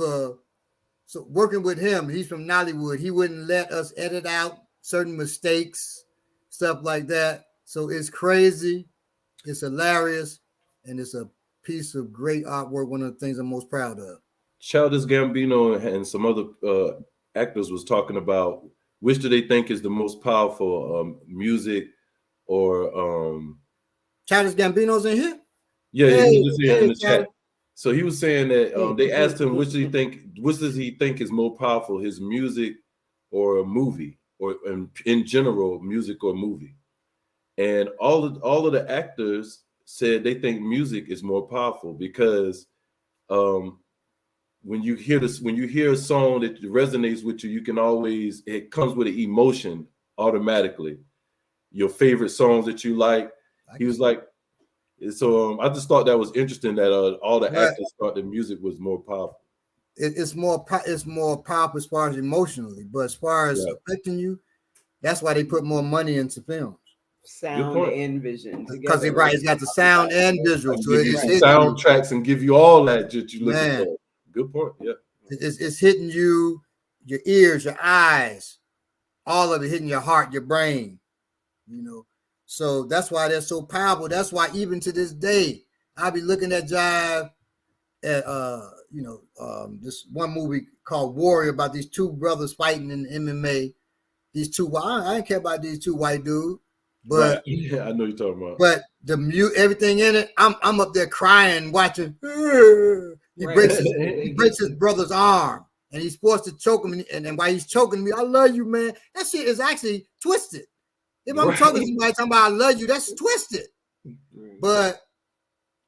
so working with him, he's from Nollywood. He wouldn't let us edit out certain mistakes, stuff like that. So it's crazy, it's hilarious, and it's a piece of great artwork. One of the things I'm most proud of. Childish Gambino and some other actors was talking about which do they think is the most powerful music or Childish Gambino's in here? Yeah, he was here in the chat. So he was saying that they asked him which does he think is more powerful, his music or a movie, or in general, music or movie. And all of the actors said they think music is more powerful because when you hear a song that resonates with you, it comes with an emotion automatically. Your favorite songs that you like. He was like, so I just thought that was interesting that all the actors thought the music was more powerful. It's more powerful as far as emotionally, but as far as affecting you, that's why they put more money into films. Sound and vision, because he's got the sound and visual. So it's soundtracks and give you all that you listen for. Good point. Yeah, it's hitting you, your ears, your eyes, all of it hitting your heart, your brain. You know, so that's why they're so powerful. That's why even to this day, I'll be looking at Jive, at this one movie called Warrior about these two brothers fighting in MMA. These two, I didn't care about these two white dudes, but right. Yeah, I know you're talking about. But everything in it, I'm up there crying, watching. He Right. breaks his brother's arm, and he's forced to choke him. And while he's choking me, I love you, man. That shit is actually twisted. If I'm talking to somebody talking about I love you, that's twisted. But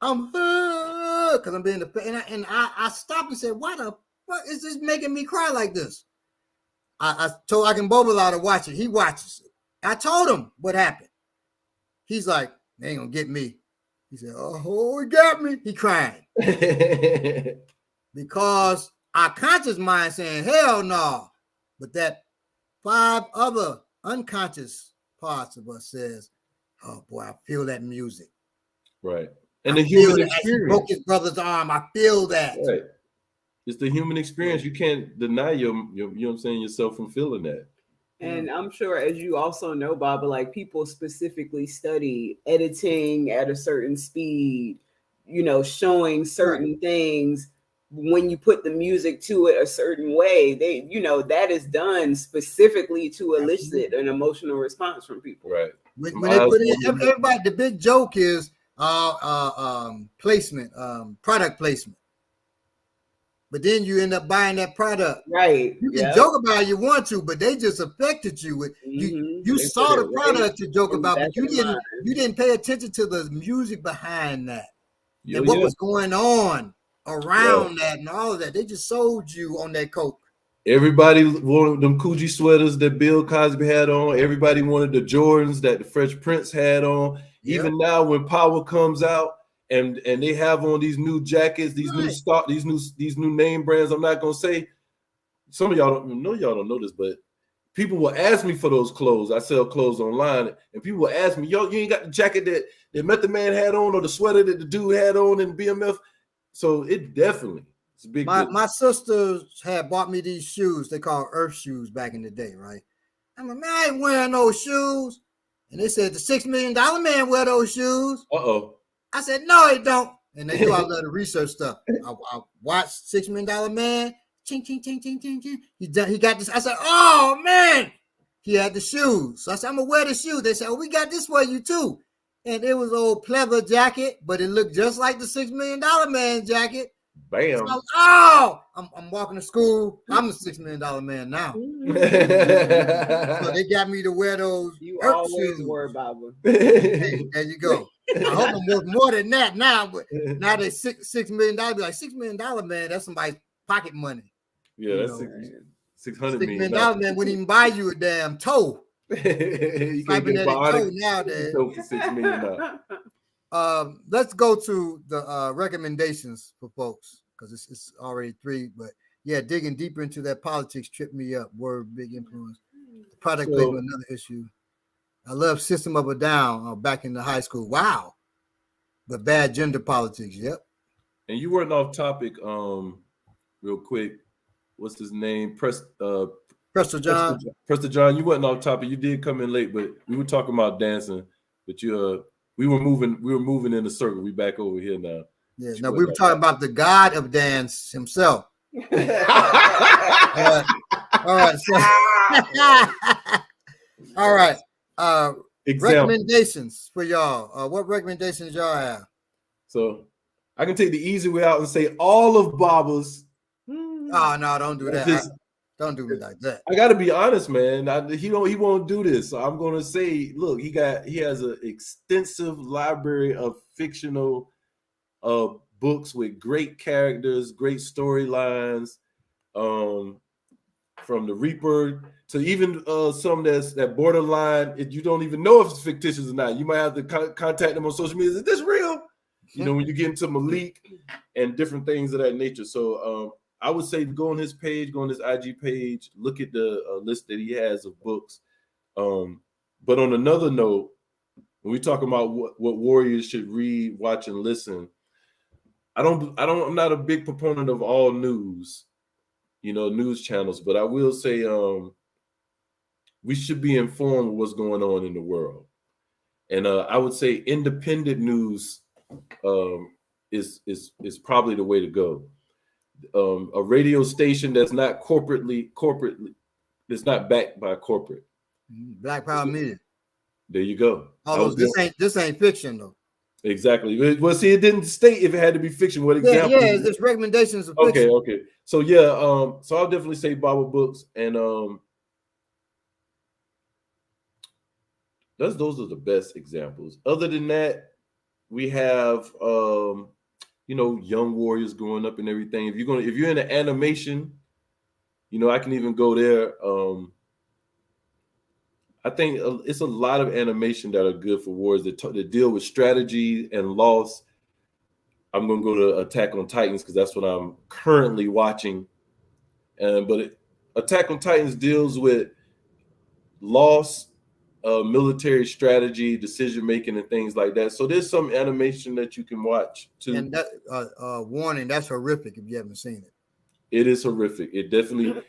I'm because I'm being and I stopped and said, why the fuck is this making me cry like this? I told Akinbobola to watch it. He watches it. I told him what happened. He's like, they ain't gonna get me. He said, oh, he got me. He crying. Because our conscious mind saying, hell no. But that 5 other unconscious parts of us says, oh boy, I feel that music. Right. And the human experience. He broke his brother's arm. I feel that. Right. It's the human experience. You can't deny you know what I'm saying, yourself from feeling that. And I'm sure, as you also know, Bob, like people specifically study editing at a certain speed, showing certain things. When you put the music to it a certain way, that is done specifically to elicit an emotional response from people. Right. When they put it, everybody, the big joke is placement, product placement. But then you end up buying that product. Right. You can joke about it you want to, but they just affected you. You saw the product to joke about, but you didn't pay attention to the music behind that. And what was going on around that and all of that. They just sold you on that coke. Everybody wanted them Coogee sweaters that Bill Cosby had on. Everybody wanted the Jordans that the Fresh Prince had on. Yep. Even now when Power comes out, and they have on these new jackets, these new stock, these new name brands. I'm not gonna say. Some of y'all don't know this, but people will ask me for those clothes. I sell clothes online, and people will ask me, "Yo, you ain't got the jacket that Method Man had on, or the sweater that the dude had on in BMF?" So it's a big. My sisters had bought me these shoes. They called Earth shoes back in the day, right? I'm like, man, I ain't wearing those shoes. And they said the $6 million man wear those shoes. I said, no, he don't. And they do all the research stuff. I watched $6 Million Man. Ching, ching, ching, ching, ching, ching. He got this. I said, oh, man. He had the shoes. So I said, I'm going to wear the shoes. They said, oh, we got this for you, too. And it was an old pleather jacket, but it looked just like the $6 Million Man jacket. Bam. So I was, I'm walking to school. I'm a $6 Million Man now. So they got me to wear those. You always were, Baba. Hey, there you go. I hope I'm worth more than that now, but now they're $6 million. Be like $6 Million Man, that's somebody's pocket money. Yeah, that's $600 million. $6 Million Man wouldn't even buy you a damn toe. You can get toe nowadays. For $6 million. Let's go to the recommendations for folks because it's already 3. But yeah, digging deeper into that politics tripped me up. Word big influence. The product label, another issue. I love System of a Down back in the high school. Wow. But bad gender politics. Yep. And you weren't off topic, real quick. What's his name? Prester John. Prester John, you wasn't off topic. You did come in late, but we were talking about dancing. But we were moving in a circle. We back over here now. Yeah, no, we were talking about the god of dance himself. All right. So, all right. Recommendations for y'all. What recommendations y'all have? So I can take the easy way out and say all of Baba's. Oh no, don't do that. Don't do me like that. I got to be honest, man. He won't do this. So I'm gonna say, look, he has an extensive library of fictional books with great characters, great storylines, from the Reaper to even some that borderline. You don't even know if it's fictitious or not. You might have to contact them on social media. Is this real? You know, when you get into Malik and different things of that nature. So I would say go on his page, go on his IG page, look at the list that he has of books. But on another note, when we talk about what warriors should read, watch, and listen, I'm not a big proponent of all news, news channels, but I will say we should be informed of what's going on in the world. And I would say independent news is probably the way to go. a radio station that's not corporately, that's not backed by corporate. Black Power Media. There you go. Although this ain't fiction though. Exactly. Well, see, it didn't state if it had to be fiction. What example? Yeah, it's recommendations of fiction. Okay. So yeah, so I'll definitely say Bible books, and those are the best examples. Other than that, we have young warriors growing up and everything. If you're into animation, I can even go there. I think it's a lot of animation that are good for wars that deal with strategy and loss. I'm going to go to Attack on Titans because that's what I'm currently watching. But Attack on Titans deals with loss, military strategy, decision making, and things like that. So there's some animation that you can watch too. And that warning, that's horrific if you haven't seen it. It is horrific. It definitely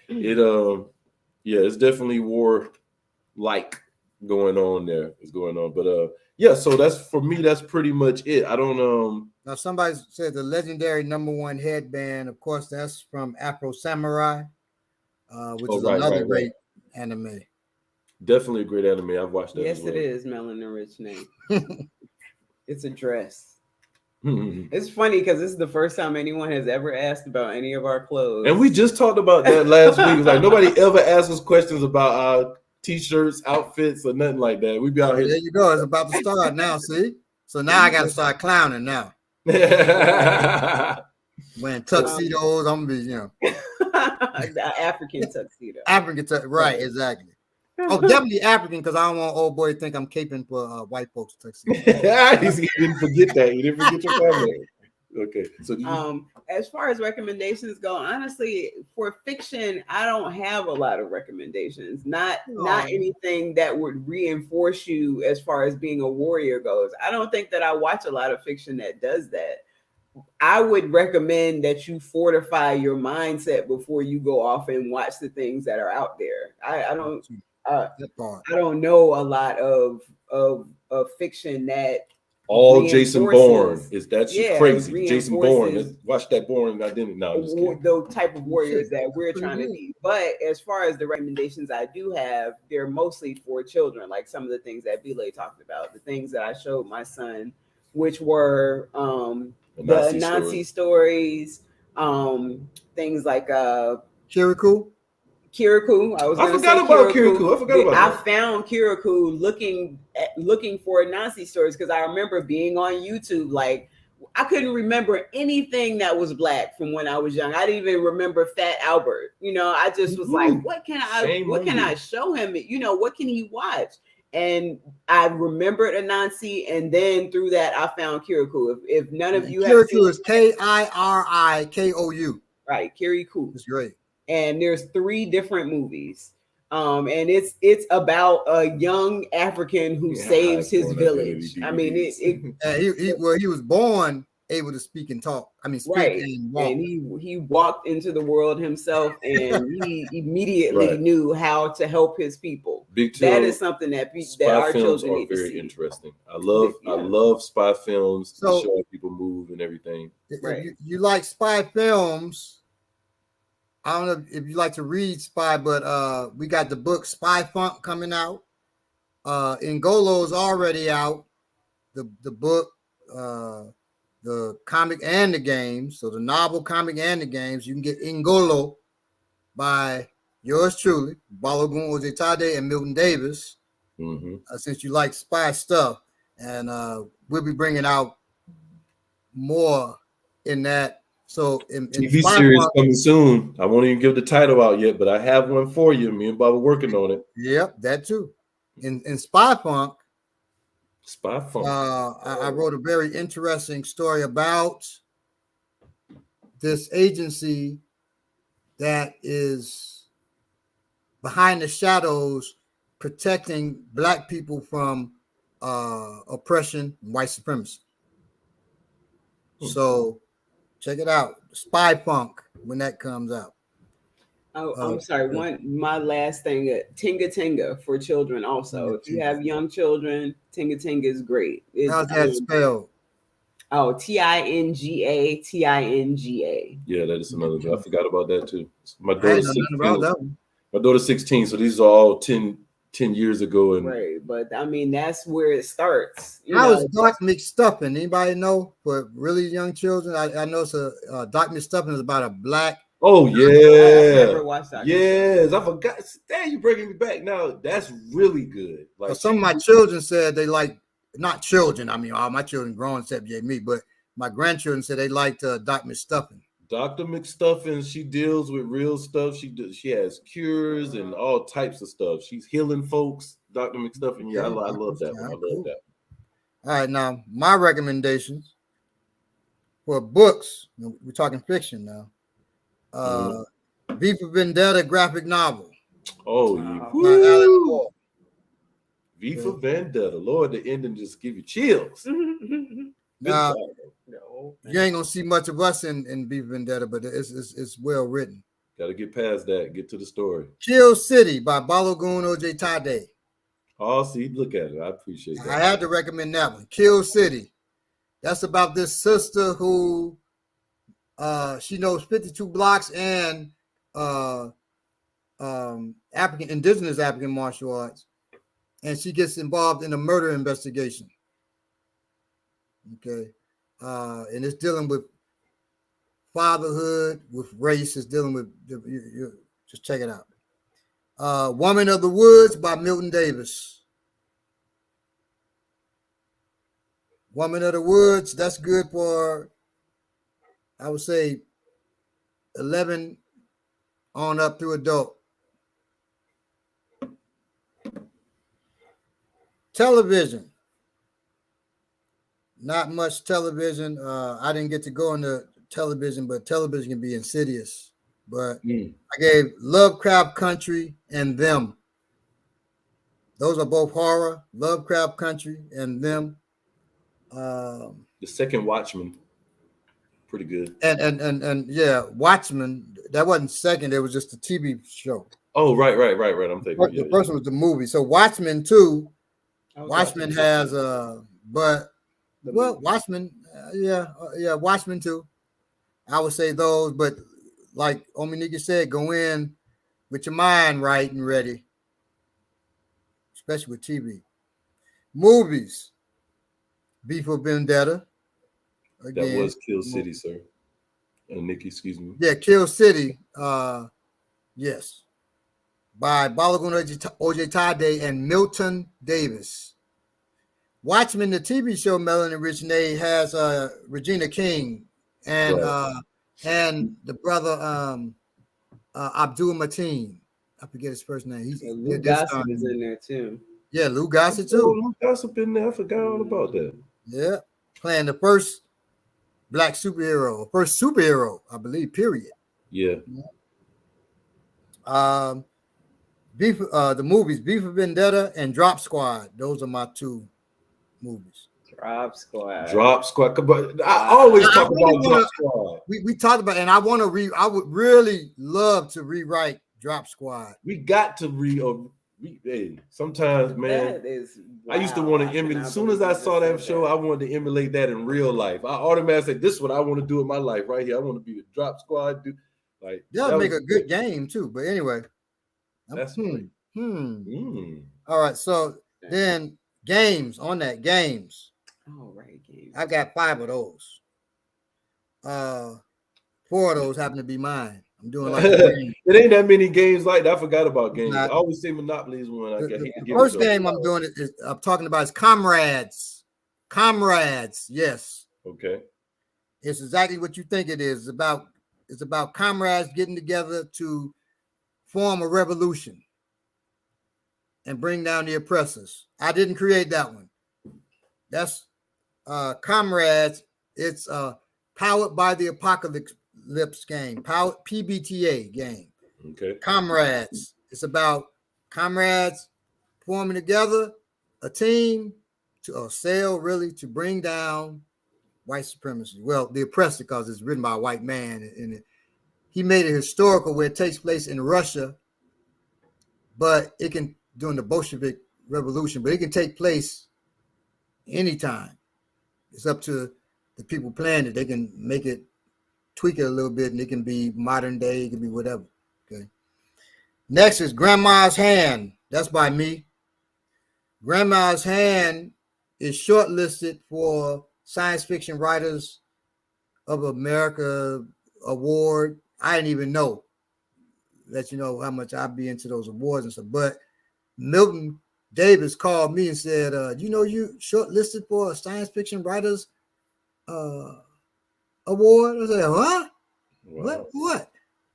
it's definitely war like going on there. It's going on. But so that's for me, that's pretty much it. I don't Now somebody said the legendary #1 headband, of course, that's from Afro Samurai, which is another great anime. Definitely a great anime. I've watched that. Yes, it is, Melanin Rich name. It's a dress. It's funny because this is the first time anyone has ever asked about any of our clothes. And we just talked about that last week. It's like nobody ever asks us questions about our t-shirts, outfits, or nothing like that. We be out here. There you go. It's about to start now. See? So now I got to start clowning now. Wearing tuxedos. I'm gonna be, African tuxedo. Right? Exactly. Oh, definitely African because I don't want old boy to think I'm caping for white folks tuxedo. He didn't forget that. You didn't forget your family. Okay. So as far as recommendations go, honestly, for fiction, I don't have a lot of recommendations. Not anything that would reinforce you as far as being a warrior goes. I don't think that I watch a lot of fiction that does that. I would recommend that you fortify your mindset before you go off and watch the things that are out there. I don't know a lot of fiction that all Jason Bourne is crazy. Jason Bourne, watch that Bourne Identity. No, I'm just kidding. The type of warriors that we're trying to be. But as far as the recommendations I do have, they're mostly for children, like some of the things that Belay talked about, the things that I showed my son, which were the Nazi stories, things like Kirikou. I forgot about Kirikou. I found Kirikou looking for Nazi stories because I remember being on YouTube. Like, I couldn't remember anything that was black from when I was young. I didn't even remember Fat Albert. I just was like, what can I show him? What can he watch? And I remembered Anansi, and then through that I found Kirikou. If none of you have seen, is Kirikou. Right, Kirikou. It's great. And there's 3 different movies. And it's about a young African who saves his village. I mean, he was born able to speak and talk. I mean, speak and walk. And he walked into the world himself, and he immediately knew how to help his people. That is something that our children need to see. Very interesting. I love spy films. So, showing people move and everything. You like spy films? I don't know if you like to read spy, but we got the book Spy Funk coming out. Ngolo's already out. The book, the comic and the games. So the novel, comic, and the games. You can get Ngolo by yours truly, Balogun Ojetade and Milton Davis. Since you like spy stuff, and we'll be bringing out more in that. So in TV series coming soon. I won't even give the title out yet, but I have one for you. Me and Bob are working on it. Yep, that too. In Spy Funk. I wrote a very interesting story about this agency that is behind the shadows, protecting Black people from oppression and white supremacy. So check it out, Spy Funk, when that comes out. Oh, I'm sorry. My last thing, Tinga Tinga for children also. If you have young children, Tinga Tinga is great. How's that spelled? Oh, Tinga, Tinga. Yeah, that is another. I forgot about that too. My I ain't daughter's know nothing 16. about that one. My daughter's 16, so these are all 10 years ago. And Right, but I mean that's where it starts. How is Dark McStuffin? Anybody know? For really young children, I know it's a Dark McStuffin is about a black. oh I've yeah, never watched that. yes, I forgot. Damn, you bringing me back now. That's really good. Like Some of my children said they like, not children. I mean, all my children grown except me, but my grandchildren said they liked Dark McStuffin. Dr. McStuffin, she deals with real stuff. She has cures and all types of stuff. She's healing folks. Dr. McStuffin, yeah, I love that one. I love that. All right, now my recommendations for books. We're talking fiction now. V for Vendetta graphic novel. Oh, Alan Moore. V for Vendetta. Lord, the ending just give you chills. Now, you ain't gonna see much of us in V for Vendetta, but it's well written. Got to get past that. Get to the story. Kill City by Balogun Ojitade. Oh, see, look at it. I appreciate that. I had to recommend that one. Kill City. That's about this sister who she knows 52 blocks and indigenous African martial arts, and she gets involved in a murder investigation. Okay, and it's dealing with fatherhood, with race. It's dealing with just check it out. Woman of the Woods by Milton Davis. Woman of the Woods, that's good for, I would say, 11 on up to adult. Television. Not much television. I didn't get to go into television, but television can be insidious. But I gave Lovecraft Country and Them. Those are both horror. Lovecraft Country and Them. The second Watchmen, pretty good. And yeah, Watchmen. That wasn't second. It was just a TV show. Oh, right. I'm thinking the first one was the movie. So Watchmen 2. Watchmen has Watchmen, Watchmen 2. I would say those, but like Ominika said, go in with your mind right and ready, especially with TV. Movies. V for Vendetta. Again, that was Kill City, sir. Nikki, excuse me. Yeah, Kill City. Yes. By Balogun Ojitade and Milton Davis. Watchmen, the TV show, Melanie Richney, has Regina King and the brother Abdul Mateen. I forget his first name. Lou Gossett is in there too. Yeah, Lou Gossett too. Lou Gossett in there. I forgot all about that. Yeah, playing the first black superhero, first superhero, I believe. Period. Yeah. The movies, V for Vendetta and Drop Squad. Those are my two movies. Drop Squad. But I always talk about Drop Squad. We talked about, and I would really love to rewrite Drop Squad. We got to sometimes, man. I used to want to emulate. As soon as I saw that show, I wanted to emulate that in real life. I automatically said, "This is what I want to do in my life, right here. I want to be the Drop Squad dude." Like that'll make a good game too. But anyway, that's All right. So then games on that games. All right, games. I've got 5 of those. 4 of those happen to be mine. I'm doing like it ain't that many games like that. I forgot about games. I always say Monopoly is one. The first game I'm doing I'm talking about is Comrades. Comrades, yes. Okay. It's exactly what you think it is. It's about comrades getting together to form a revolution and bring down the oppressors. I didn't create that one. That's Comrades. It's Powered by the Apocalypse game, PBTA game. Okay. Comrades. It's about comrades forming together, a team to to bring down white supremacy. Well, the oppressor, because it's written by a white man, and he made it historical where it takes place in Russia, but it can during the Bolshevik Revolution, but it can take place anytime. It's up to the people playing it, they can make it, tweak it a little bit, and it can be modern day, it can be whatever. Okay. Next is Grandma's Hand. That's by me. Grandma's Hand is shortlisted for Science Fiction Writers of America award. I didn't even know. Let you know how much I'd be into those awards and stuff. But Milton Davis called me and said, you shortlisted for a Science Fiction Writers award? I said, huh? Wow. What?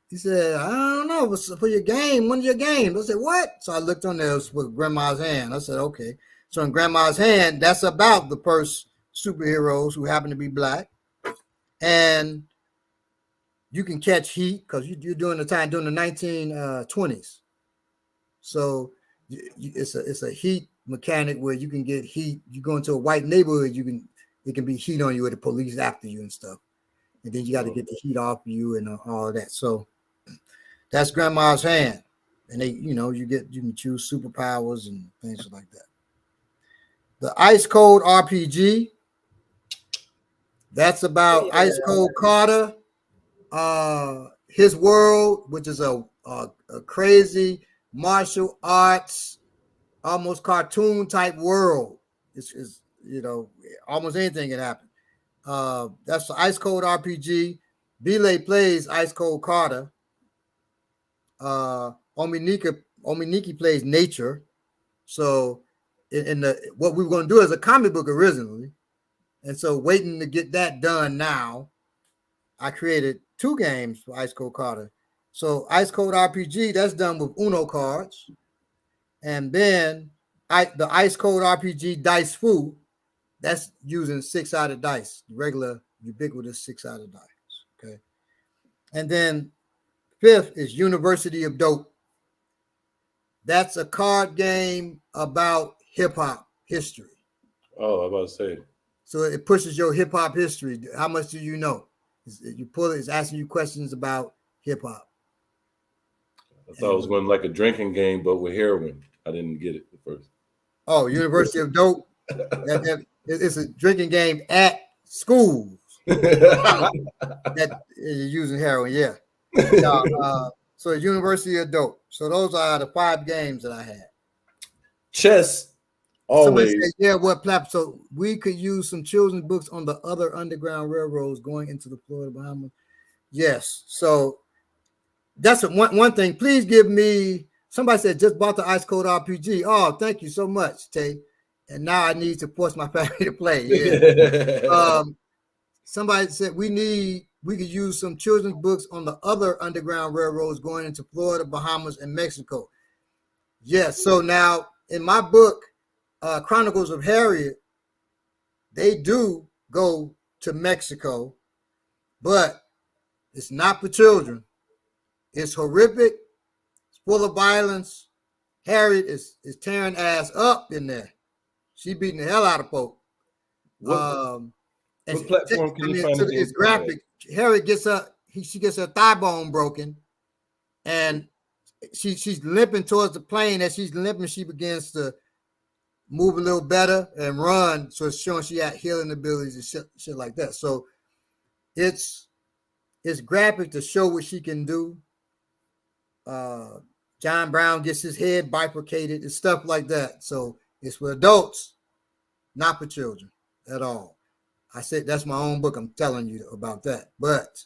He said, I don't know. What's for your game? One of your games. I said, what? So I looked on there with Grandma's Hand. I said, okay. So in Grandma's Hand, that's about the first superheroes who happen to be black. And you can catch heat because you're during the 1920s. So it's a heat mechanic where you can get heat. You go into a white neighborhood, it can be heat on you, or the police after you and stuff. And then you got to get the heat off you and all of that. So that's Grandma's Hand. And you can choose superpowers and things like that. The Ice Cold RPG. That's about Ice Cold Carter, his world, which is a crazy martial arts, almost cartoon type world. It's almost anything can happen. That's the Ice Cold RPG. Belay plays Ice Cold Carter. Ominiki plays Nature. So what we were going to do as a comic book originally, and so waiting to get that done now, I created 2 games for Ice Cold Carter. So Ice Cold RPG, that's done with Uno cards. And then the Ice Cold RPG Dice Fu, that's using 6-sided dice, regular ubiquitous 6-sided dice. Okay. And then 5th is University of Dope. That's a card game about hip-hop history. Oh, I was about to say. So it pushes your hip-hop history. How much do you know? You pull it, it's asking you questions about hip-hop. I thought it was going like a drinking game, but with heroin. I didn't get it at first. Oh, University of Dope. It's a drinking game at schools that you're using heroin. Yeah. So University of Dope. So those are the 5 games that I had. Chess. Always. Somebody said, yeah, what platform? So we could use some children's books on the other underground railroads going into the Florida Bahamas. Yes. So that's one thing. Please give me, somebody said just bought the Ice Cold RPG. Oh, thank you so much, Tay. And now I need to force my family to play. Yeah. Somebody said we could use some children's books on the other underground railroads going into Florida, Bahamas, and Mexico. Yes. So now in my book, Chronicles of Harriet, they do go to Mexico, but it's not for children. It's horrific. It's full of violence. Harriet is tearing ass up in there. She beating the hell out of folk. What platform can you find it? It's graphic. Harriet gets she gets her thigh bone broken, and she's limping towards the plane. As she's limping, she begins to move a little better and run. So it's showing she had healing abilities and shit like that. So it's graphic to show what she can do. John Brown gets his head bifurcated and stuff like that. So it's for adults, not for children at all. I said that's my own book. I'm telling you about that. But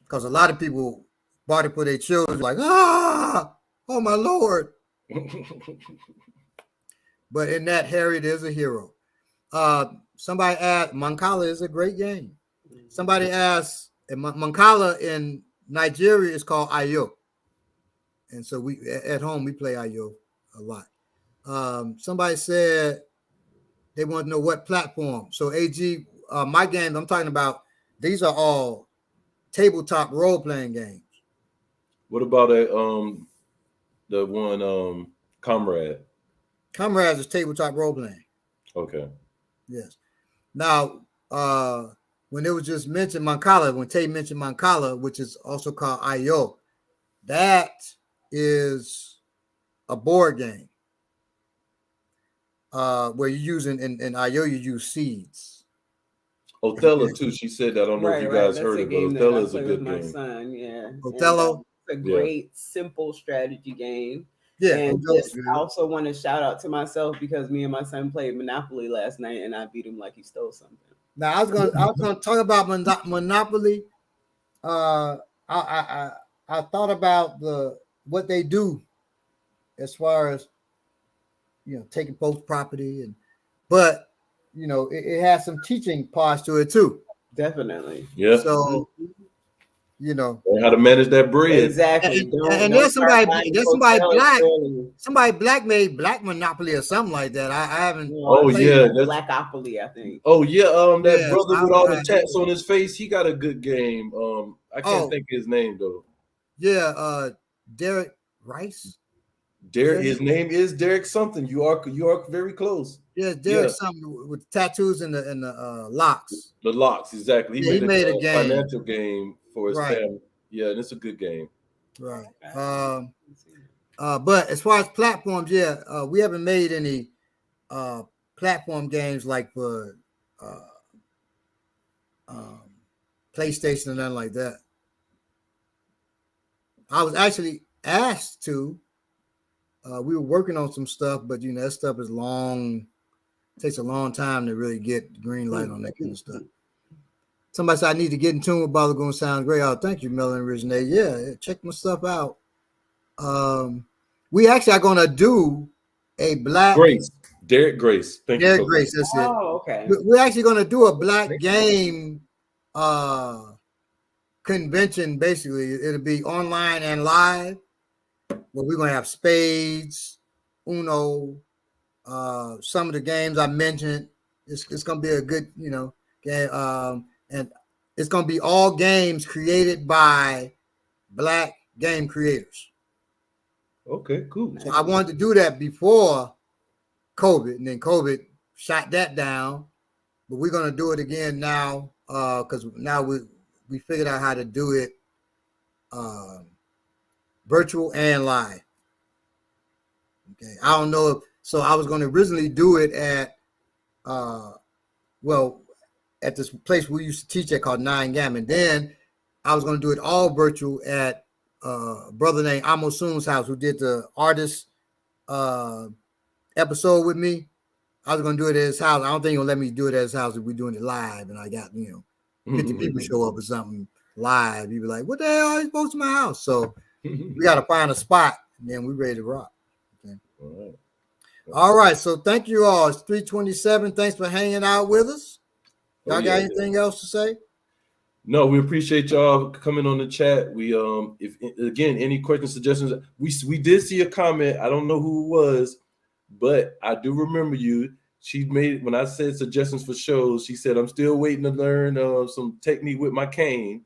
because a lot of people bought it for their children, like, oh my Lord. But in that, Harriet is a hero. Somebody asked, Mancala is a great game. Somebody asked, Mancala in Nigeria is called Ayo. And so we at home, we play Ayo a lot. Somebody said they want to know what platform. So AG, my game I'm talking about, these are all tabletop role-playing games. What about the one Comrade? Comrades is tabletop role-playing. Okay. Yes. Now, when it was just mentioned Mancala, when Tay mentioned Mancala, which is also called IO, that is a board game. Where you're using in IO, you use seeds. Othello too. She said that. I don't know if you guys That's heard a it, but game that Othello I is a play with good my game. son. Yeah, Othello. It's a great, simple strategy game. Yeah, And Othello's just, good. I also want to shout out to myself because me and my son played Monopoly last night, and I beat him like he stole something. Now I was gonna talk about Monopoly. I thought about what they do as far as taking folks' property, but it has some teaching parts to it too. Definitely. Yeah. So and how to manage that bread. Exactly. And there's somebody black. Somebody black made Black Monopoly or something like that. I haven't. That's Blackopoly, I think. Oh yeah, that Yeah, brother with all the tats on his face, he got a good game. I can't think of his name though. Yeah, Derek Rice. His name is Derek something. You are very close. Yeah, Derek something with tattoos and the locks. The locks, exactly. He made a game. Financial game for his family. Yeah, and it's a good game. Right. But as far as platforms, we haven't made any platform games like for PlayStation or nothing like that. I was actually asked to. We were working on some stuff, but that stuff is long. Takes a long time to really get the green light on that kind of stuff. Somebody said I need to get in tune with Balagoon. Sounds great. Oh, thank you, Melon Originate. Yeah, check my stuff out. We actually are gonna do a black Derek Grace. Thank you. Derek Grace, that's it. Oh, okay. We're actually gonna do a black game convention. Basically, it'll be online and live. Where we're gonna have spades, Uno, some of the games I mentioned. It's gonna be a good, game. And it's gonna be all games created by black game creators. Okay, cool. So I wanted to do that before COVID, and then COVID shot that down. But we're gonna do it again now, because now we figured out how to do it virtual and live. Okay, I don't know so I was going to originally do it at at this place we used to teach at called Nine Gammon. Then I was going to do it all virtual at a brother named Amosun's house who did the artist episode with me. I was going to do it at his house. I don't think he'll let me do it at his house if we're doing it live and I got 50 people show up or something live. He'd be like, what the hell are you supposed to my house? So we got to find a spot and then we're ready to rock. Okay. All right. So thank you all. It's 3:27. Thanks for hanging out with us. Y'all got anything else to say? No, we appreciate y'all coming on the chat. We if again any questions, suggestions, we did see a comment. I don't know who it was, but I do remember you. She made, when I said suggestions for shows, she said, I'm still waiting to learn some technique with my cane.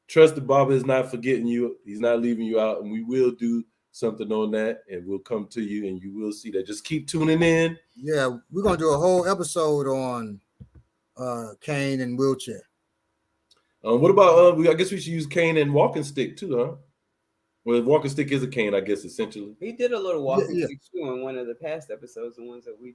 Trust the barber is not forgetting you. He's not leaving you out, and we will do something on that, and we'll come to you, and you will see that. Just keep tuning in. Yeah, we're going to do a whole episode on cane and wheelchair. What about, I guess we should use cane and walking stick too, huh? Well, walking stick is a cane, I guess, essentially. He did a little walking stick too in one of the past episodes, the ones that we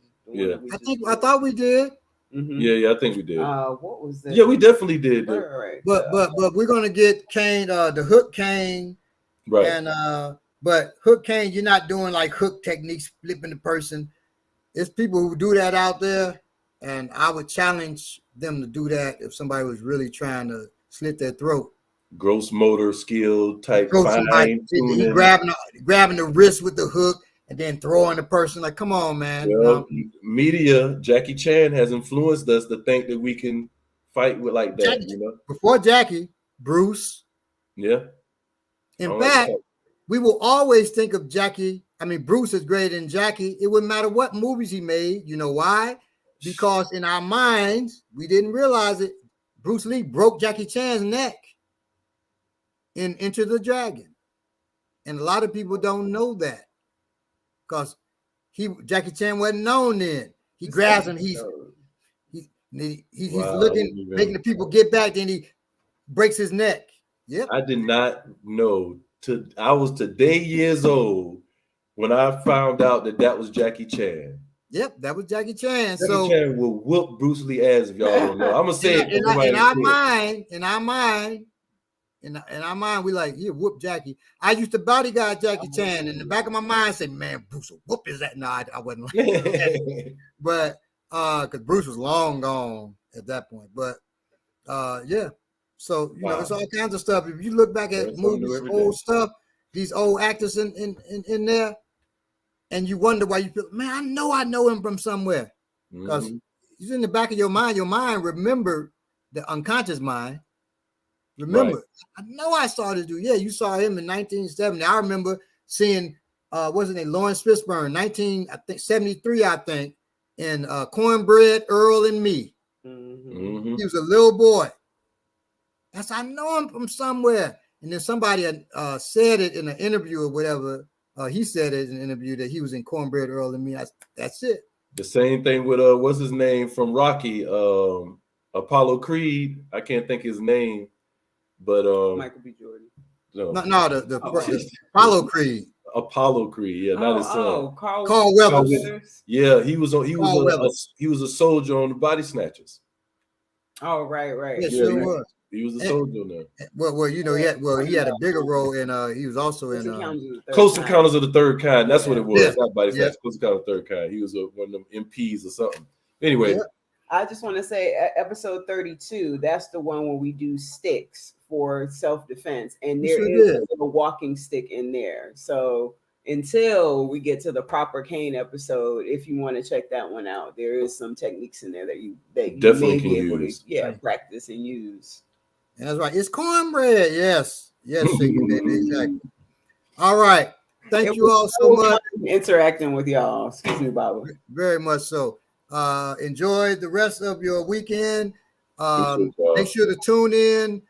I thought we did. Mm-hmm. Yeah, I think we did. What was that? Yeah, we definitely did. Right. But we're gonna get cane, the hook cane, right? And but hook cane, you're not doing like hook techniques, flipping the person. It's people who do that out there, and I would challenge them to do that if somebody was really trying to slit their throat. Gross motor skill type, grabbing the wrist with the hook and then throwing the person. Like, come on, man. Well, media, Jackie Chan has influenced us to think that we can fight with like that. Before Jackie, Bruce. Yeah. In fact, we will always think of Jackie. I mean, Bruce is greater than Jackie. It wouldn't matter what movies he made. You know why? Because in our minds, we didn't realize it. Bruce Lee broke Jackie Chan's neck in Enter the Dragon. And a lot of people don't know that. Because Jackie Chan wasn't known then. He grabs him, he's looking, making the people get back, then he breaks his neck. Yep. I did not know. I was today years old when I found out that was Jackie Chan. Yep, that was Jackie Chan. Jackie Chan will whoop Bruce Lee ass if y'all don't know. I'm gonna say it. in our mind, we like, yeah, whoop Jackie. I used to bodyguard Jackie Chan. In the back of my mind, I said, man, Bruce will whoop his ass. No, I wasn't like that. But because Bruce was long gone at that point. But yeah. So you know, it's all kinds of stuff. If you look back at movies, old stuff, these old actors in there, and you wonder why you feel, man, I know him from somewhere. Because he's in the back of your mind. Your mind remember the unconscious mind. Remember, I know I saw this dude. Yeah, you saw him in 1970. I remember seeing wasn't it Lawrence Fishburne, 1973, I think, in Cornbread, Earl and Me. Mm-hmm. He was a little boy. I know him from somewhere. And then somebody said it in an interview or whatever. He said it in an interview that he was in Cornbread, Earl and Me. That's it. The same thing with what's his name from Rocky, Apollo Creed. I can't think his name, but Michael B. Jordan. No, the Apollo Creed. Apollo Creed, yeah, not his son. Carl Weathers. Yeah, he was a soldier on the Body Snatchers. Oh, right. Yeah, sure was. He was a soldier in there. Well, you know, he had a bigger role in. He was also in Close Encounters of the Third Kind. That's what it was. Yeah. Not Body Snatchers. Close Encounters of the Third Kind. He was one of them MPs or something. Anyway, I just want to say, episode 32. That's the one where we do sticks for self-defense, and there is a little walking stick in there. So until we get to the proper cane episode, if you want to check that one out, there is some techniques in there that you definitely may be able use. to practice and use. And that's right. It's cornbread. Yes, Shaky Baby. Exactly. All right. Thank you all so much. Interacting with y'all. Excuse me, Baba. Very much so. Enjoy the rest of your weekend. Make sure to tune in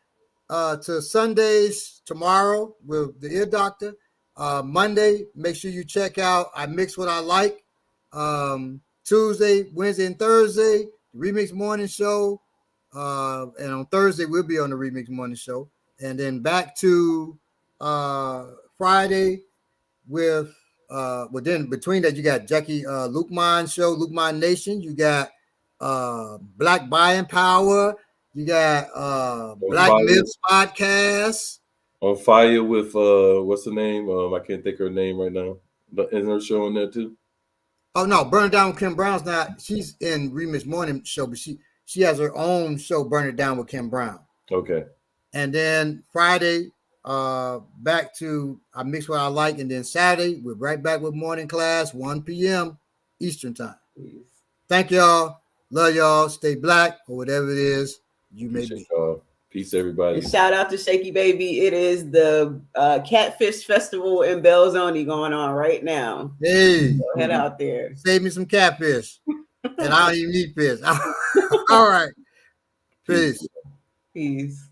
to Sundays tomorrow with the Ear Doctor. Monday, make sure you check out I Mix What I Like. Tuesday, Wednesday, and Thursday, the Remix Morning Show. And on Thursday, we'll be on the Remix Morning Show. And then back to Friday with then between that, you got Jackie Lukeman Show, Lukeman Nation. You got Black Buying Power. You got Black Myths Podcast. On Fire with what's the name? I can't think of her name right now. But isn't her show on there too? Oh no, Burn It Down with Kim Brown's not. She's in Remix Morning Show, but she has her own show, Burn It Down with Kim Brown. Okay. And then Friday, back to I Mix What I Like, and then Saturday we're right back with morning class, 1 p.m. Eastern time. Thank y'all. Love y'all. Stay black or whatever it is you may be. Peace, everybody. And shout out to Shaky Baby. It is the Catfish Festival in Belzoni going on right now. Hey, so head out there. Save me some catfish. And I don't even eat fish. All right. Peace. Peace.